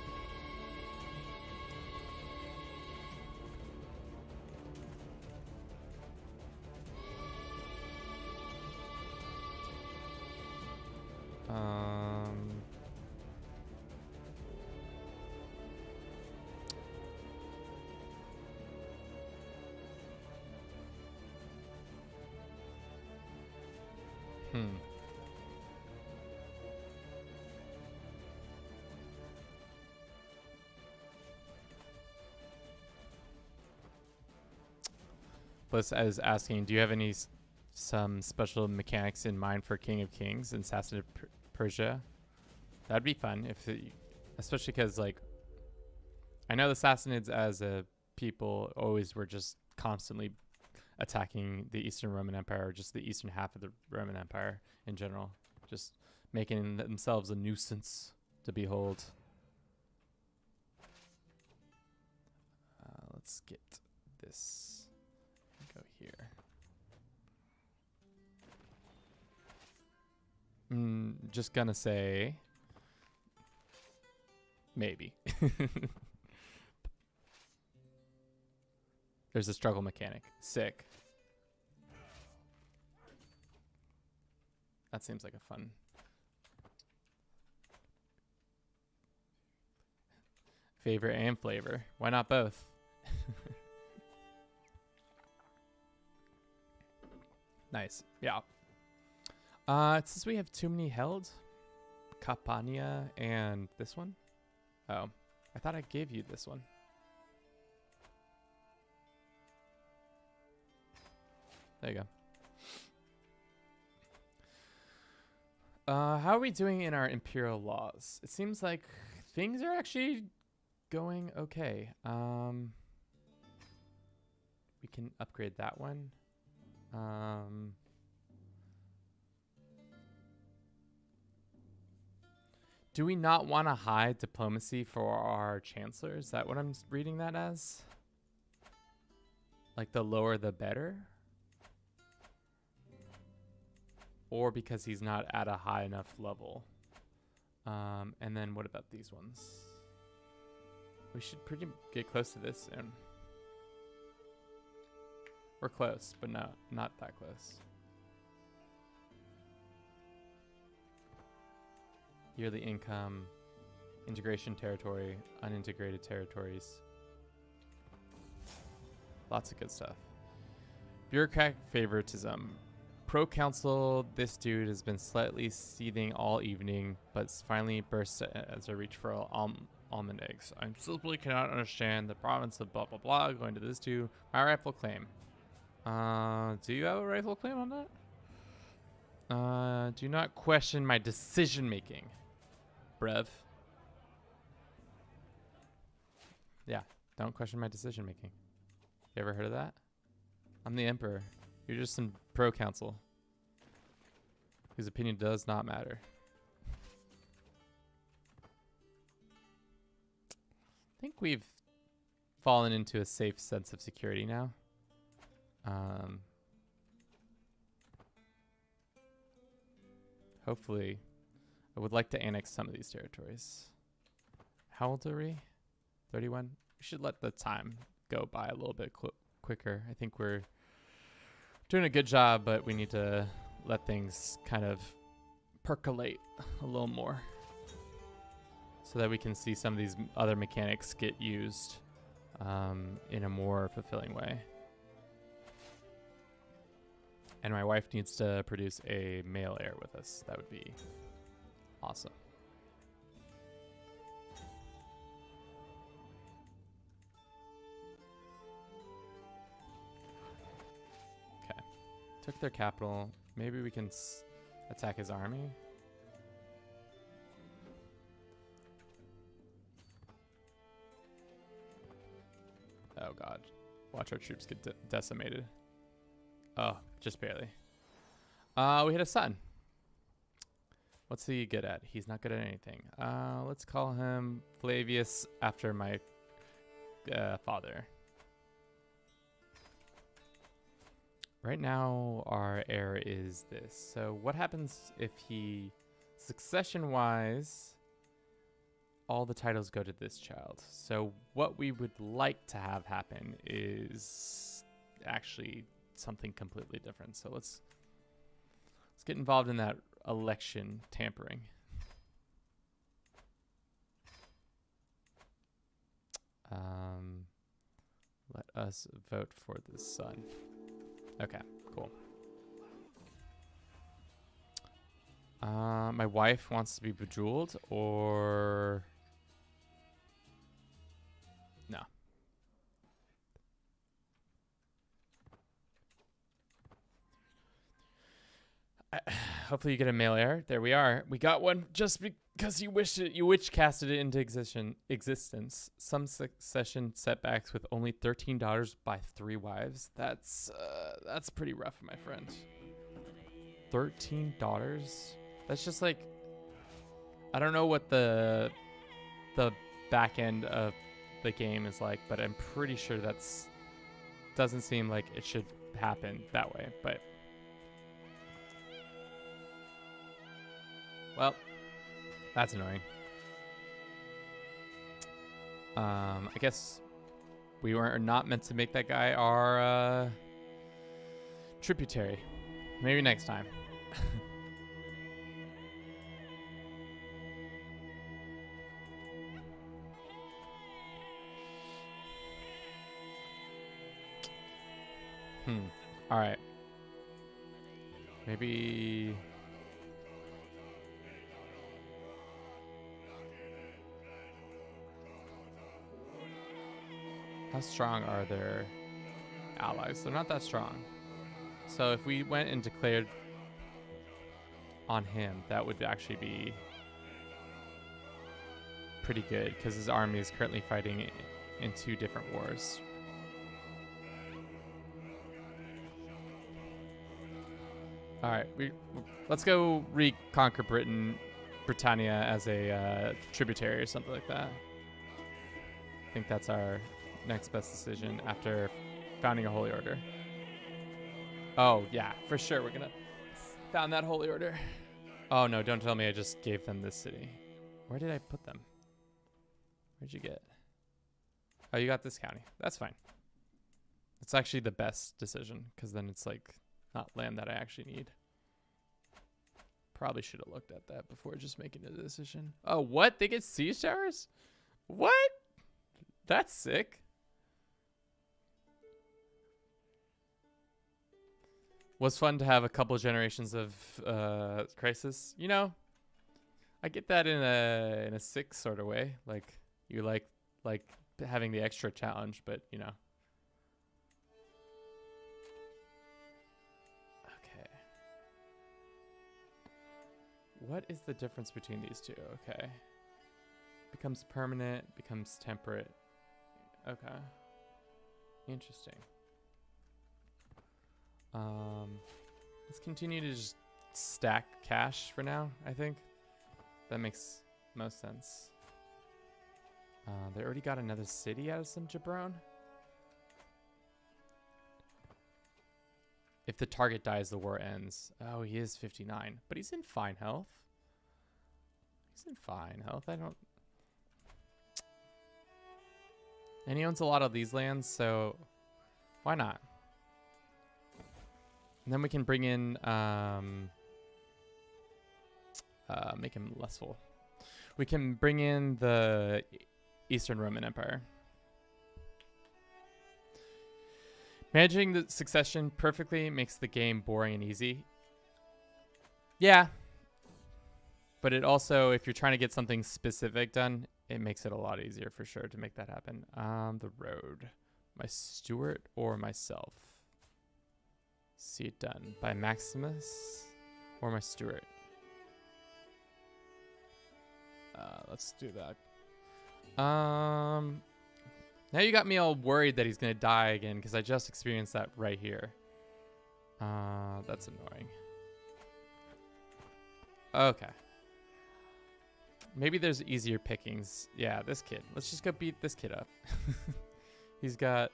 Speaker 1: Bliss is asking, do you have some special mechanics in mind for King of Kings and Sassanid Persia? That'd be fun, especially because like I know the Sassanids as a people always were just constantly attacking the Eastern Roman Empire, or just the eastern half of the Roman Empire in general, just making themselves a nuisance to behold. Let's get this. Go here. Just gonna say maybe. There's a struggle mechanic. Sick. That seems like a fun. Favor and flavor. Why not both? Nice. Yeah. It says we have too many held. Capania and this one. Oh, I thought I gave you this one. There you go. How are we doing in our imperial laws? It seems like things are actually going okay. We can upgrade that one. Do we not want to hide diplomacy for our chancellor? Is that what I'm reading that as? Like the lower the better? Or because he's not at a high enough level? And then what about these ones? We should get close to this soon. We're close, but not that close. Yearly income, integration territory, unintegrated territories. Lots of good stuff. Bureaucratic favoritism. Pro-council, this dude has been slightly seething all evening, but finally burst as I reach for almond eggs. I simply cannot understand the province of blah blah blah going to this dude. My rightful claim. Do you have a rightful claim on that? Do not question my decision making, bruv. Yeah, don't question my decision making. You ever heard of that? I'm the emperor. You're just some pro-council whose opinion does not matter. I think we've fallen into a safe sense of security now. Hopefully, I would like to annex some of these territories. How old are we? 31? We should let the time go by a little bit quicker. I think we're doing a good job, but we need to let things kind of percolate a little more so that we can see some of these other mechanics get used in a more fulfilling way. And my wife needs to produce a male heir with us. That would be awesome. Okay. Took their capital. Maybe we can attack his army. Oh god. Watch our troops get decimated. Oh, just barely. We hit a son. What's he good at? He's not good at anything. Let's call him Flavius after my father. Right now, our heir is this. So what happens if he, succession-wise, all the titles go to this child? So what we would like to have happen is actually something completely different. So let's get involved in that election tampering. Let us vote for the son. Okay, cool. My wife wants to be bejeweled, or no. Hopefully you get a male heir. There we are. We got one just because you wished it. You witch casted it into existence. Some succession setbacks with only $13 by 3 wives. That's pretty rough, my friend. $13? That's just like, I don't know what the back end of the game is like, but I'm pretty sure that's doesn't seem like it should happen that way. But well, that's annoying. I guess we were not meant to make that guy our tributary. Maybe next time. All right. Maybe. How strong are their allies? They're not that strong. So if we went and declared on him, that would actually be pretty good because his army is currently fighting in 2 different wars. All right, let's go reconquer Britannia as a tributary or something like that. I think that's our next best decision after founding a holy order. Oh yeah, for sure we're gonna found that holy order. Oh no, don't tell me I just gave them this city. Where did I put them? Where'd you get? Oh, you got this county. That's fine. It's actually the best decision because then it's like not land that I actually need. Probably should have looked at that before just making a decision. Oh, what? They get siege towers? What? That's sick. Was fun to have a couple generations of crisis. You know, I get that in a 6 sort of way. Like you like having the extra challenge, but you know. Okay. What is the difference between these two? Okay. Becomes permanent, becomes temperate. Okay. Interesting. Let's continue to just stack cash for now, I think. That makes most sense. They already got another city out of some jabron. If the target dies, the war ends. Oh, he is 59, but he's in fine health. He's in fine health. I don't... And he owns a lot of these lands, so why not? And then we can bring in, make him less full. We can bring in the Eastern Roman Empire. Managing the succession perfectly makes the game boring and easy. Yeah. But it also, if you're trying to get something specific done, it makes it a lot easier for sure to make that happen. The road. My steward or myself? See it done by Maximus or my steward. Let's do that. Now you got me all worried that he's going to die again because I just experienced that right here. That's annoying. Okay. Maybe there's easier pickings. Yeah, this kid. Let's just go beat this kid up. He's got...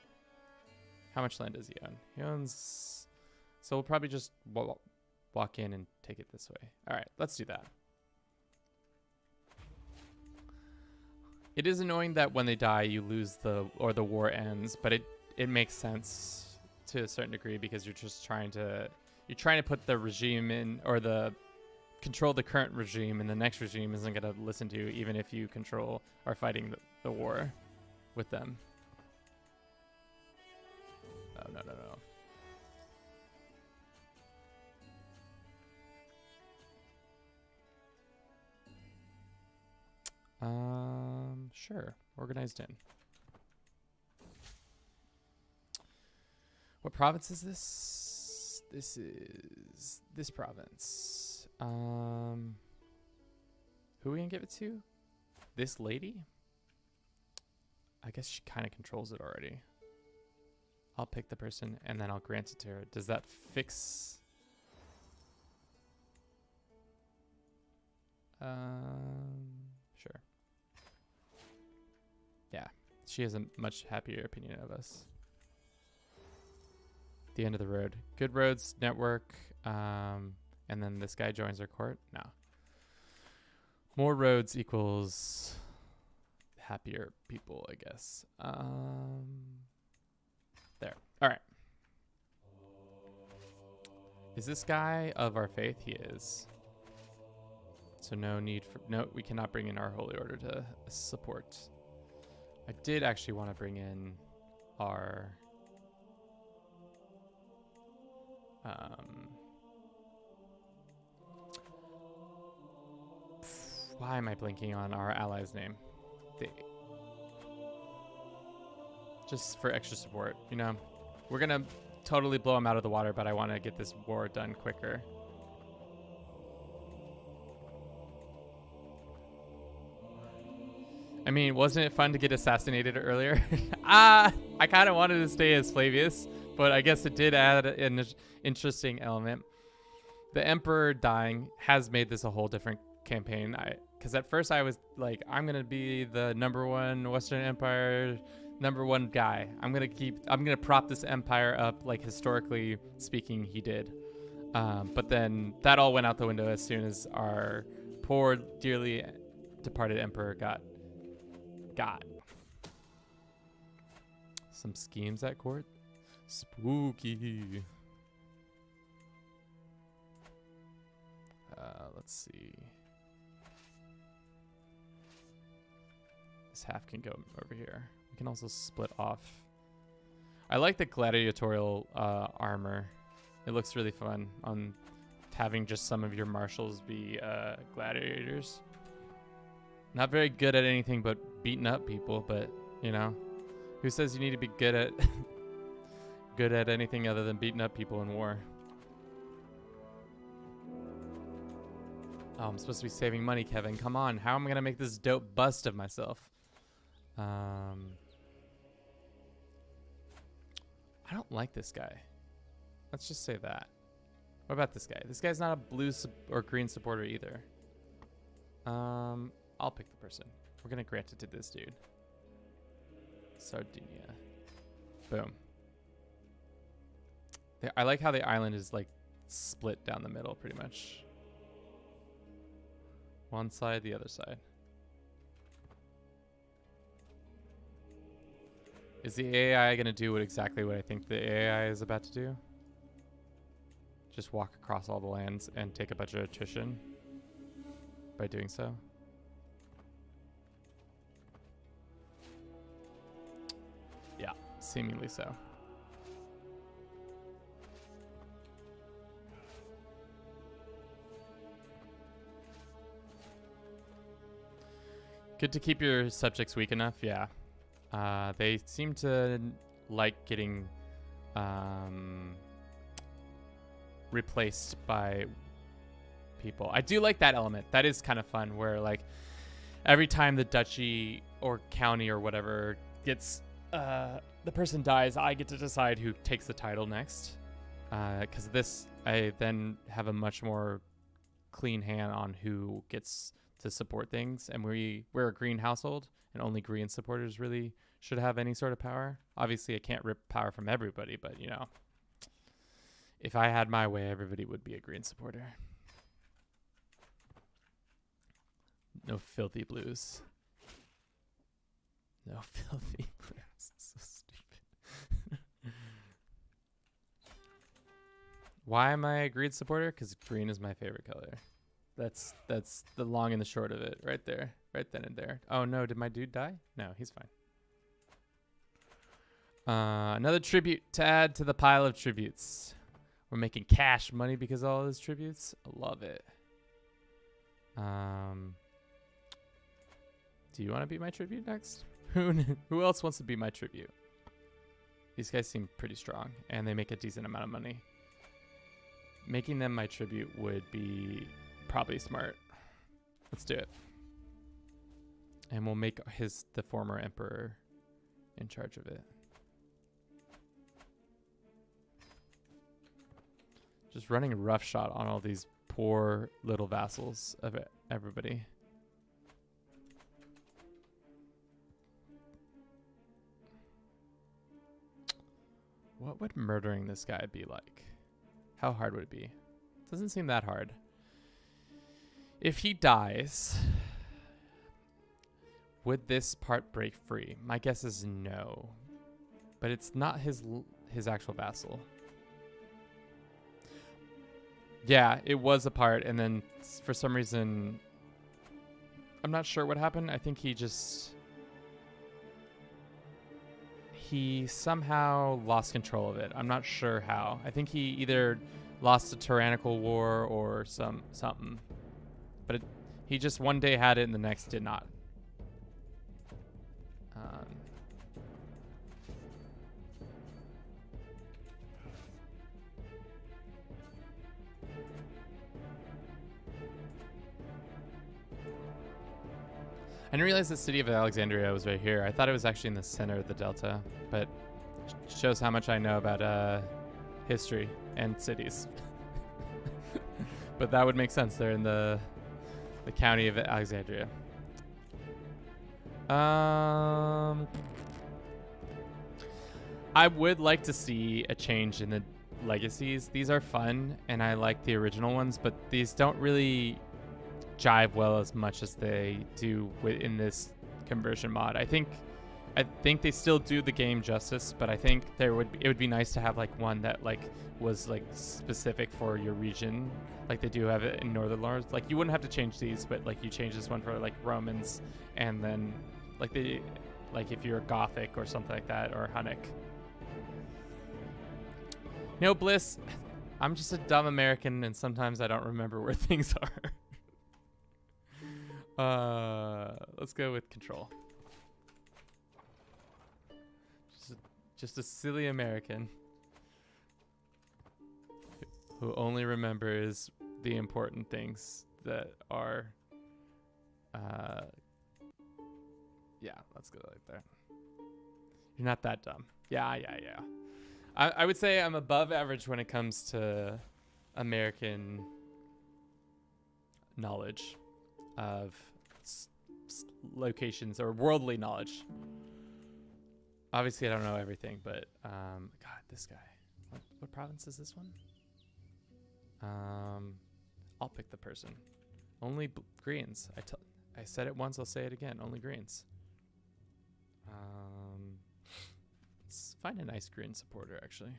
Speaker 1: How much land does he own? He owns... So we'll probably just walk in and take it this way. All right, let's do that. It is annoying that when they die, you lose the war ends, but it makes sense to a certain degree because you're just trying to put the regime in, or control the current regime, and the next regime isn't going to listen to you even if you are fighting the war with them. Oh, no. Sure. Organized in. What province is this? This is this province. Who are we gonna give it to? This lady? I guess she kind of controls it already. I'll pick the person and then I'll grant it to her. Does that fix? Sure. Yeah, she has a much happier opinion of us. The end of the road. Good roads network. And then this guy joins our court. No. More roads equals happier people, I guess. There. All right. Is this guy of our faith? He is. So no need for... No, we cannot bring in our holy order to support. I did actually want to bring in our... why am I blinking on our ally's name? Just for extra support, you know? We're going to totally blow him out of the water, but I want to get this war done quicker. I mean, wasn't it fun to get assassinated earlier? I kind of wanted to stay as Flavius, but I guess it did add an interesting element. The Emperor dying has made this a whole different campaign. Because at first I was like, I'm going to be the #1 Western Empire, #1 guy. I'm going to prop this empire up like historically speaking he did. But then that all went out the window as soon as our poor, dearly departed emperor got some schemes at court. Spooky. Let's see. This half can go over here. We can also split off. I like the gladiatorial armor. It looks really fun on having just some of your marshals be gladiators. Not very good at anything but beating up people, but you know, who says you need to be good at anything other than beating up people in war? Oh, I'm supposed to be saving money, Kevin. Come on, how am I gonna make this dope bust of myself? I don't like this guy. Let's just say that. What about this guy? This guy's not a blue or green supporter either. I'll pick the person. We're gonna grant it to this dude. Sardinia. Boom. I like how the island is like split down the middle pretty much. One side, the other side. Is the AI gonna do exactly what I think the AI is about to do? Just walk across all the lands and take a bunch of attrition by doing so? Yeah, seemingly so. Good to keep your subjects weak enough, yeah. They seem to like getting replaced by people. I do like that element. That is kind of fun, where like every time the duchy or county or whatever gets the person dies, I get to decide who takes the title next. Because this, I then have a much more clean hand on who gets to support things. And we're a green household, and only green supporters really should have any sort of power. Obviously, I can't rip power from everybody, but, you know, if I had my way, everybody would be a green supporter. No filthy blues. No filthy blues. So stupid. Why am I a green supporter? Because green is my favorite color. That's the long and the short of it right there. Right then and there. Oh no, did my dude die? No, he's fine. Another tribute to add to the pile of tributes. We're making cash money because of all those tributes. I love it. Do you want to be my tribute next? Who else wants to be my tribute? These guys seem pretty strong, and they make a decent amount of money. Making them my tribute would be probably smart. Let's do it. And we'll make the former emperor in charge of it. Just running roughshod on all these poor little vassals of everybody. What would murdering this guy be like? How hard would it be? Doesn't seem that hard. If he dies, would this part break free? My guess is no. But it's not his actual vassal. Yeah, it was a part, and then for some reason, I'm not sure what happened. I think he somehow lost control of it. I'm not sure how. I think he either lost a tyrannical war or something. But he just one day had it and the next did not. I didn't realize the city of Alexandria was right here. I thought it was actually in the center of the delta, but shows how much I know about history and cities. But that would make sense. They're in the county of Alexandria. I would like to see a change in the legacies. These are fun, and I like the original ones, but these don't really jive well as much as they do in this conversion mod. I think they still do the game justice, but I think it would be nice to have like one that like was like specific for your region, like they do have it in Northern Lords. Like you wouldn't have to change these, but like you change this one for like Romans, and then like if you're Gothic or something like that, or Hunnic. No, Bliss, I'm just a dumb American, and sometimes I don't remember where things are. Let's go with control. Just a silly American who only remembers the important things that are yeah, let's go like that. You're not that dumb. Yeah. I would say I'm above average when it comes to American knowledge of locations or worldly knowledge. Obviously, I don't know everything, but God, this guy. What province is this one? I'll pick the person. Only greens. I said it once. I'll say it again. Only greens. Let's find a nice green supporter, actually.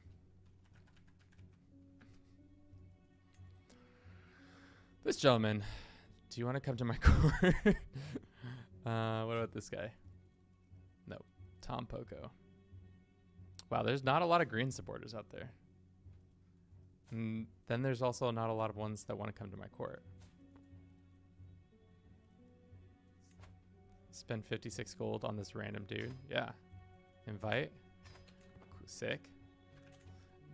Speaker 1: This gentleman. Do you want to come to my court? What about this guy? No. Tom Poco. Wow, there's not a lot of green supporters out there. And then there's also not a lot of ones that want to come to my court. Spend 56 gold on this random dude. Yeah. Invite. Sick.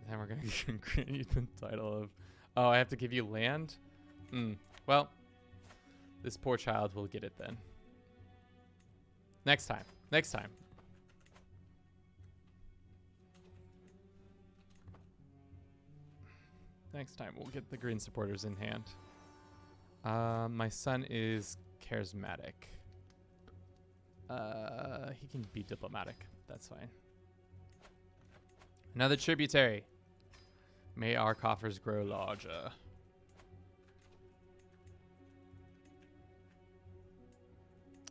Speaker 1: Then we're going to grant you the title of... Oh, I have to give you land? Well, this poor child will get it then. Next time. Next time we'll get the green supporters in hand. My son is charismatic. He can be diplomatic. That's fine. Another tributary. May our coffers grow larger.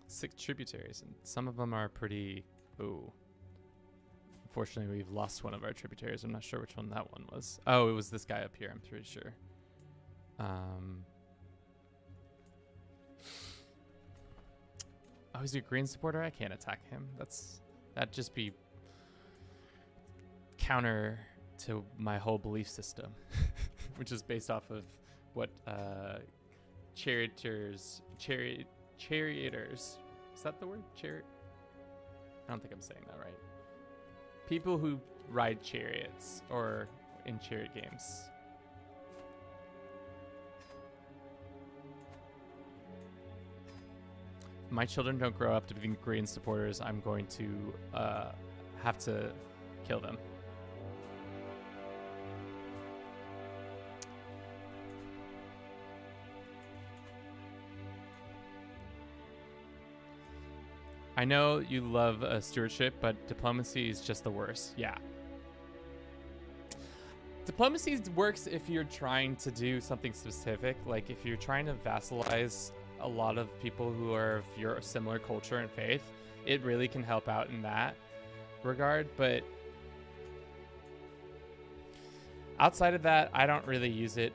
Speaker 1: 6 tributaries, and some of them are pretty... Ooh. Unfortunately, we've lost one of our tributaries. I'm not sure which one that one was. Oh, it was this guy up here, I'm pretty sure. Oh, he's a green supporter? I can't attack him. That'd just be counter to my whole belief system, which is based off of what charioteers, is that the word? Chariot? I don't think I'm saying that right. People who ride chariots or in chariot games. If my children don't grow up to be green supporters, I'm going to have to kill them. I know you love stewardship, but diplomacy is just the worst. Yeah. Diplomacy works if you're trying to do something specific. Like if you're trying to vassalize a lot of people who are of your similar culture and faith, it really can help out in that regard. But outside of that, I don't really use it.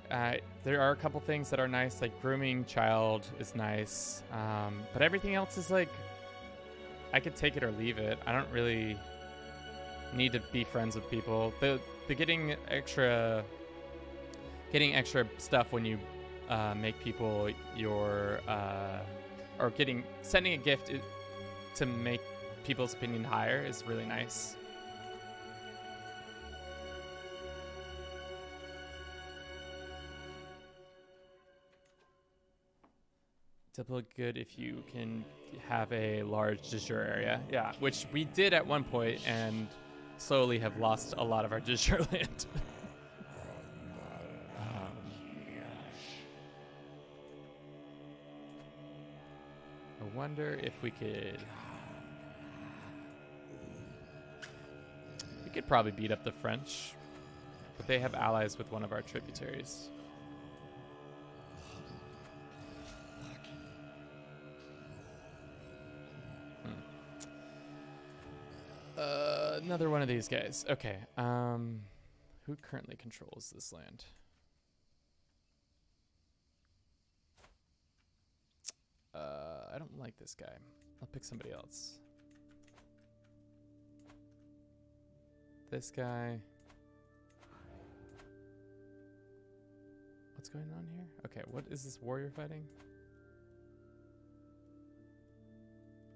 Speaker 1: There are a couple things that are nice, like grooming child is nice. But everything else is like, I could take it or leave it. I don't really need to be friends with people. The getting extra stuff when you make people your or sending a gift to make people's opinion higher is really nice. Diplo good if you can have a large de jure area. Yeah, which we did at one point and slowly have lost a lot of our de jure land. I wonder if we could probably beat up the French, but they have allies with one of our tributaries. Another one of these guys. Okay. Who currently controls this land? I don't like this guy. I'll pick somebody else. This guy. What's going on here? Okay, what is this warrior fighting?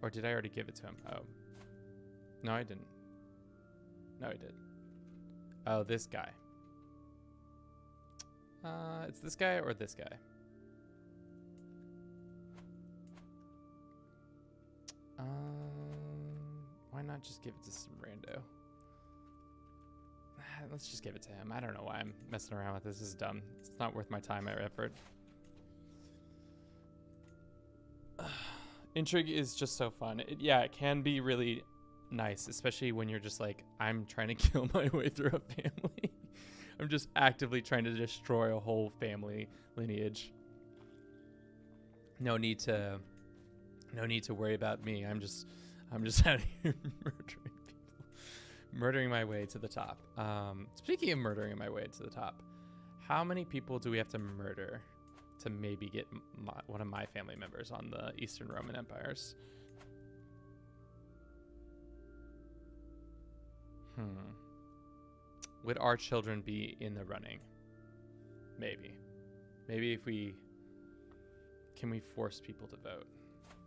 Speaker 1: Or did I already give it to him? Oh. No, I didn't. No, I did. Oh, this guy. It's this guy or this guy? Why not just give it to some rando? Let's just give it to him. I don't know why I'm messing around with this. This is dumb. It's not worth my time or effort. Intrigue is just so fun. It can be really nice, especially when you're just like, I'm trying to kill my way through a family. I'm just actively trying to destroy a whole family lineage. No need to worry about me. I'm just out here murdering my way to the top. Speaking of murdering my way to the top, how many people do we have to murder to maybe get one of my family members on the Eastern Roman Empires? Would our children be in the running? Maybe if can we force people to vote?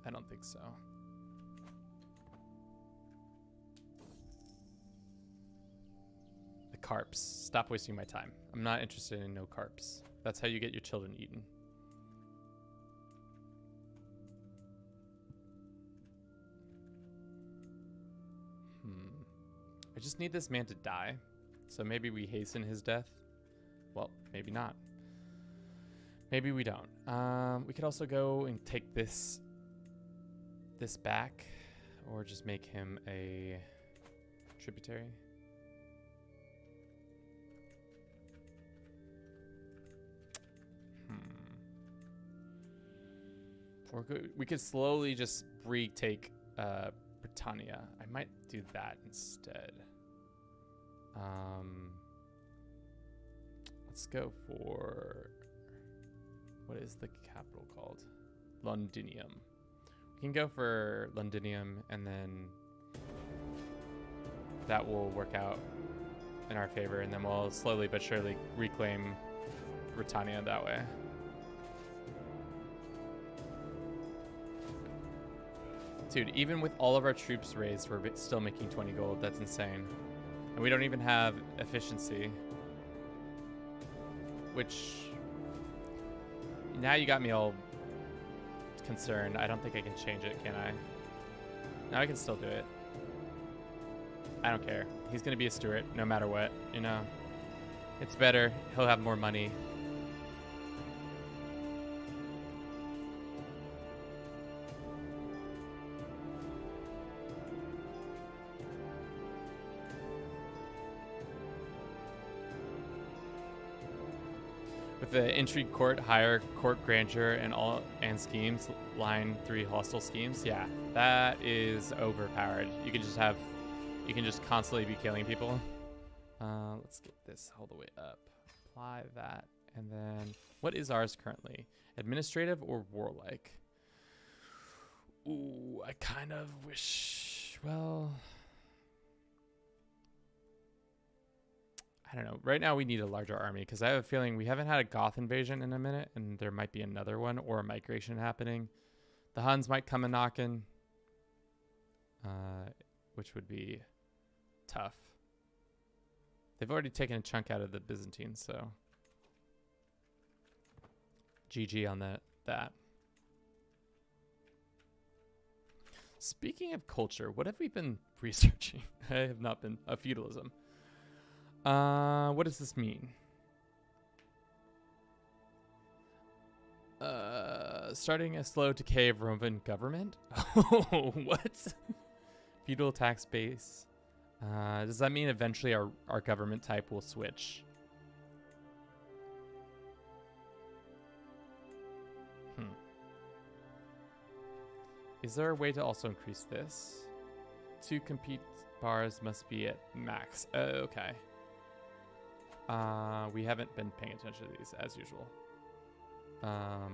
Speaker 1: I don't think so. The carps. Stop wasting my time. I'm not interested in no carps. That's how you get your children eaten. I just need this man to die. So maybe we hasten his death. Well, maybe not. Maybe we don't. We could also go and take this back, or just make him a tributary. Or we could slowly just retake Britannia. I might do that instead. Let's go for, what is the capital called? Londinium. We can go for Londinium, and then that will work out in our favor, and then we'll slowly but surely reclaim Britannia that way. Dude, even with all of our troops raised, we're still making 20 gold. That's insane. And we don't even have efficiency. Which, now you got me all concerned. I don't think I can change it, can I? No, I can still do it. I don't care. He's going to be a steward no matter what, you know? It's better. He'll have more money. With the intrigue court, higher court grandeur, and schemes, line 3 hostile schemes, yeah, that is overpowered. You can just constantly be killing people. Let's get this all the way up. Apply that, and then what is ours currently? Administrative or warlike? Ooh, I kind of wish. Well, I don't know. Right now we need a larger army because I have a feeling we haven't had a Goth invasion in a minute, and there might be another one or a migration happening. The Huns might come a knocking, which would be tough. They've already taken a chunk out of the Byzantines, so GG on that. Speaking of culture, what have we been researching? I have not been. Feudalism. What does this mean? Starting a slow decay of Roman government? Oh, what? Feudal tax base. Does that mean eventually our government type will switch? Is there a way to also increase this? 2 compete bars must be at max. Okay. We haven't been paying attention to these as usual.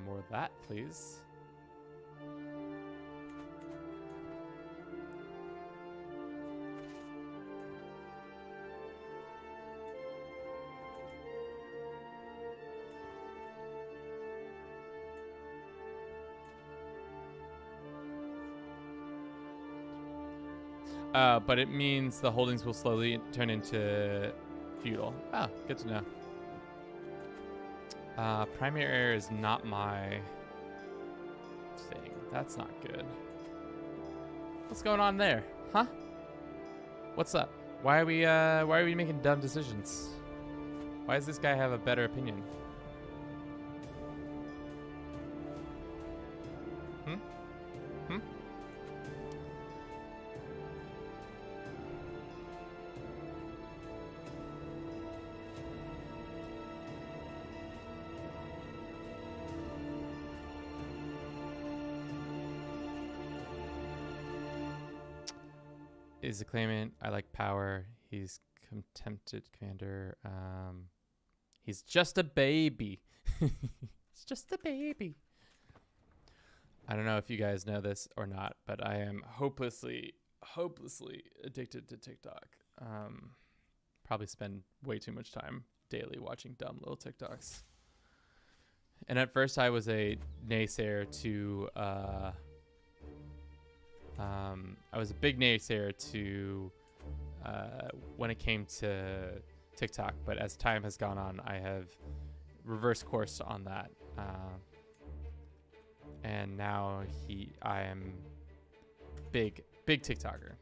Speaker 1: More of that, please. But it means the holdings will slowly turn into feudal. Ah, good to know. Primary area is not my thing. That's not good. What's going on there? Huh? What's up? Why are we making dumb decisions? Why does this guy have a better opinion? Is a claimant. I like power. He's contempted commander. He's just a baby. He's just a baby. I don't know if you guys know this or not, but I am hopelessly addicted to TikTok. Probably spend way too much time daily watching dumb little TikToks. And at first I was a naysayer to I was a big naysayer to when it came to TikTok, but as time has gone on, I have reversed course on that, and now I am big TikToker.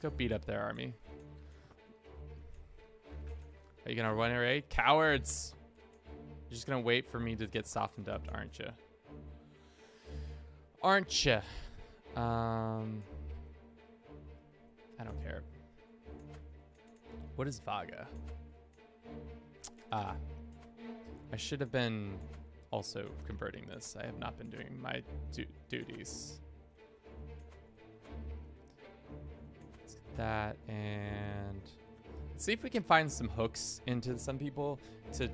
Speaker 1: go beat up their army. Are you gonna run a raid? Cowards! You're just gonna wait for me to get softened up, aren't you? Aren't you? I don't care. What is Vaga? Ah. I should have been also converting this. I have not been doing my duties. Let's get that, and let's see if we can find some hooks into some people to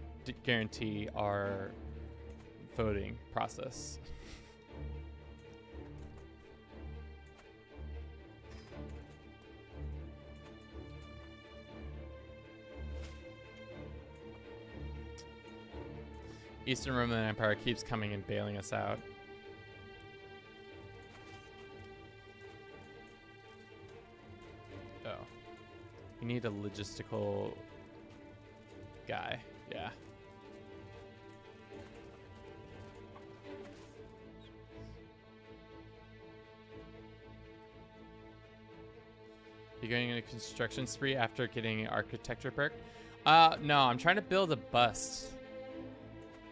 Speaker 1: guarantee our voting process. Eastern Roman Empire keeps coming and bailing us out. Oh. We need a logistical guy. Yeah. You're going on a construction spree after getting an architecture perk? No, I'm trying to build a bust.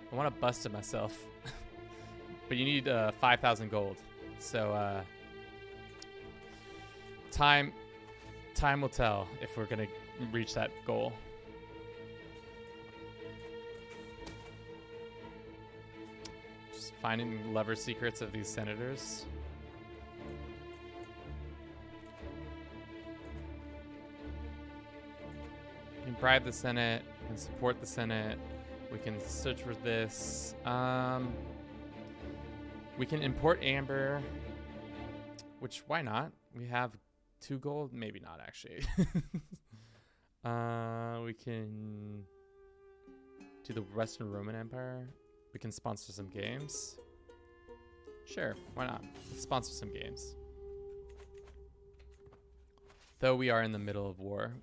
Speaker 1: I want to bust it myself. But you need 5,000 gold. So time will tell if we're going to reach that goal. Just finding lever secrets of these senators. You can bribe the Senate, you can support the Senate. We can search for this. We can import amber, which why not? We have 2 gold, maybe not actually. We can do the Western Roman Empire. We can sponsor some games. Sure, why not? Let's sponsor some games. Though we are in the middle of war,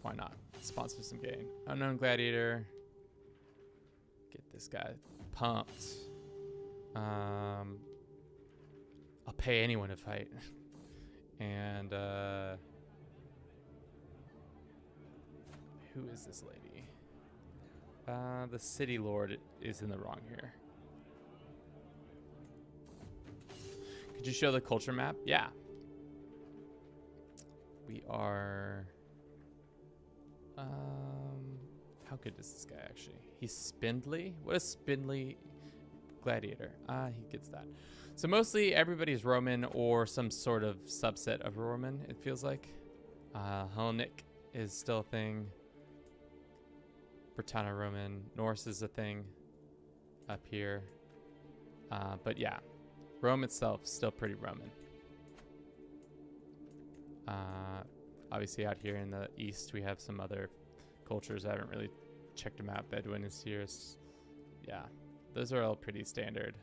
Speaker 1: why not? Sponsor some game. Unknown Gladiator. Get this guy pumped. I'll pay anyone to fight. And who is this lady? The city lord is in the wrong here. Could you show the culture map? Yeah. We are how good is this guy actually? He's spindly. What is spindly gladiator? He gets that. So mostly everybody's Roman or some sort of subset of Roman, it feels like. Hellenic is still a thing. Britannia Roman. Norse is a thing up here. But yeah, Rome itself still pretty Roman. Obviously out here in the east we have some other cultures. I haven't really checked them out. Bedouin is here. Yeah, those are all pretty standard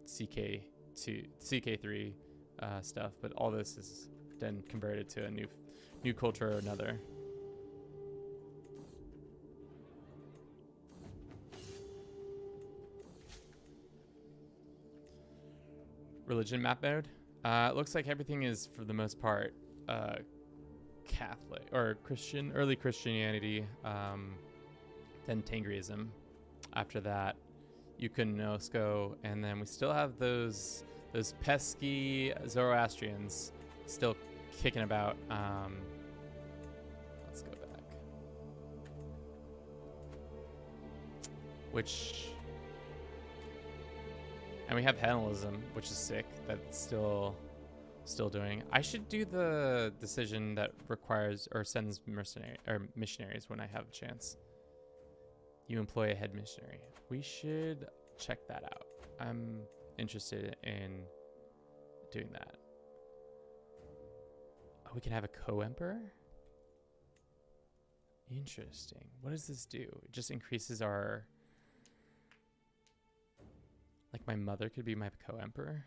Speaker 1: CK3 stuff, but all this is then converted to a new culture or another. Religion map mode. It looks like everything is, for the most part, Catholic or Christian, early Christianity, then Tengrism. After that, Yukonosko, and then we still have those pesky Zoroastrians still kicking about. Let's go back. And we have Hellenism, which is sick. That's still doing. I should do the decision that requires or sends missionaries when I have a chance. You employ a head missionary. We should check that out. I'm interested in doing that. Oh, we can have a co-emperor? Interesting. What does this do? It just increases our... Like my mother could be my co-emperor?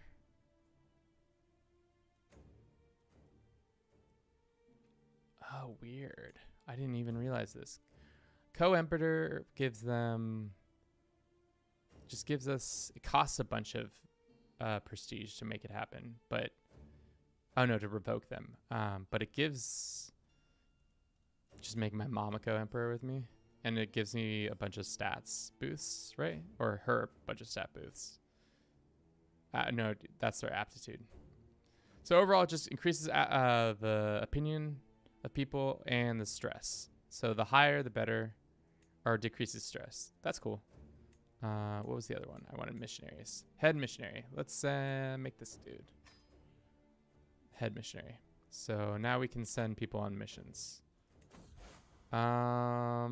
Speaker 1: Oh, weird. I didn't even realize this. Co-emperor gives them... Just gives us... It costs a bunch of prestige to make it happen, but Oh no, to revoke them. But it gives, just make my Momoko Emperor with me, and it gives me a bunch of stats boosts, right? Or her bunch of stat boosts. No, that's their aptitude. So overall, it just increases the opinion of people and the stress. So the higher, the better, or decreases stress. That's cool. What was the other one? I wanted missionaries. Head missionary. Let's make this dude head missionary. So now we can send people on missions. A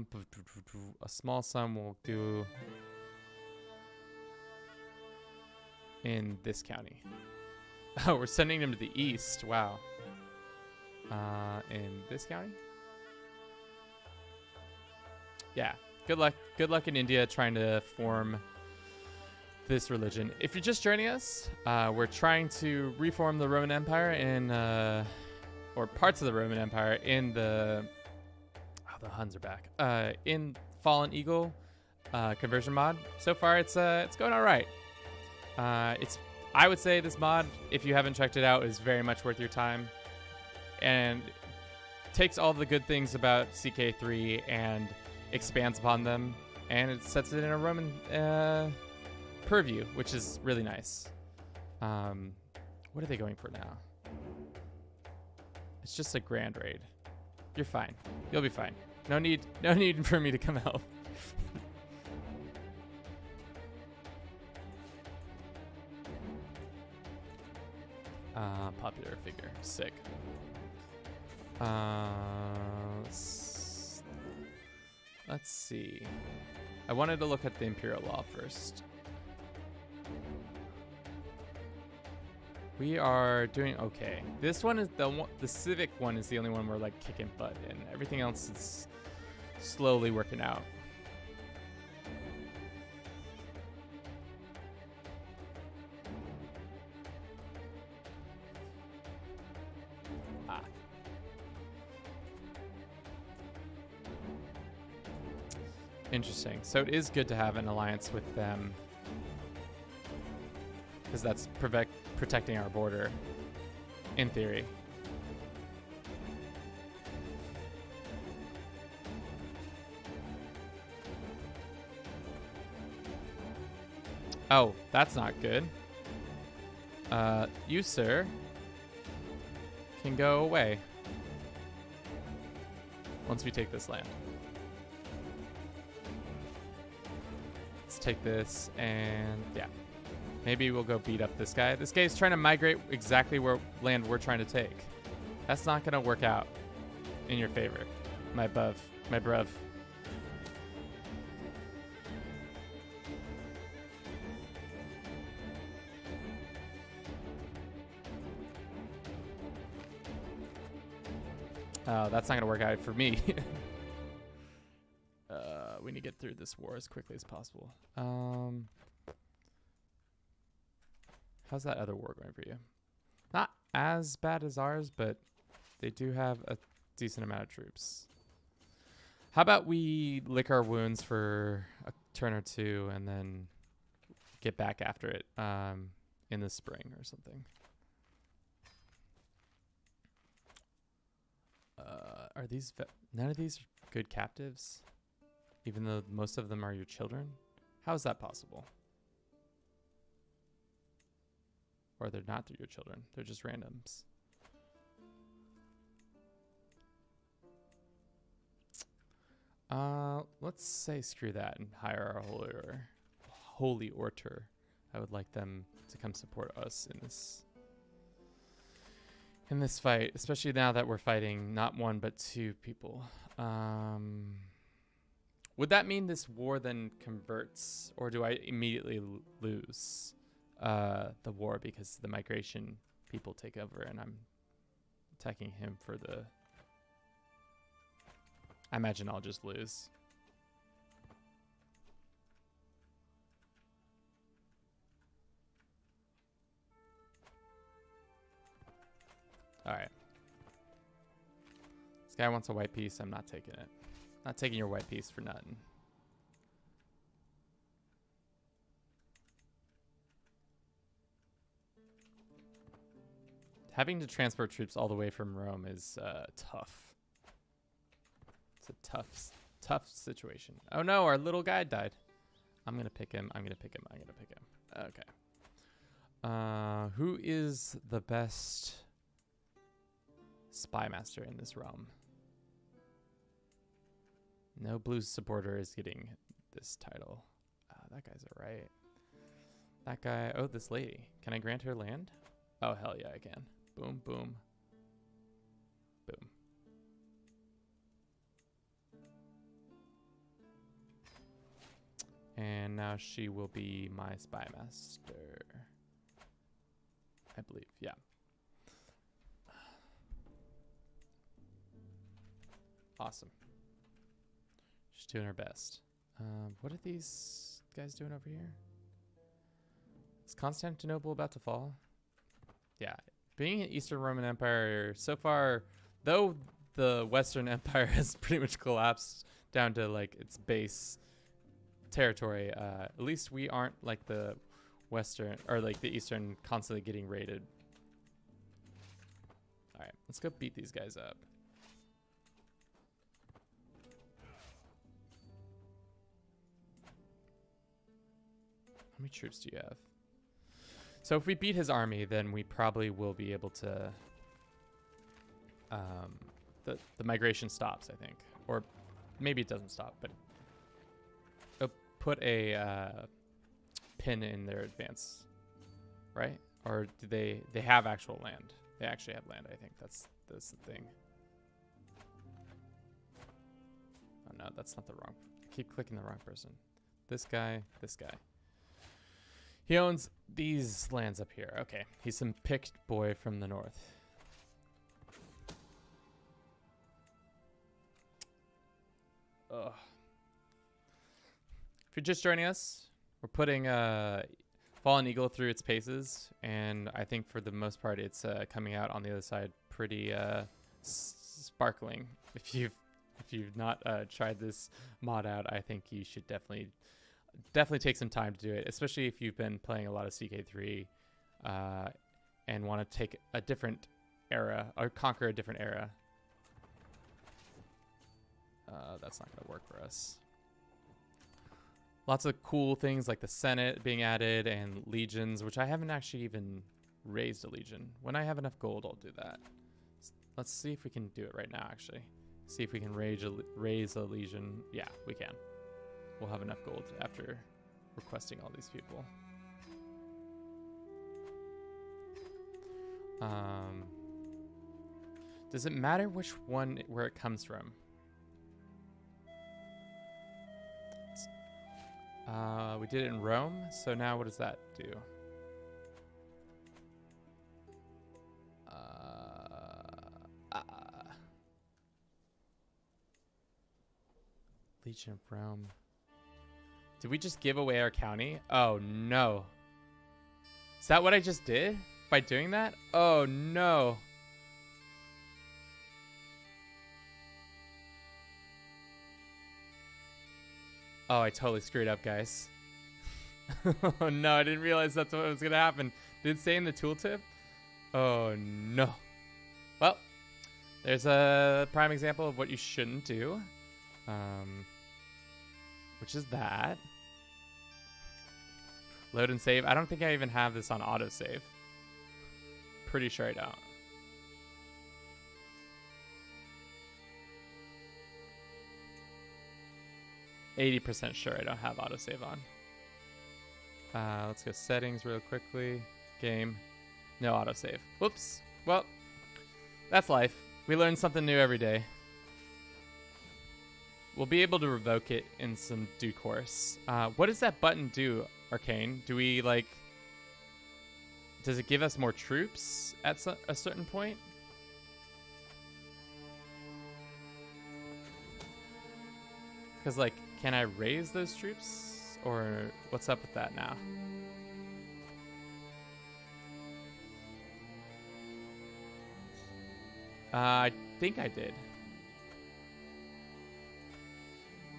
Speaker 1: small sum will do in this county. Oh, we're sending them to the east. Wow. In this county? Yeah. Good luck. Good luck in India trying to form this religion. If you're just joining us, we're trying to reform the Roman Empire in, or parts of the Roman Empire in the, oh, the Huns are back. In Fallen Eagle conversion mod. So far, it's going all right. I would say this mod, if you haven't checked it out, is very much worth your time, and takes all the good things about CK3 and expands upon them, and it sets it in a Roman purview, which is really nice. What are they going for now? It's just a grand raid. You're fine. You'll be fine. No need for me to come help. Popular figure. Sick. Let's see. I wanted to look at the Imperial Law first. We are doing okay. This one is the civic one is the only one we're like kicking butt in. Everything else is slowly working out. Interesting. So it is good to have an alliance with them, because that's protecting our border, in theory. Oh, that's not good. You, sir, can go away once we take this land. Take this, and yeah, maybe we'll go beat up this guy. This guy's trying to migrate exactly where land we're trying to take. That's not gonna work out in your favor, my bruv. Oh, that's not gonna work out for me. We need to get through this war as quickly as possible. How's that other war going for you? Not as bad as ours, but they do have a decent amount of troops. How about we lick our wounds for a turn or two and then get back after it in the spring or something. Are these... None of these are good captives? Even though most of them are your children? How is that possible? Or they're not your children. They're just randoms. Let's say screw that and hire our holy orator. I would like them to come support us in this fight, especially now that we're fighting not one but two people. Would that mean this war then converts, or do I immediately lose the war because the migration people take over and I'm attacking him for the... I imagine I'll just lose. All right. This guy wants a white piece. I'm not taking it. Not taking your white piece for nothing. Having to transport troops all the way from Rome is tough. It's a tough situation. Oh no, our little guy died. I'm gonna pick him. I'm gonna pick him. I'm gonna pick him. Okay. Who is the best spy master in this realm? No blue supporter is getting this title. That guy's alright. That guy. Oh, this lady. Can I grant her land? Oh, hell yeah, I can. Boom, boom, boom. And now she will be my spy master. I believe, yeah. Awesome. She's doing her best. What are these guys doing over here? Is Constantinople about to fall? Yeah. Being an Eastern Roman Empire, so far, though the Western Empire has pretty much collapsed down to like its base territory, at least we aren't like the Western or like the Eastern constantly getting raided. All right, let's go beat these guys up. How many troops do you have? So if we beat his army, then we probably will be able to. The migration stops, I think, or maybe it doesn't stop, but put a pin in their advance, right? Or do they have actual land? They actually have land. I think that's the thing. Oh no, that's not the wrong. I keep clicking the wrong person. This guy. This guy. He owns these lands up here. Okay, he's some picked boy from the north. Ugh. If you're just joining us, we're putting Fallen Eagle through its paces, and I think for the most part, it's coming out on the other side pretty sparkling. If you've not tried this mod out, I think you should definitely take some time to do it, especially if you've been playing a lot of CK3 and want to take a different era or conquer a different era. That's not going to work for us. Lots of cool things like the Senate being added and legions, which I haven't actually even raised a legion. When I have enough gold, I'll do that. Let's see if we can do it right now, actually. See if we can raise a legion. Yeah, we can. We'll have enough gold after requesting all these people. Does it matter where it comes from? We did it in Rome, so now what does that do? Legion of Rome. Did we just give away our county? Oh no. Is that what I just did by doing that? Oh no. Oh, I totally screwed up, guys. Oh no, I didn't realize that's what was gonna happen. Did it say in the tooltip? Oh no. Well, there's a prime example of what you shouldn't do. Which is that. Load and save. I don't think I even have this on autosave. Pretty sure I don't. %, sure I don't have autosave on. Let's go settings real quickly. Game. No autosave. Whoops. Well, that's life. We learn something new every day. We'll be able to revoke it in some due course. What does that button do, Arcane? Do we, like... Does it give us more troops at a certain point? Because, like, can I raise those troops? Or what's up with that now? I think I did.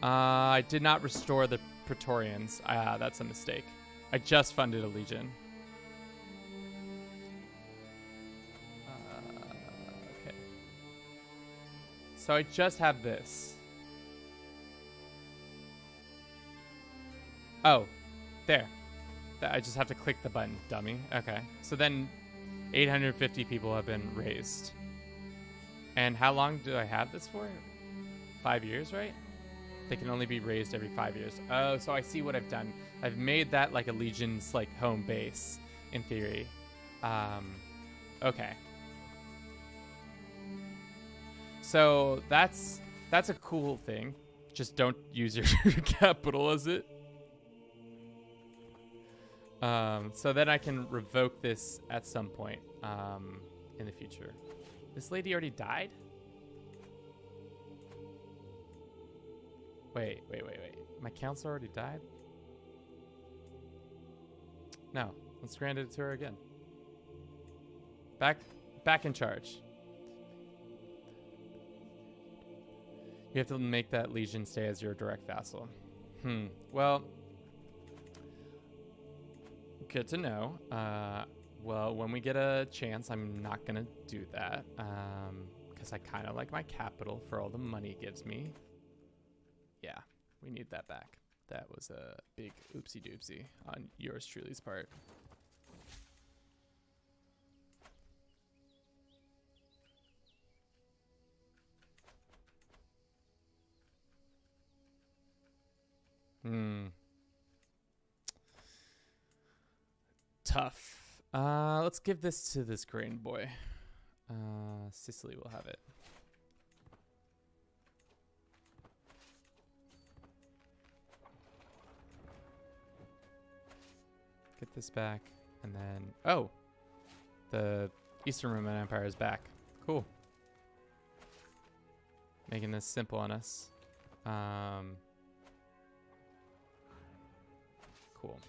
Speaker 1: I did not restore the Praetorians. That's a mistake. I just funded a legion. So I just have this. Oh, there. I just have to click the button, dummy. Okay. So then 850 people have been raised. And how long do I have this for? 5 years, right? They can only be raised every 5 years. Oh, so I see what I've done. I've made that like a Legion's like home base in theory. Okay. So that's a cool thing. Just don't use your capital as it. So then I can revoke this at some point in the future. This lady already died? Wait. My council already died? No. Let's grant it to her again. Back in charge. You have to make that legion stay as your direct vassal. Well, good to know. Well, when we get a chance, I'm not going to do that. Because I kind of like my capital for all the money it gives me. Yeah, we need that back. That was a big oopsie doopsie on yours truly's part. Tough. Let's give this to this grain boy. Sicily will have it. Get this back, and then the Eastern Roman Empire is back. Cool. Making this simple on us. Cool.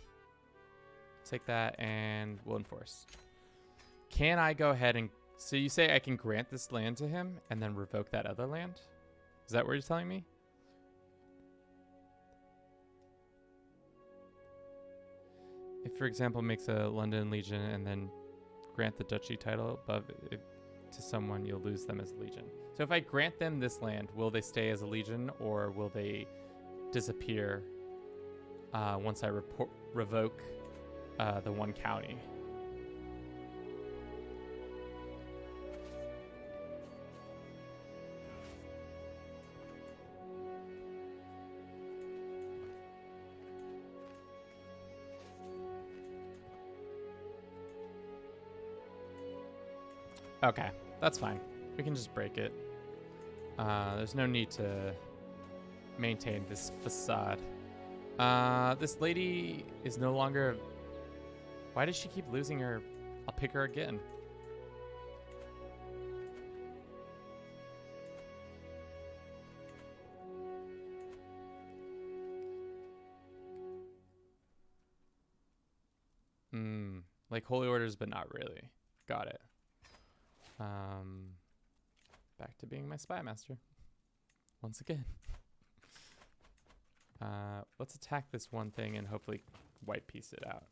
Speaker 1: Take that and we'll enforce. Can I go ahead and... So you say I can grant this land to him and then revoke that other land? Is that what you're telling me? If, for example, makes a London Legion and then grant the duchy title above it to someone, you'll lose them as a legion. So if I grant them this land, will they stay as a legion or will they disappear once I revoke the one county? Okay, that's fine. We can just break it. There's no need to maintain this facade. This lady is no longer... Why does she keep losing her? I'll pick her again. Like holy orders, but not really. Got it. Back to being my spy master. Once again. Let's attack this one thing and hopefully white piece it out.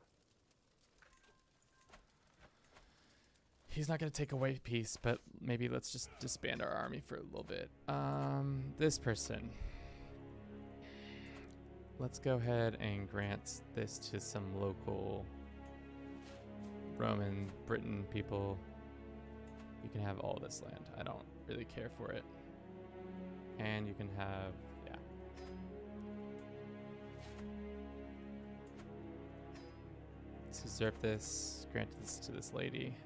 Speaker 1: He's not going to take a white piece, but maybe let's just disband our army for a little bit. This person. Let's go ahead and grant this to some local Roman, Britain people. You can have all this land. I don't really care for it. And you can have, yeah. Let's usurp this, grant this to this lady.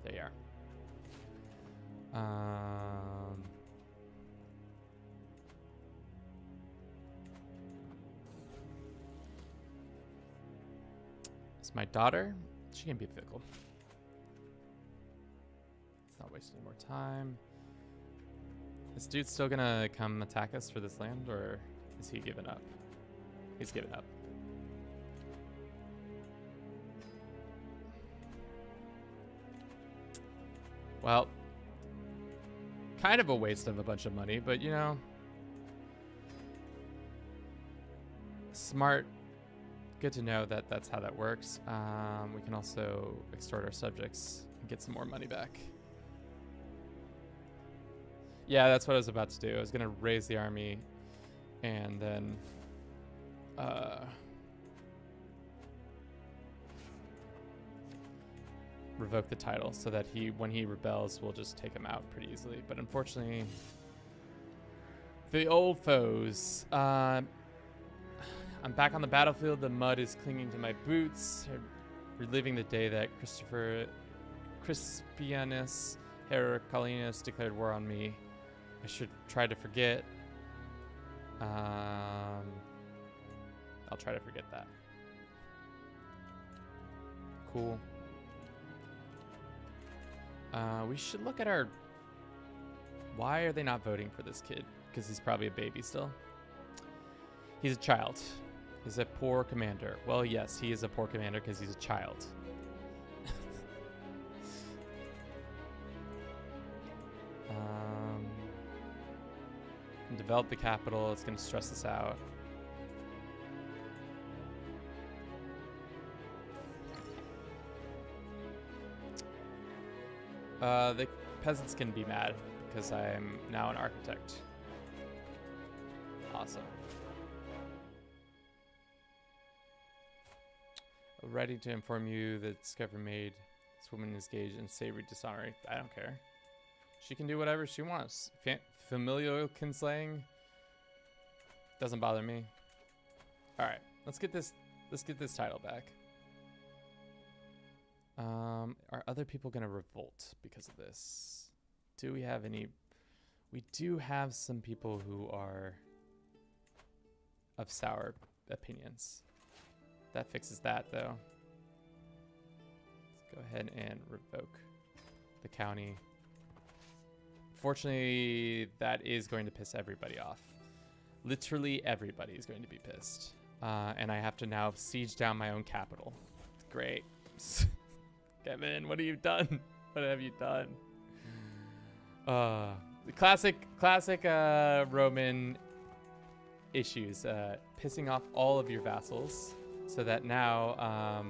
Speaker 1: There you are. It's my daughter. She can be fickle. Let's not waste any more time. This dude's still gonna come attack us for this land, or is he giving up? He's giving up. Well, kind of a waste of a bunch of money, but you know, smart. Good to know that that's how that works. We can also extort our subjects and get some more money back. Yeah, that's what I was about to do. I was gonna raise the army, and then revoke the title, so that when he rebels, we'll just take him out pretty easily. But unfortunately, for the old foes, I'm back on the battlefield. The mud is clinging to my boots, reliving the day that Crispianus Heraclianus declared war on me. I should try to forget. I'll try to forget that. Cool. We should look at our... Why are they not voting for this kid? Because he's probably a baby still. He's a child. He's a poor commander. Well, yes, he is a poor commander because he's a child. Develop the capital. It's going to stress us out. The peasants can be mad because I'm now an architect. Awesome. Ready to inform you that discovery made this woman is engaged in savory dishonor. I don't care. She can do whatever she wants. Familial kinslaying doesn't bother me. All right, let's get this title back. Are other people gonna revolt because of this? Do we have any? We do have some people who are of sour opinions. That fixes that though. Let's go ahead and revoke the county. Fortunately, that is going to piss everybody off. Literally everybody is going to be pissed. And I have to now siege down my own capital. Great. Kevin, what have you done? What have you done? The classic Roman issues. Pissing off all of your vassals so that now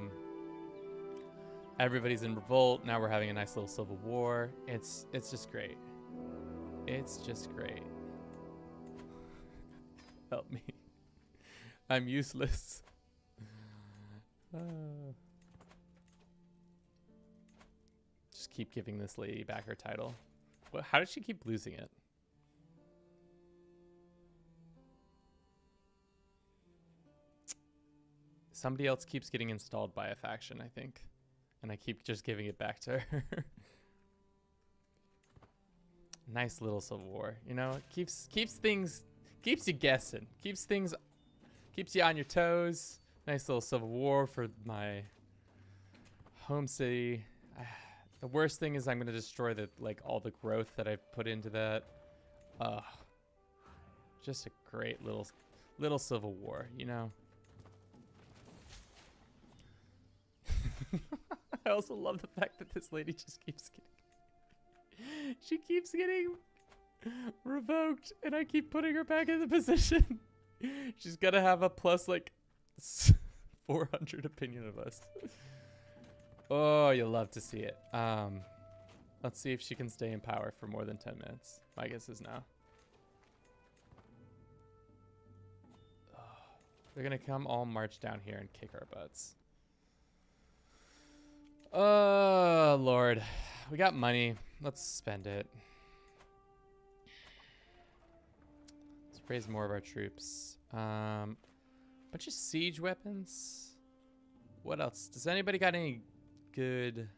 Speaker 1: everybody's in revolt. Now we're having a nice little civil war. It's just great. It's just great. Help me. I'm useless. Just keep giving this lady back her title. What? How did she keep losing it? Somebody else keeps getting installed by a faction, I think. And I keep just giving it back to her. Nice little civil war, you know? It keeps you guessing. Keeps you on your toes. Nice little civil war for my home city. The worst thing is I'm gonna destroy all the growth that I've put into that. Just a great little civil war, you know? I also love the fact that this lady just keeps getting revoked, and I keep putting her back in the position. She's gonna have a plus 400 opinion of us. Oh, you'll love to see it. Let's see if she can stay in power for more than 10 minutes. My guess is no. They're gonna come all march down here and kick our butts. Oh, Lord. We got money. Let's spend it. Let's raise more of our troops. Bunch of siege weapons. What else? Does anybody got any good...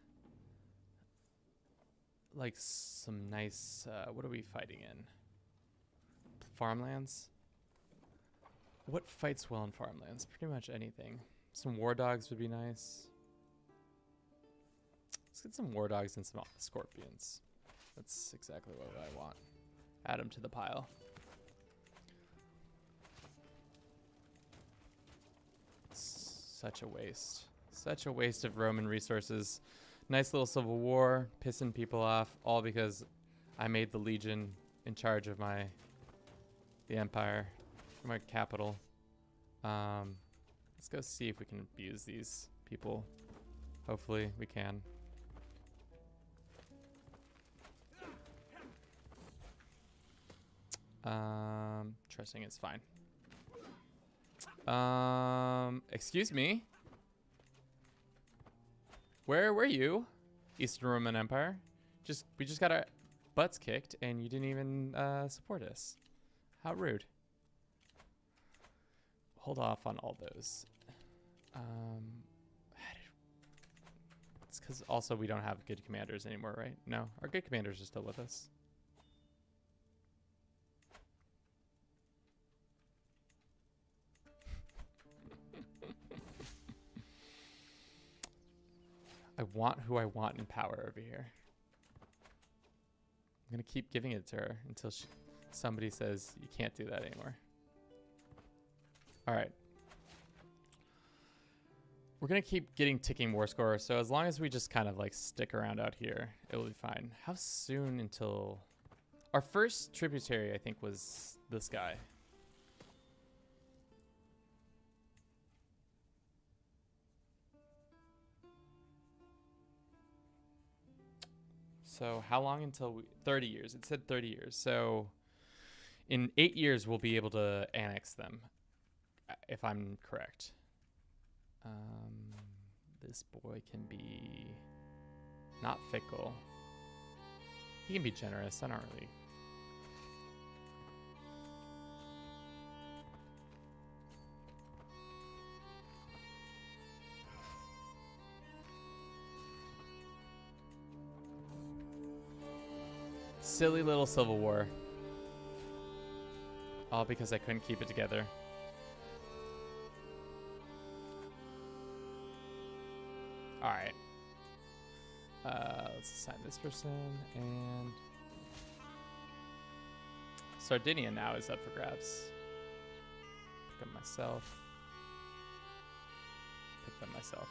Speaker 1: some nice... what are we fighting in? Farmlands? What fights well in farmlands? Pretty much anything. Some war dogs would be nice. Let's get some war dogs and some scorpions. That's exactly what I want. Add them to the pile. Such a waste. Such a waste of Roman resources. Nice little civil war, pissing people off, all because I made the legion in charge of the empire, my capital. Let's go see if we can abuse these people. Hopefully we can. Trusting is fine. Excuse me. Where were you? Eastern Roman Empire. We just got our butts kicked and you didn't even support us. How rude. Hold off on all those. It's because also we don't have good commanders anymore, right? No, our good commanders are still with us. I want who I want in power over here. I'm going to keep giving it to her until somebody says you can't do that anymore. All right. We're going to keep getting ticking war score. So as long as we just kind of like stick around out here, it will be fine. How soon until... Our first tributary, I think, was this guy. So how long until 30 years? It said 30 years. So in 8 years, we'll be able to annex them, if I'm correct. This boy can be not fickle. He can be generous. I don't really. Silly little civil war. All because I couldn't keep it together. All right. Let's assign this person, and Sardinia now is up for grabs. Pick up myself. Pick them myself.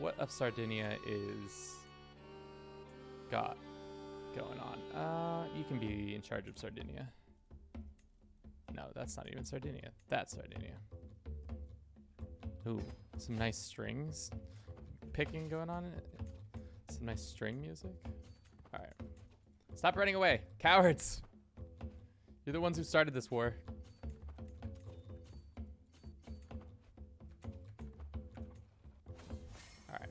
Speaker 1: What of Sardinia is got going on? You can be in charge of Sardinia. No, that's not even Sardinia. That's Sardinia. Ooh, some nice strings picking going on. Some nice string music. All right. Stop running away. Cowards. You're the ones who started this war. All right.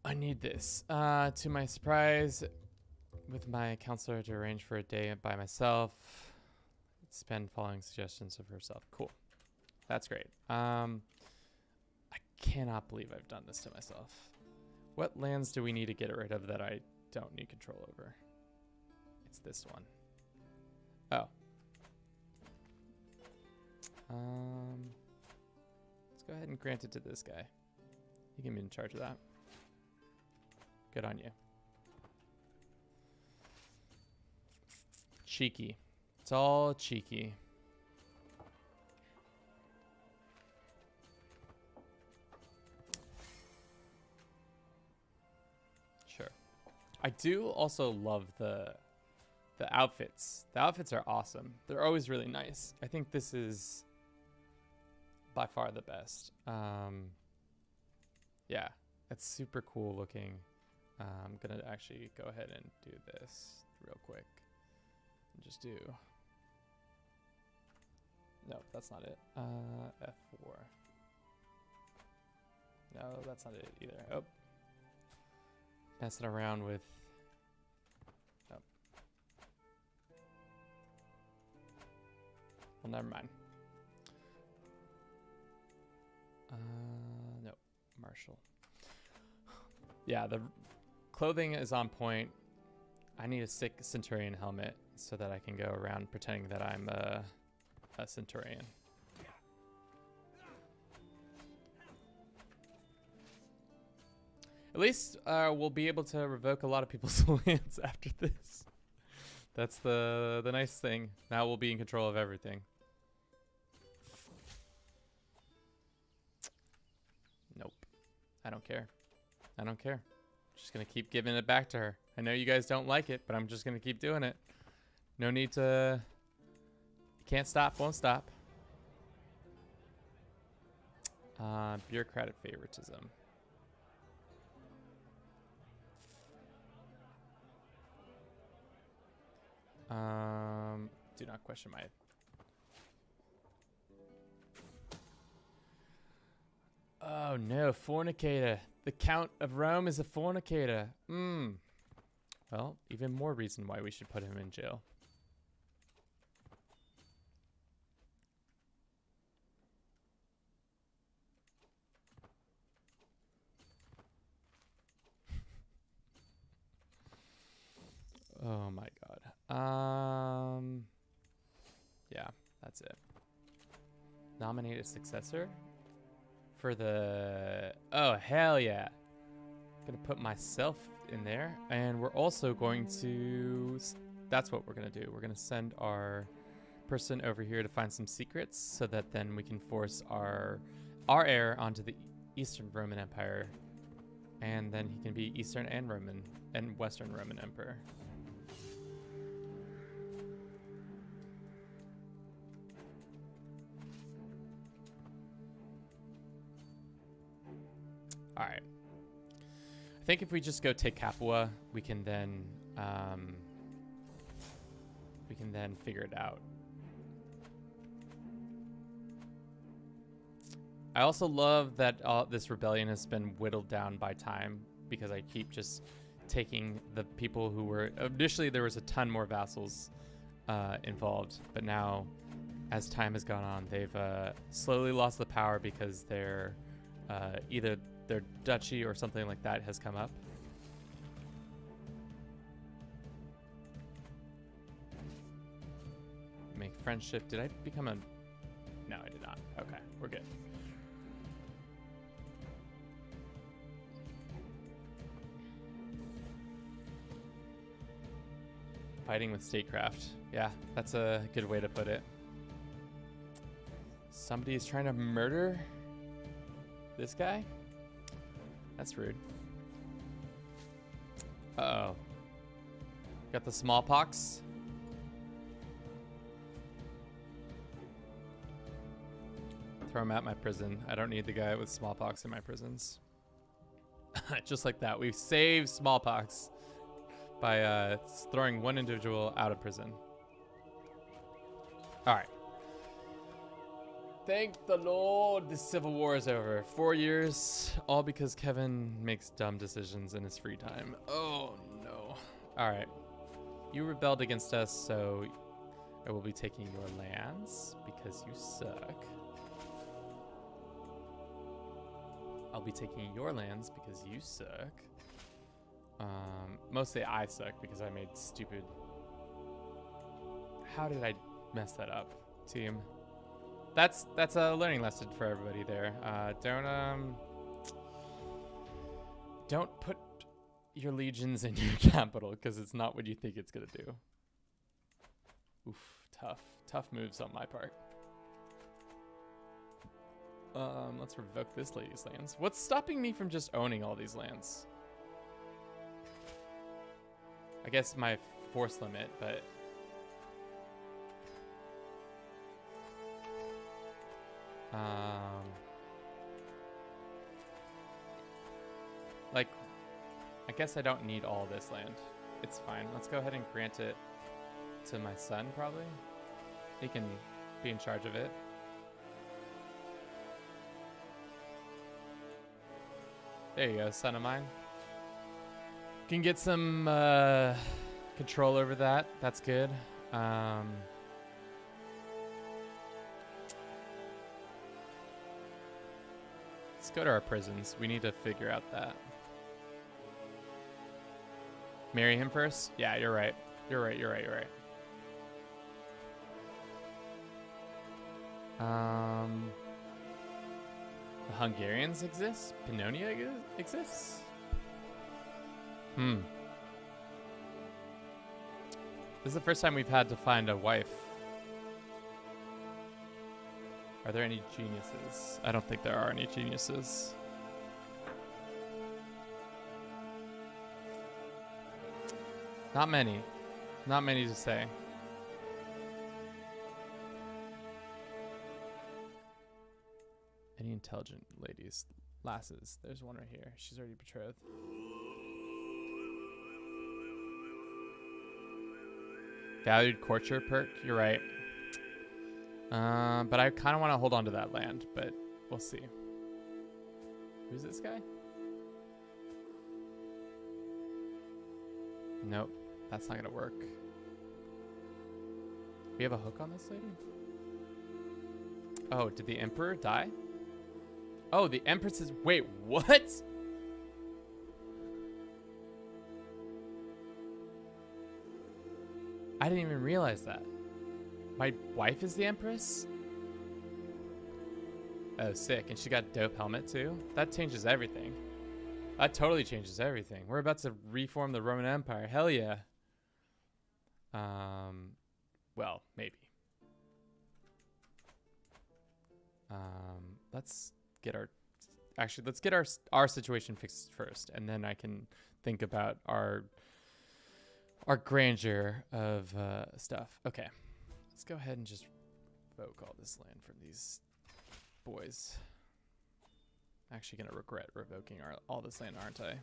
Speaker 1: I need this. To my surprise, with my counselor to arrange for a day by myself. Spend following suggestions of herself. Cool. That's great. I cannot believe I've done this to myself. What lands do we need to get rid of that I don't need control over? It's this one. Oh. Let's go ahead and grant it to this guy. You can be in charge of that. Good on you. Cheeky. It's all cheeky. Sure. I do also love the outfits. The outfits are awesome. They're always really nice. I think this is by far the best. Yeah, it's super cool looking. I'm gonna actually go ahead and do this real quick. Just do. No, that's not it. F4. No, that's not it either. Oh. Messing around with. Oh. Well, never mind. No, Marshall. Yeah, the clothing is on point. I need a sick Centurion helmet so that I can go around pretending that I'm a Centurion. At least we'll be able to revoke a lot of people's lands after this. That's the nice thing. Now we'll be in control of everything. Nope. I don't care. I don't care. Just gonna keep giving it back to her. I know you guys don't like it, but I'm just gonna keep doing it. No need to. Can't stop, won't stop. Bureaucratic favoritism. Do not question my... Oh no, fornicator. The Count of Rome is a fornicator. Well, even more reason why we should put him in jail. Oh my god. Yeah, that's it. Nominate a successor for the... Oh, hell yeah. Gonna put myself in there, and we're also going to... That's what we're gonna do. We're gonna send our person over here to find some secrets so that then we can force our heir onto the Eastern Roman Empire, and then he can be Eastern and Roman and Western Roman Emperor. All right. I think if we just go take Capua, we can then figure it out. I also love that this rebellion has been whittled down by time, because I keep just taking the people who were... Initially, there was a ton more vassals involved, but now, as time has gone on, they've slowly lost the power because they're either their duchy or something like that has come up. Make friendship. Did I become a... No, I did not. Okay, we're good. Fighting with statecraft. Yeah, that's a good way to put it. Somebody is trying to murder this guy? That's rude. Uh-oh. Got the smallpox. Throw him at my prison. I don't need the guy with smallpox in my prisons. Just like that. We saved smallpox by throwing one individual out of prison. All right. Thank the Lord, the Civil War is over. 4 years, all because Kevin makes dumb decisions in his free time. Oh, no. All right. You rebelled against us, so I will be taking your lands because you suck. I'll be taking your lands because you suck. Mostly I suck because I made stupid... How did I mess that up, team? That's a learning lesson for everybody there. Don't put your legions in your capital because it's not what you think it's gonna do. Oof, tough moves on my part. Let's revoke this lady's lands. What's stopping me from just owning all these lands? I guess my force limit, but... like, I guess I don't need all this land. It's fine. Let's go ahead and grant it to my son, probably. He can be in charge of it. There you go, son of mine. Can get some control over that. That's good. Let's go to our prisons. We need to figure out that. Marry him first? Yeah, you're right. You're right. The Hungarians exist? Pannonia exists? This is the first time we've had to find a wife. Are there any geniuses? I don't think there are any geniuses. Not many. Not many to say. Any intelligent ladies? Lasses. There's one right here. She's already betrothed. Valued courtier perk. You're right. But I kind of want to hold on to that land, but we'll see. Who's this guy? Nope, that's not gonna work. We have a hook on this lady? Oh, did the Emperor die? Oh, the Empress is... Wait, what? I didn't even realize that. My wife is the Empress? Oh, sick. And she got a dope helmet too? That changes everything. That totally changes everything. We're about to reform the Roman Empire. Hell yeah. Well, maybe. Let's get our... Actually, let's get our situation fixed first. And then I can think about our grandeur of stuff. Okay. Let's go ahead and just revoke all this land from these boys. I'm actually going to regret revoking all this land, aren't I?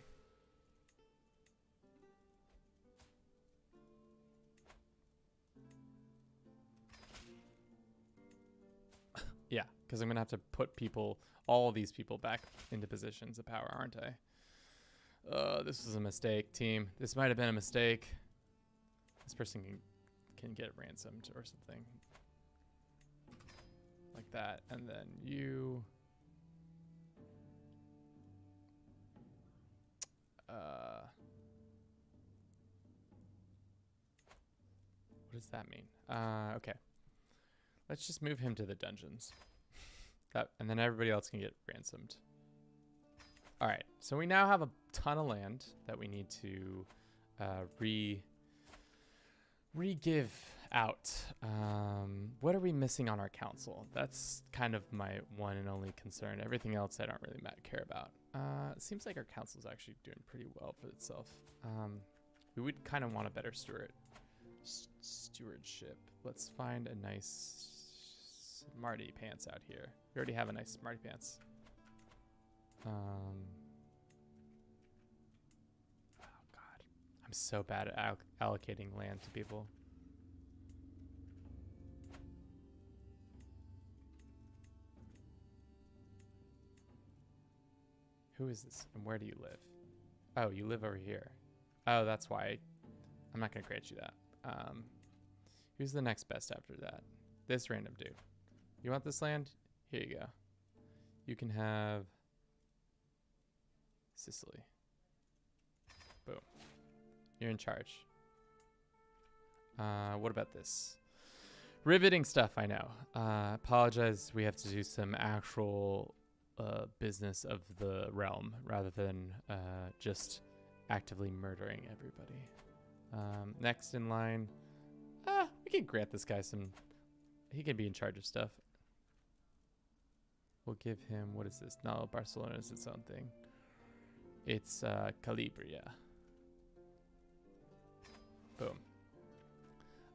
Speaker 1: Yeah, because I'm going to have to put all these people back into positions of power, aren't I? This was a mistake, team. This might have been a mistake. This person can get ransomed or something. Like that. And then you... what does that mean? Okay. Let's just move him to the dungeons. And then everybody else can get ransomed. All right. So we now have a ton of land that we need to re-give out. What are we missing on our council? That's kind of my one and only concern. Everything else I don't really care about. It seems like our council is actually doing pretty well for itself. We would kind of want a better stewardship. Let's find a nice smarty pants out here. We already have a nice smarty pants. Oh God, I'm so bad at allocating land to people. Who is this and where do you live? Oh, you live over here. Oh, that's why I'm not gonna grant you that. Who's the next best after that? This random dude. You want this land? Here you go. You can have Sicily. Boom. You're in charge. What about this? Riveting stuff, I know. Apologize, we have to do some actual business of the realm rather than just actively murdering everybody. Next in line, we can grant this guy some... He can be in charge of stuff. We'll give him... What is this? No, Barcelona is its own thing. It's Calabria. Boom.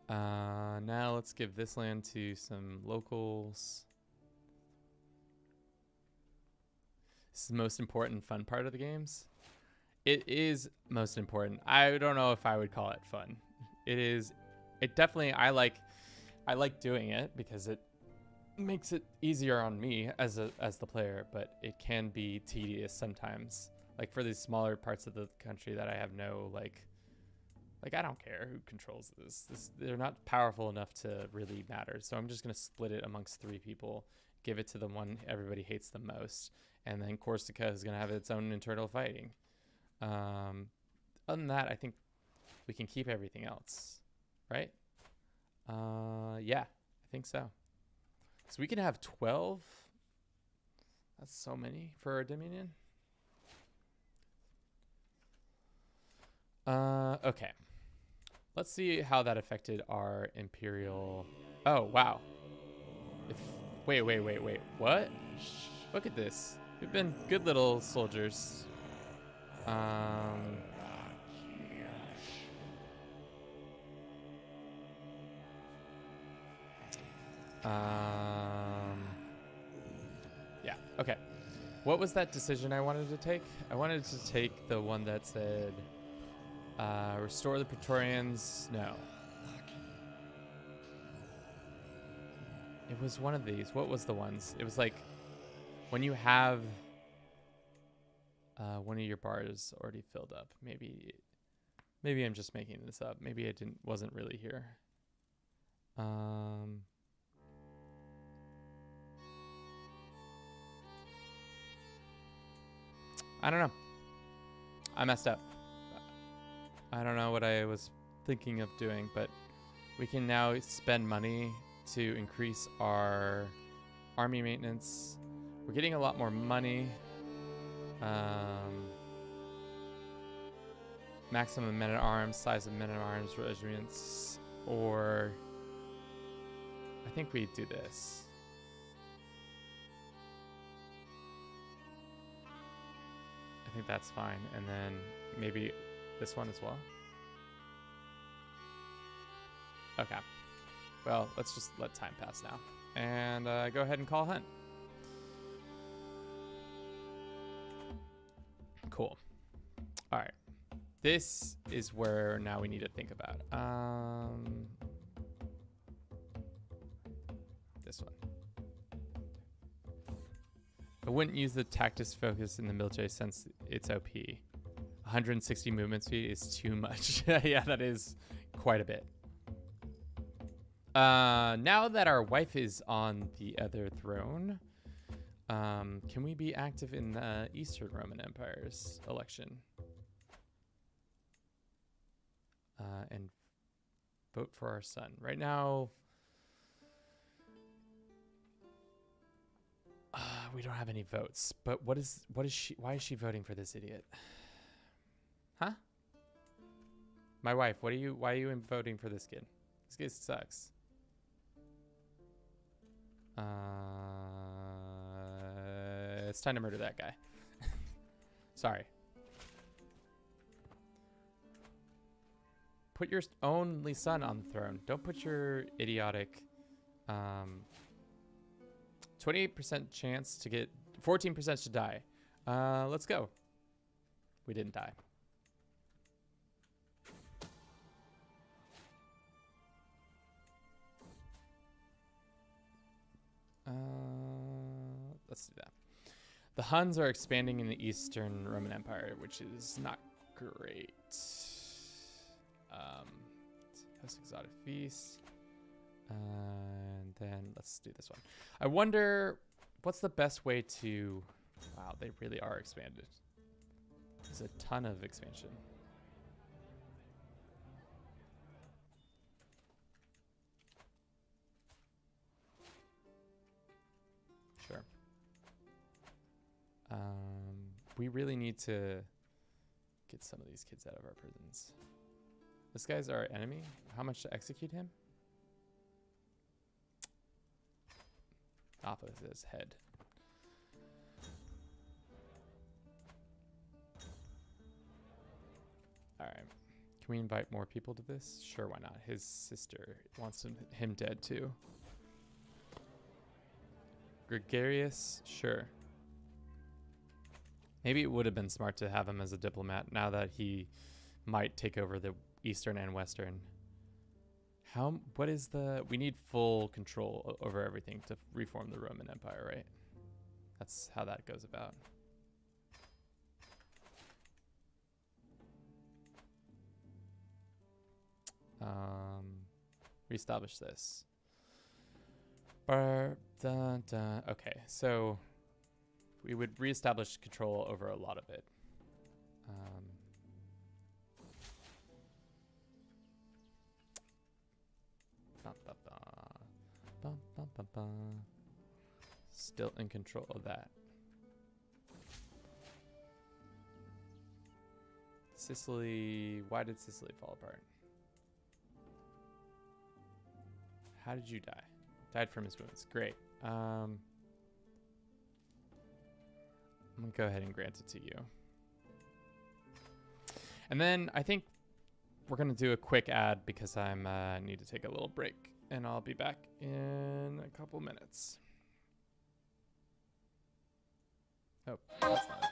Speaker 1: Now let's give this land to some locals. This is the most important fun part of the games. It is most important. I don't know if I would call it fun. It is. It definitely. I like doing it because it makes it easier on me as the player. But it can be tedious sometimes. Like for these smaller parts of the country that I have no like I don't care who controls this. They're not powerful enough to really matter. So I'm just gonna split it amongst 3 people. Give it to the one everybody hates the most. And then Corsica is going to have its own internal fighting. Other than that, I think we can keep everything else, right? Yeah, I think so. So we can have 12. That's so many for our Dominion. Okay. Let's see how that affected our Imperial... Oh, wow. Wait. What? Look at this. We've been good little soldiers. Yeah, okay. What was that decision I wanted to take? I wanted to take the one that said, restore the Praetorians. No. It was one of these. What was the ones? It was like when you have one of your bars already filled up. Maybe I'm just making this up. Maybe I wasn't really here. I don't know. I messed up. I don't know what I was thinking of doing, but we can now spend money to increase our army maintenance. We're getting a lot more money. Maximum men-at-arms, size of men-at-arms regiments, or I think we do this. I think that's fine, and then maybe this one as well. Okay. Well, let's just let time pass now, and go ahead and call hunt. Cool. All right. This is where now we need to think about. This one. I wouldn't use the tactics focus in the military since it's OP. 160 movement speed is too much. Yeah, that is quite a bit. Now that our wife is on the other throne, can we be active in the Eastern Roman Empire's election? And vote for our son. Right now, we don't have any votes. But what is she? Why is she voting for this idiot? Huh? My wife. Why are you voting for this kid? This kid sucks. It's time to murder that guy. Sorry. Put your only son on the throne. Don't put your idiotic 28% chance to get 14% to die. Let's go. We didn't die. Let's do that. The Huns are expanding in the Eastern Roman Empire, which is not great. Host exotic feast. And then let's do this one. I wonder what's the best way to... Wow, they really are expanded. There's a ton of expansion. Sure. We really need to get some of these kids out of our prisons. This guy's our enemy. How much to execute him? Off of his head. All right. Can we invite more people to this? Sure, why not? His sister wants him dead too. Gregarious? Sure. Maybe it would have been smart to have him as a diplomat now that he might take over the Eastern and Western. What is we need full control over everything to reform the Roman Empire, right? That's how that goes about. Reestablish this. Okay, so we would reestablish control over a lot of it. Still in control of that. Sicily, why did Sicily fall apart? How did you die? Died from his wounds. Great. I'm gonna go ahead and grant it to you. And then I think we're gonna do a quick ad because I'm need to take a little break, and I'll be back in a couple minutes. Oh, that's not it.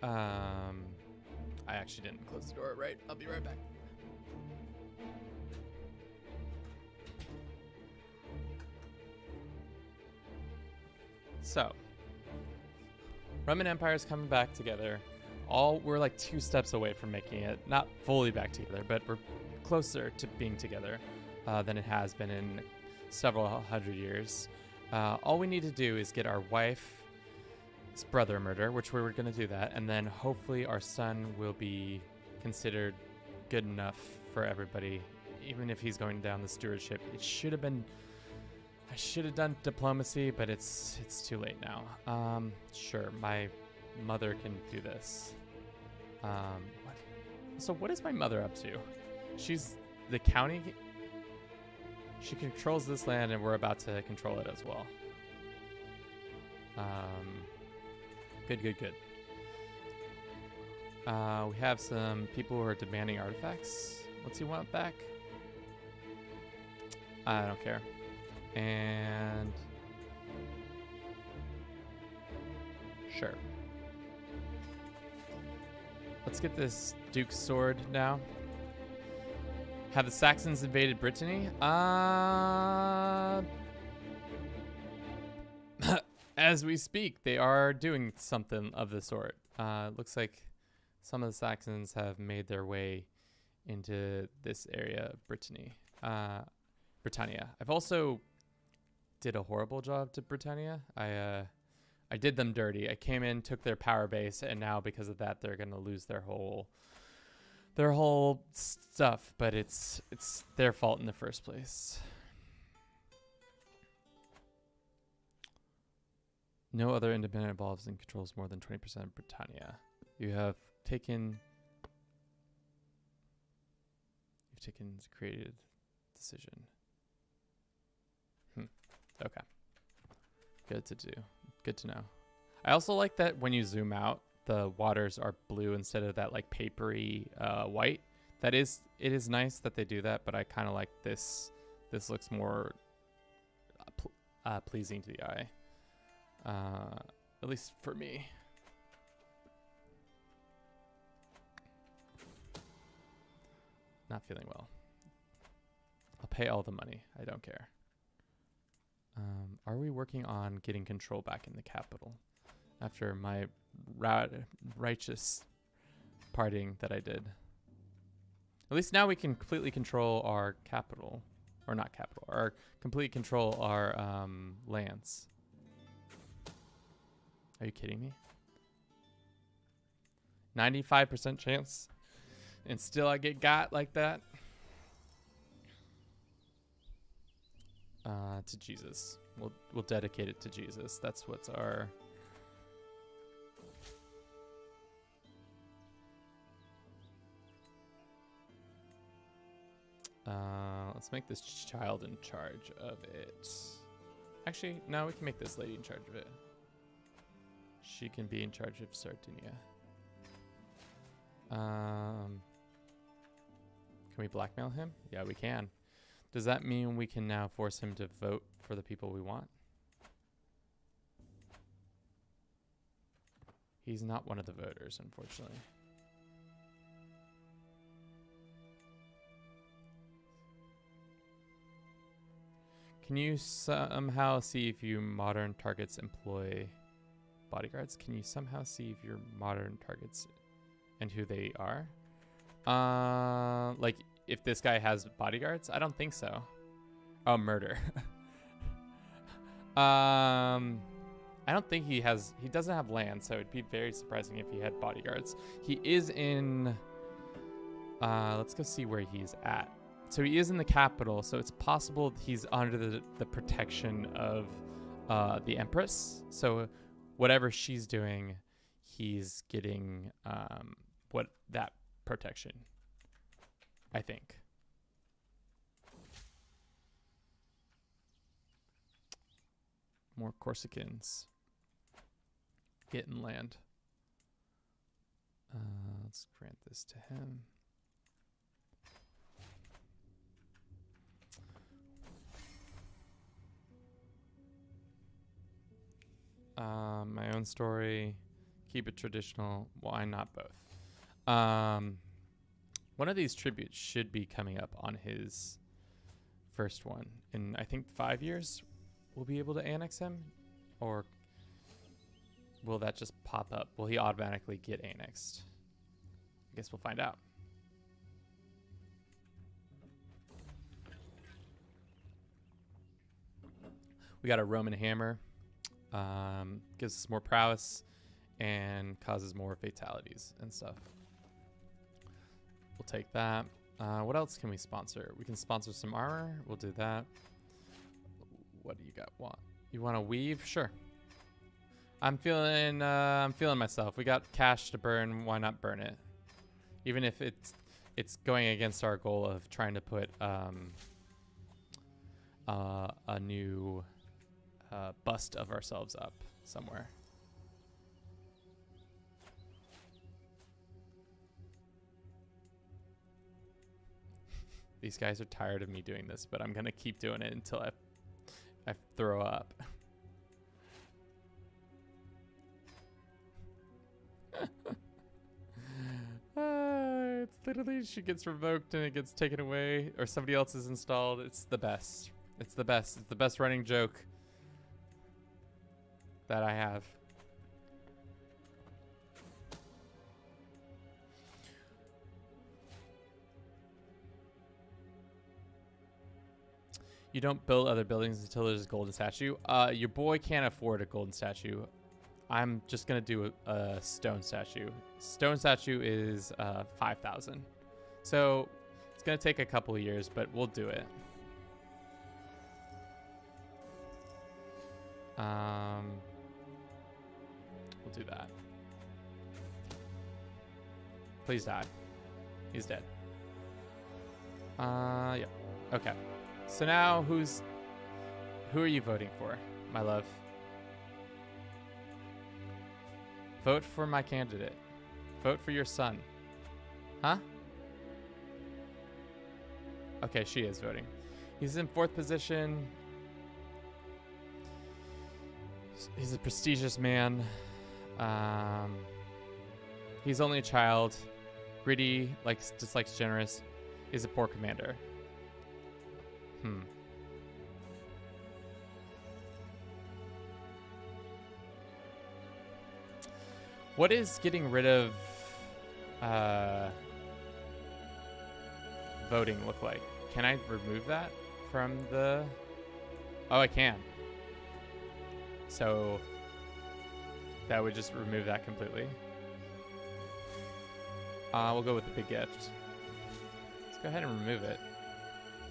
Speaker 1: I actually didn't close the door, right? I'll be right back. So, Roman Empire is coming back together. We're like 2 steps away from making it not fully back together, but we're closer to being together than it has been in several hundred years. All we need to do is get our wife's brother murder, which we were going to do that, and then hopefully our son will be considered good enough for everybody, even if he's going down the stewardship. It should have been. I should have done diplomacy, but it's too late now. Sure, my mother can do this. What? So what is my mother up to? She's the county. She controls this land, and we're about to control it as well. Good. We have some people who are demanding artifacts. What's he want back? I don't care. And sure. Let's get this Duke's sword now. Have the Saxons invaded Brittany? As we speak, they are doing something of the sort. Looks like some of the Saxons have made their way into this area of Brittany. Britannia. I've also did a horrible job to Britannia. I did them dirty. I came in, took their power base, and now because of that, they're gonna lose their whole stuff. But it's their fault in the first place. No other independent involves and controls more than 20% of Britannia. You've created decision. Okay. Good to do. Good to know. I also like that when you zoom out, the waters are blue instead of that like papery white. It is nice that they do that, but I kind of like this. This looks more pleasing to the eye. At least for me. Not feeling well. I'll pay all the money. I don't care. Are we working on getting control back in the capital after my righteous partying that I did? At least now we can completely control our capital, or not capital, or completely control our lands. Are you kidding me? 95% chance, and still I get got like that. To Jesus. We'll dedicate it to Jesus. That's what's our... let's make this child in charge of it. Actually, no, we can make this lady in charge of it. She can be in charge of Sardinia. Can we blackmail him? Yeah, we can. Does that mean we can now force him to vote for the people we want? He's not one of the voters, unfortunately. Can you somehow see if your modern targets employ bodyguards? Can you somehow see if your modern targets and who they are? Like if this guy has bodyguards? I don't think so. Oh, murder. I don't think he doesn't have land, so it'd be very surprising if he had bodyguards. He is in, let's go see where he's at. So he is in the capital, so it's possible he's under the protection of the Empress. So whatever she's doing, he's getting that protection, I think. More Corsicans getting land. Let's grant this to him. My own story. Keep it traditional. Why not both? One of these tributes should be coming up on his first one. In, I think, 5 years, we'll be able to annex him? Or will that just pop up? Will he automatically get annexed? I guess we'll find out. We got a Roman hammer. Gives us more prowess and causes more fatalities and stuff. We'll take that. What else can we sponsor? We can sponsor some armor. We'll do that. What do you got? You want to weave? Sure. I'm feeling myself. We got cash to burn. Why not burn it? Even if it's going against our goal of trying to put a new bust of ourselves up somewhere. These guys are tired of me doing this, but I'm gonna keep doing it until I throw up. It's literally, she gets revoked and it gets taken away, or somebody else is installed. It's the best. It's the best. It's the best running joke that I have. You don't build other buildings until there's a golden statue. Your boy can't afford a golden statue. I'm just gonna do a stone statue. Stone statue is 5,000. So it's gonna take a couple of years, but we'll do it. We'll do that. Please die. He's dead. Yeah. Okay. So now who are you voting for, my love? Vote for my candidate. Vote for your son. Huh? Okay, she is voting. He's in 4th position. He's a prestigious man. He's only a child. Gritty, dislikes generous. He's a poor commander. What is getting rid of voting look like? Can I remove that from the... Oh, I can. So that would just remove that completely. We'll go with the big gift. Let's go ahead and remove it.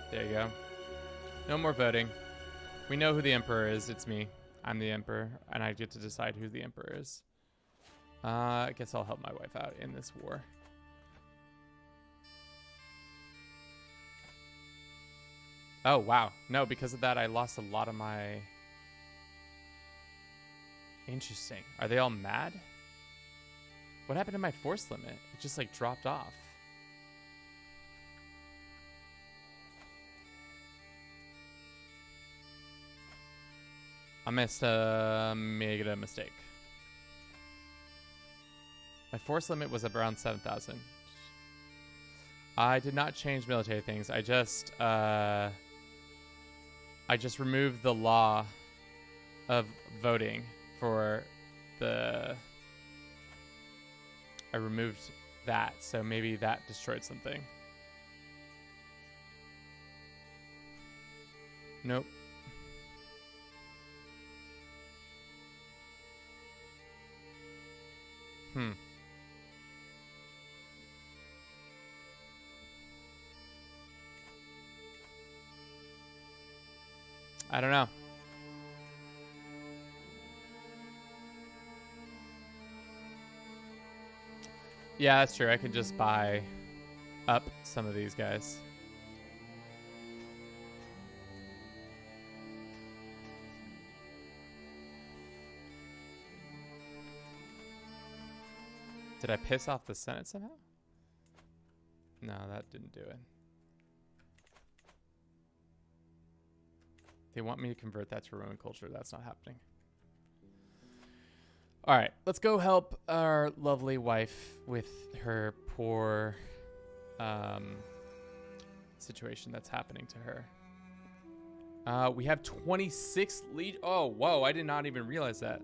Speaker 1: There you go. No more voting. We know who the emperor is. It's me. I'm the emperor, and I get to decide who the emperor is. I guess I'll help my wife out in this war. Oh, wow. No, because of that, I lost a lot of my... Interesting. Are they all mad? What happened to my force limit? It just, dropped off. I made a mistake. My force limit was around 7,000. I did not change military things. I just removed the law of voting for the... I removed that, so maybe that destroyed something. Nope. I don't know. Yeah, that's true. I can just buy up some of these guys. Did I piss off the Senate somehow? No, that didn't do it. They want me to convert that to Roman culture. That's not happening. All right, let's go help our lovely wife with her poor situation that's happening to her. We have 26 lead. Oh, whoa, I did not even realize that.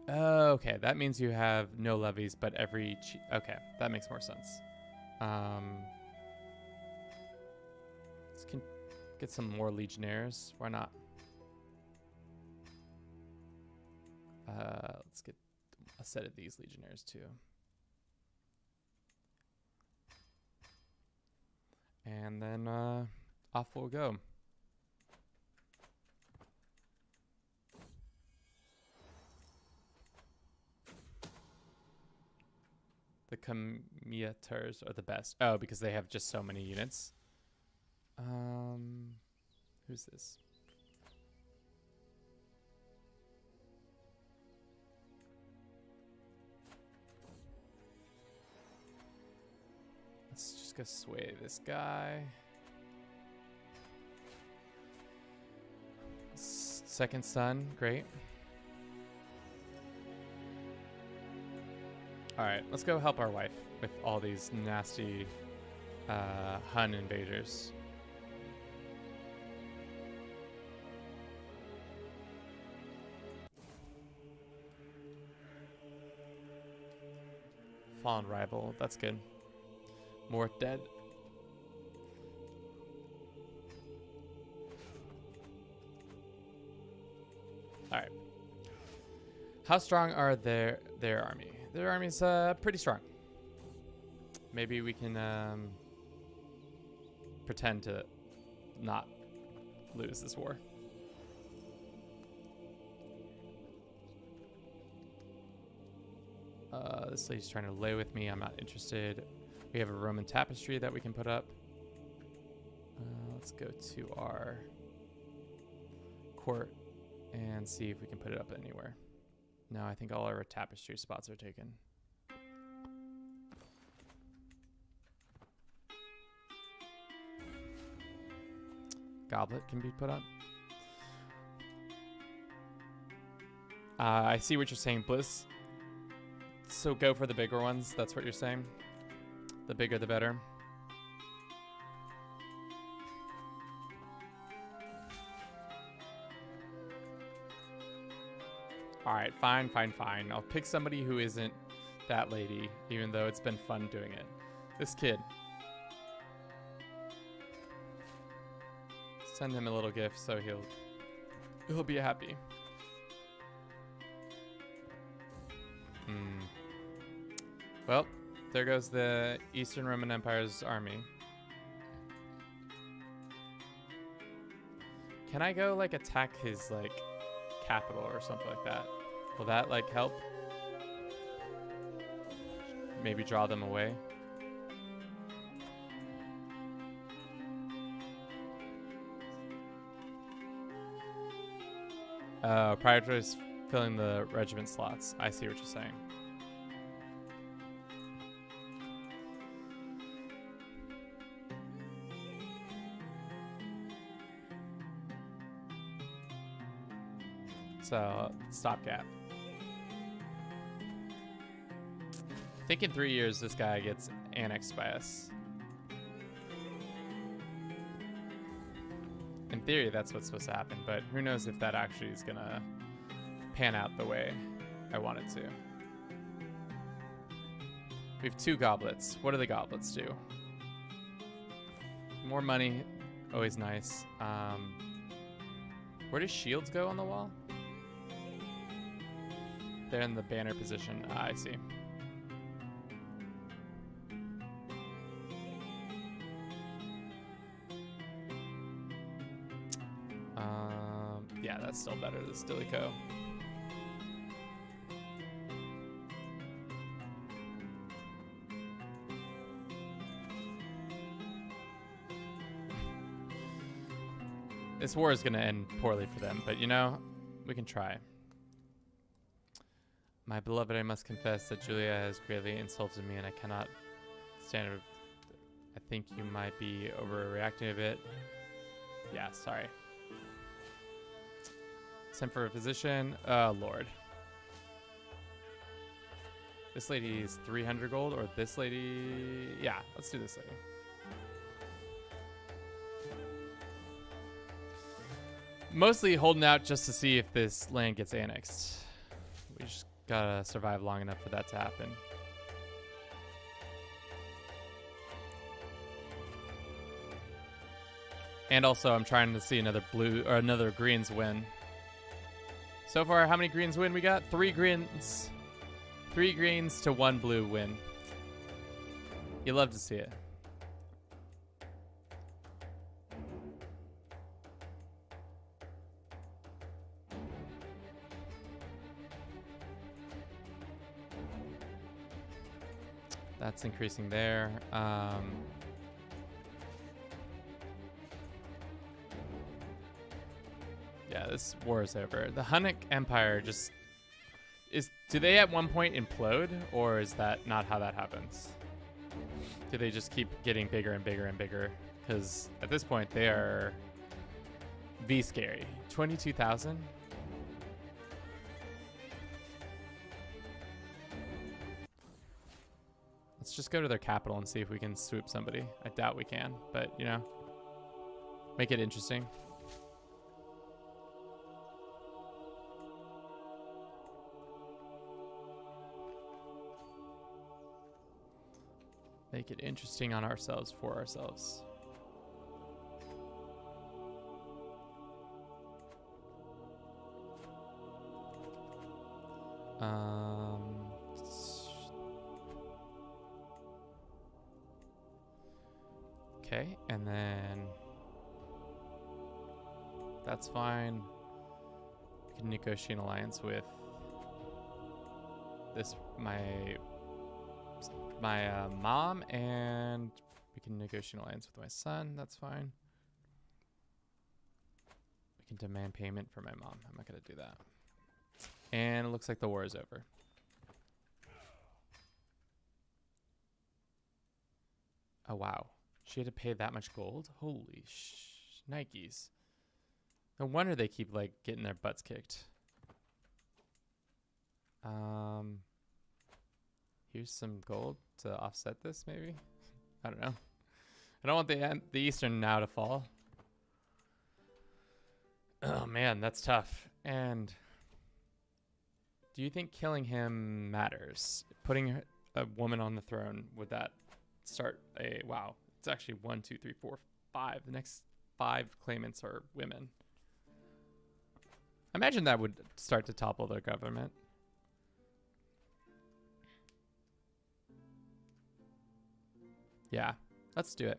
Speaker 1: Okay, that means you have no levies, but every... okay, that makes more sense. Let's get some more legionnaires. Why not? Let's get a set of these legionnaires too. And then off we'll go. The commuters are the best. Oh, because they have just so many units. Who's this? Let's just go sway this guy. Second son, great. All right, let's go help our wife with all these nasty Hun invaders. Fallen rival, that's good. More dead. All right. How strong are their army? Their army's pretty strong. Maybe we can pretend to not lose this war. This lady's trying to lay with me. I'm not interested. We have a Roman tapestry that we can put up. Let's go to our court and see if we can put it up anywhere. No, I think all our tapestry spots are taken. Goblet can be put up. I see what you're saying, Bliss. So go for the bigger ones. That's what you're saying. The bigger, the better. All right, fine. I'll pick somebody who isn't that lady, even though it's been fun doing it. This kid. Send him a little gift so he'll be happy. Well, there goes the Eastern Roman Empire's army. Can I go like attack his like capital or something like that? Will that like help? Maybe draw them away? Prioritize filling the regiment slots. I see what you're saying. So, stopgap. I think in 3 years this guy gets annexed by us. In theory, that's what's supposed to happen, but who knows if that actually is gonna pan out the way I want it to. We have 2 goblets. What do the goblets do? More money, always nice. Where do shields go on the wall? They're in the banner position. I see. Yeah, that's still better than Stilicho. This war is going to end poorly for them, but you know, we can try. My beloved, I must confess that Julia has greatly insulted me and I cannot stand it. I think you might be overreacting a bit. Yeah, sorry. Send for a physician. Oh, Lord. This lady is 300 gold, or this lady... Yeah, let's do this lady. Mostly holding out just to see if this land gets annexed. We just gotta survive long enough for that to happen. And also, I'm trying to see another blue or another greens win. So far, how many greens win we got? 3 greens. 3 greens to 1 blue win. You love to see it. That's increasing there. Yeah, this war is over. The Hunnic Empire just is. Do they at one point implode, or is that not how that happens? Do they just keep getting bigger and bigger and bigger? Because at this point they are V scary. 22,000. Let's just go to their capital and see if we can swoop somebody. I doubt we can, but you know, make it interesting. Make it interesting on ourselves, for ourselves. Okay, and then that's fine. We can negotiate an alliance with this, my mom, and we can negotiate an alliance with my son. That's fine. We can demand payment for my mom. I'm not going to do that. And it looks like the war is over. Oh, wow. She had to pay that much gold? Holy Nikes. No wonder they keep, like, getting their butts kicked. Here's some gold to offset this, maybe? I don't know. I don't want the Eastern now to fall. Oh, man, that's tough. And do you think killing him matters? Putting a woman on the throne, would that start a... Wow. It's actually 1, 2, 3, 4, 5. The next 5 claimants are women. I imagine that would start to topple their government. Yeah, let's do it.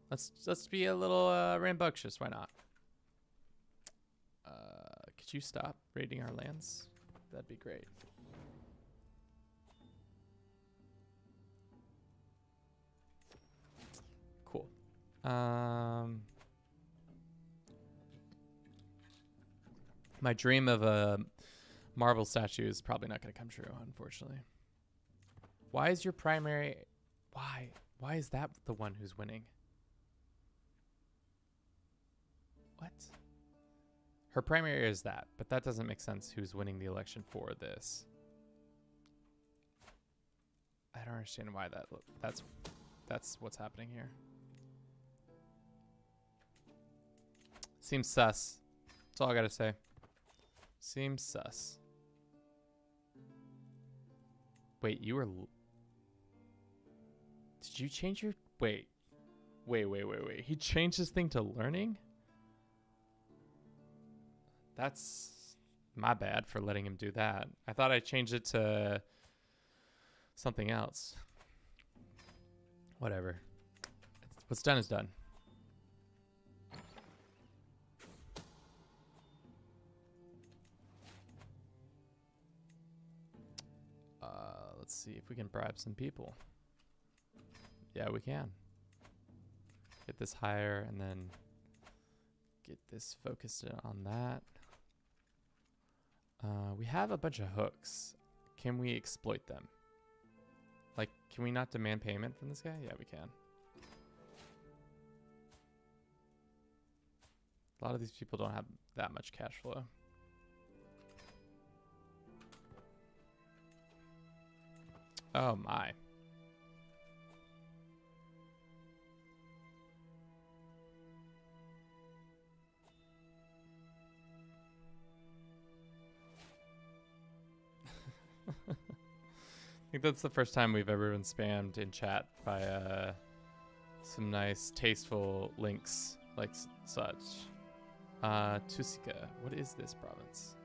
Speaker 1: Let's be a little rambunctious. Why not? Could you stop raiding our lands? That'd be great. Cool. My dream of a marble statue is probably not going to come true, unfortunately. Why is your primary... Why is that the one who's winning? What? Her primary is that, but that doesn't make sense who's winning the election for this. I don't understand why that's what's happening here. Seems sus. That's all I gotta say. Seems sus. Wait, you were... Did you change your... Wait. He changed his thing to learning? That's my bad for letting him do that. I thought I changed it to something else. Whatever. What's done is done. Let's see if we can bribe some people. Yeah, we can. Get this higher and then get this focused on that. We have a bunch of hooks. Can we exploit them? Like, can we not demand payment from this guy? Yeah, we can. A lot of these people don't have that much cash flow. Oh my. I think that's the first time we've ever been spammed in chat by some nice, tasteful links like such. Tusika, what is this province?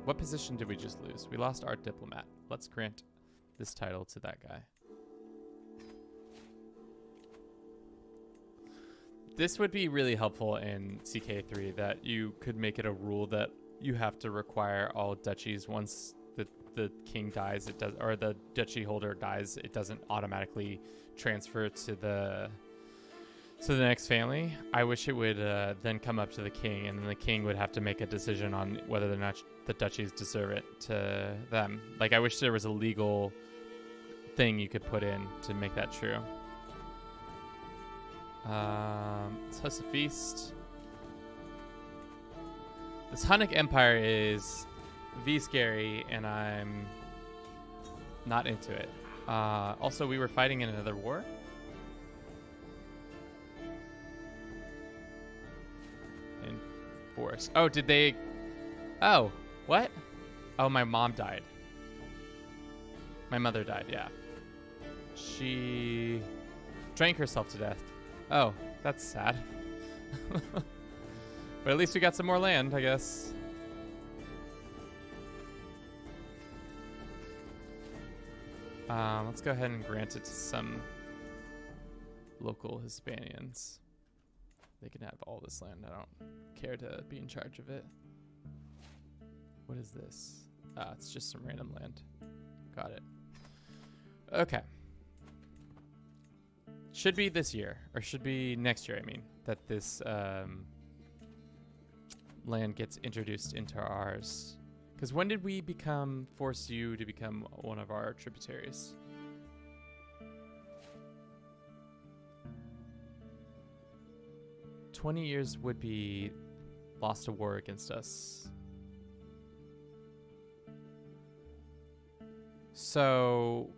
Speaker 1: What position did we just lose? We lost our diplomat. Let's grant this title to that guy. This would be really helpful in CK3 that you could make it a rule that you have to require all duchies once the king dies, it does, or the duchy holder dies, it doesn't automatically transfer to the next family. I wish it would then come up to the king, and then the king would have to make a decision on whether or not the duchies deserve it to them. Like, I wish there was a legal thing you could put in to make that true. Let's host a feast. This Hunnic Empire is scary, and I'm not into it. Also, we were fighting in another war. In force. Oh, did they? Oh, what? Oh, my mom died. My mother died, yeah. She drank herself to death. Oh, that's sad. But at least we got some more land, I guess. Let's go ahead and grant it to some local Hispanians. They can have all this land. I don't care to be in charge of it. What is this? It's just some random land. Got it. Okay. Should be this year, or should be next year, I mean, that this land gets introduced into ours. Because when did we force you to become one of our tributaries? "20 years would be lost a war against us." So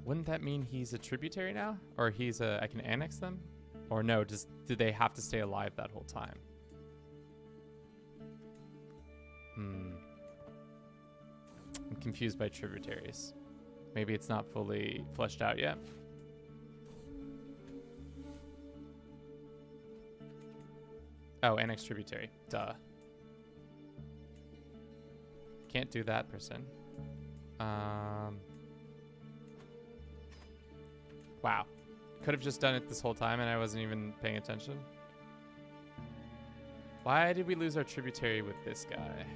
Speaker 1: wouldn't that mean he's a tributary now? Or I can annex them? Or no, do they have to stay alive that whole time? I'm confused by tributaries. Maybe it's not fully fleshed out yet. Oh, annex tributary. Duh. Can't do that person. Wow. Could have just done it this whole time and I wasn't even paying attention. Why did we lose our tributary with this guy?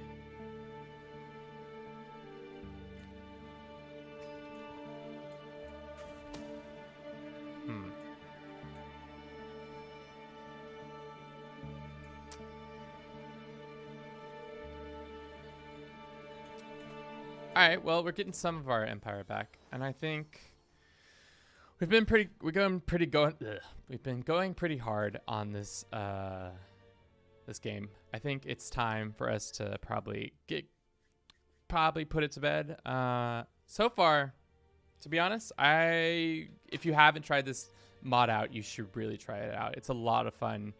Speaker 1: Alright, well, we're getting some of our empire back, and I think we've been going pretty hard on this this game. I think it's time for us to probably put it to bed. So far, to be honest, if you haven't tried this mod out, you should really try it out. It's a lot of fun,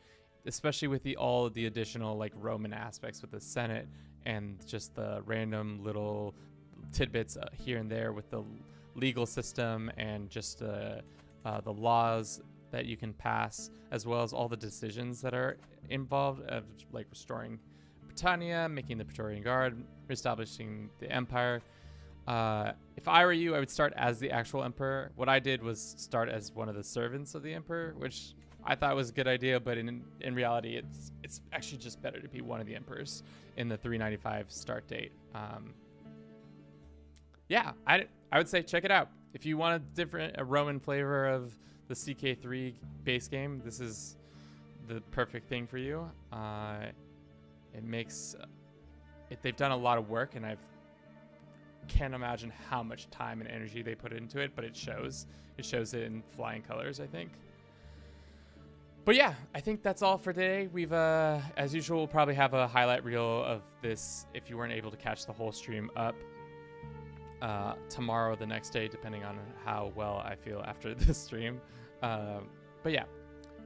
Speaker 1: especially with all of the additional like Roman aspects with the Senate and just the random little tidbits here and there with the legal system and just the laws that you can pass, as well as all the decisions that are involved of like restoring Britannia, making the Praetorian Guard, reestablishing the empire. If I were you, I would start as the actual emperor. What I did was start as one of the servants of the emperor, which I thought was a good idea, but in reality, it's actually just better to be one of the emperors in the 395 start date. Yeah, I would say check it out. If you want a Roman flavor of the CK3 base game, this is the perfect thing for you. They've done a lot of work, and I can't imagine how much time and energy they put into it, but it shows. It shows it in flying colors, I think. But yeah, I think that's all for today. We've, as usual, we'll probably have a highlight reel of this if you weren't able to catch the whole stream up tomorrow or the next day, depending on how well I feel after this stream. But yeah,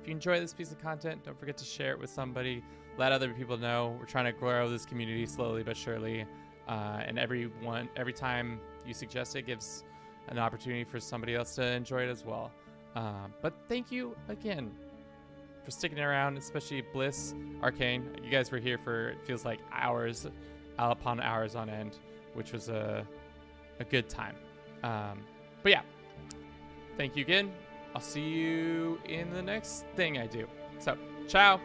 Speaker 1: if you enjoy this piece of content, don't forget to share it with somebody. Let other people know. We're trying to grow this community slowly but surely. And every time you suggest it gives an opportunity for somebody else to enjoy it as well. But thank you again for sticking around, especially Bliss, Arcane. You guys were here for, it feels like hours upon hours on end, which was a good time. But yeah, thank you again. I'll see you in the next thing I do. So, ciao.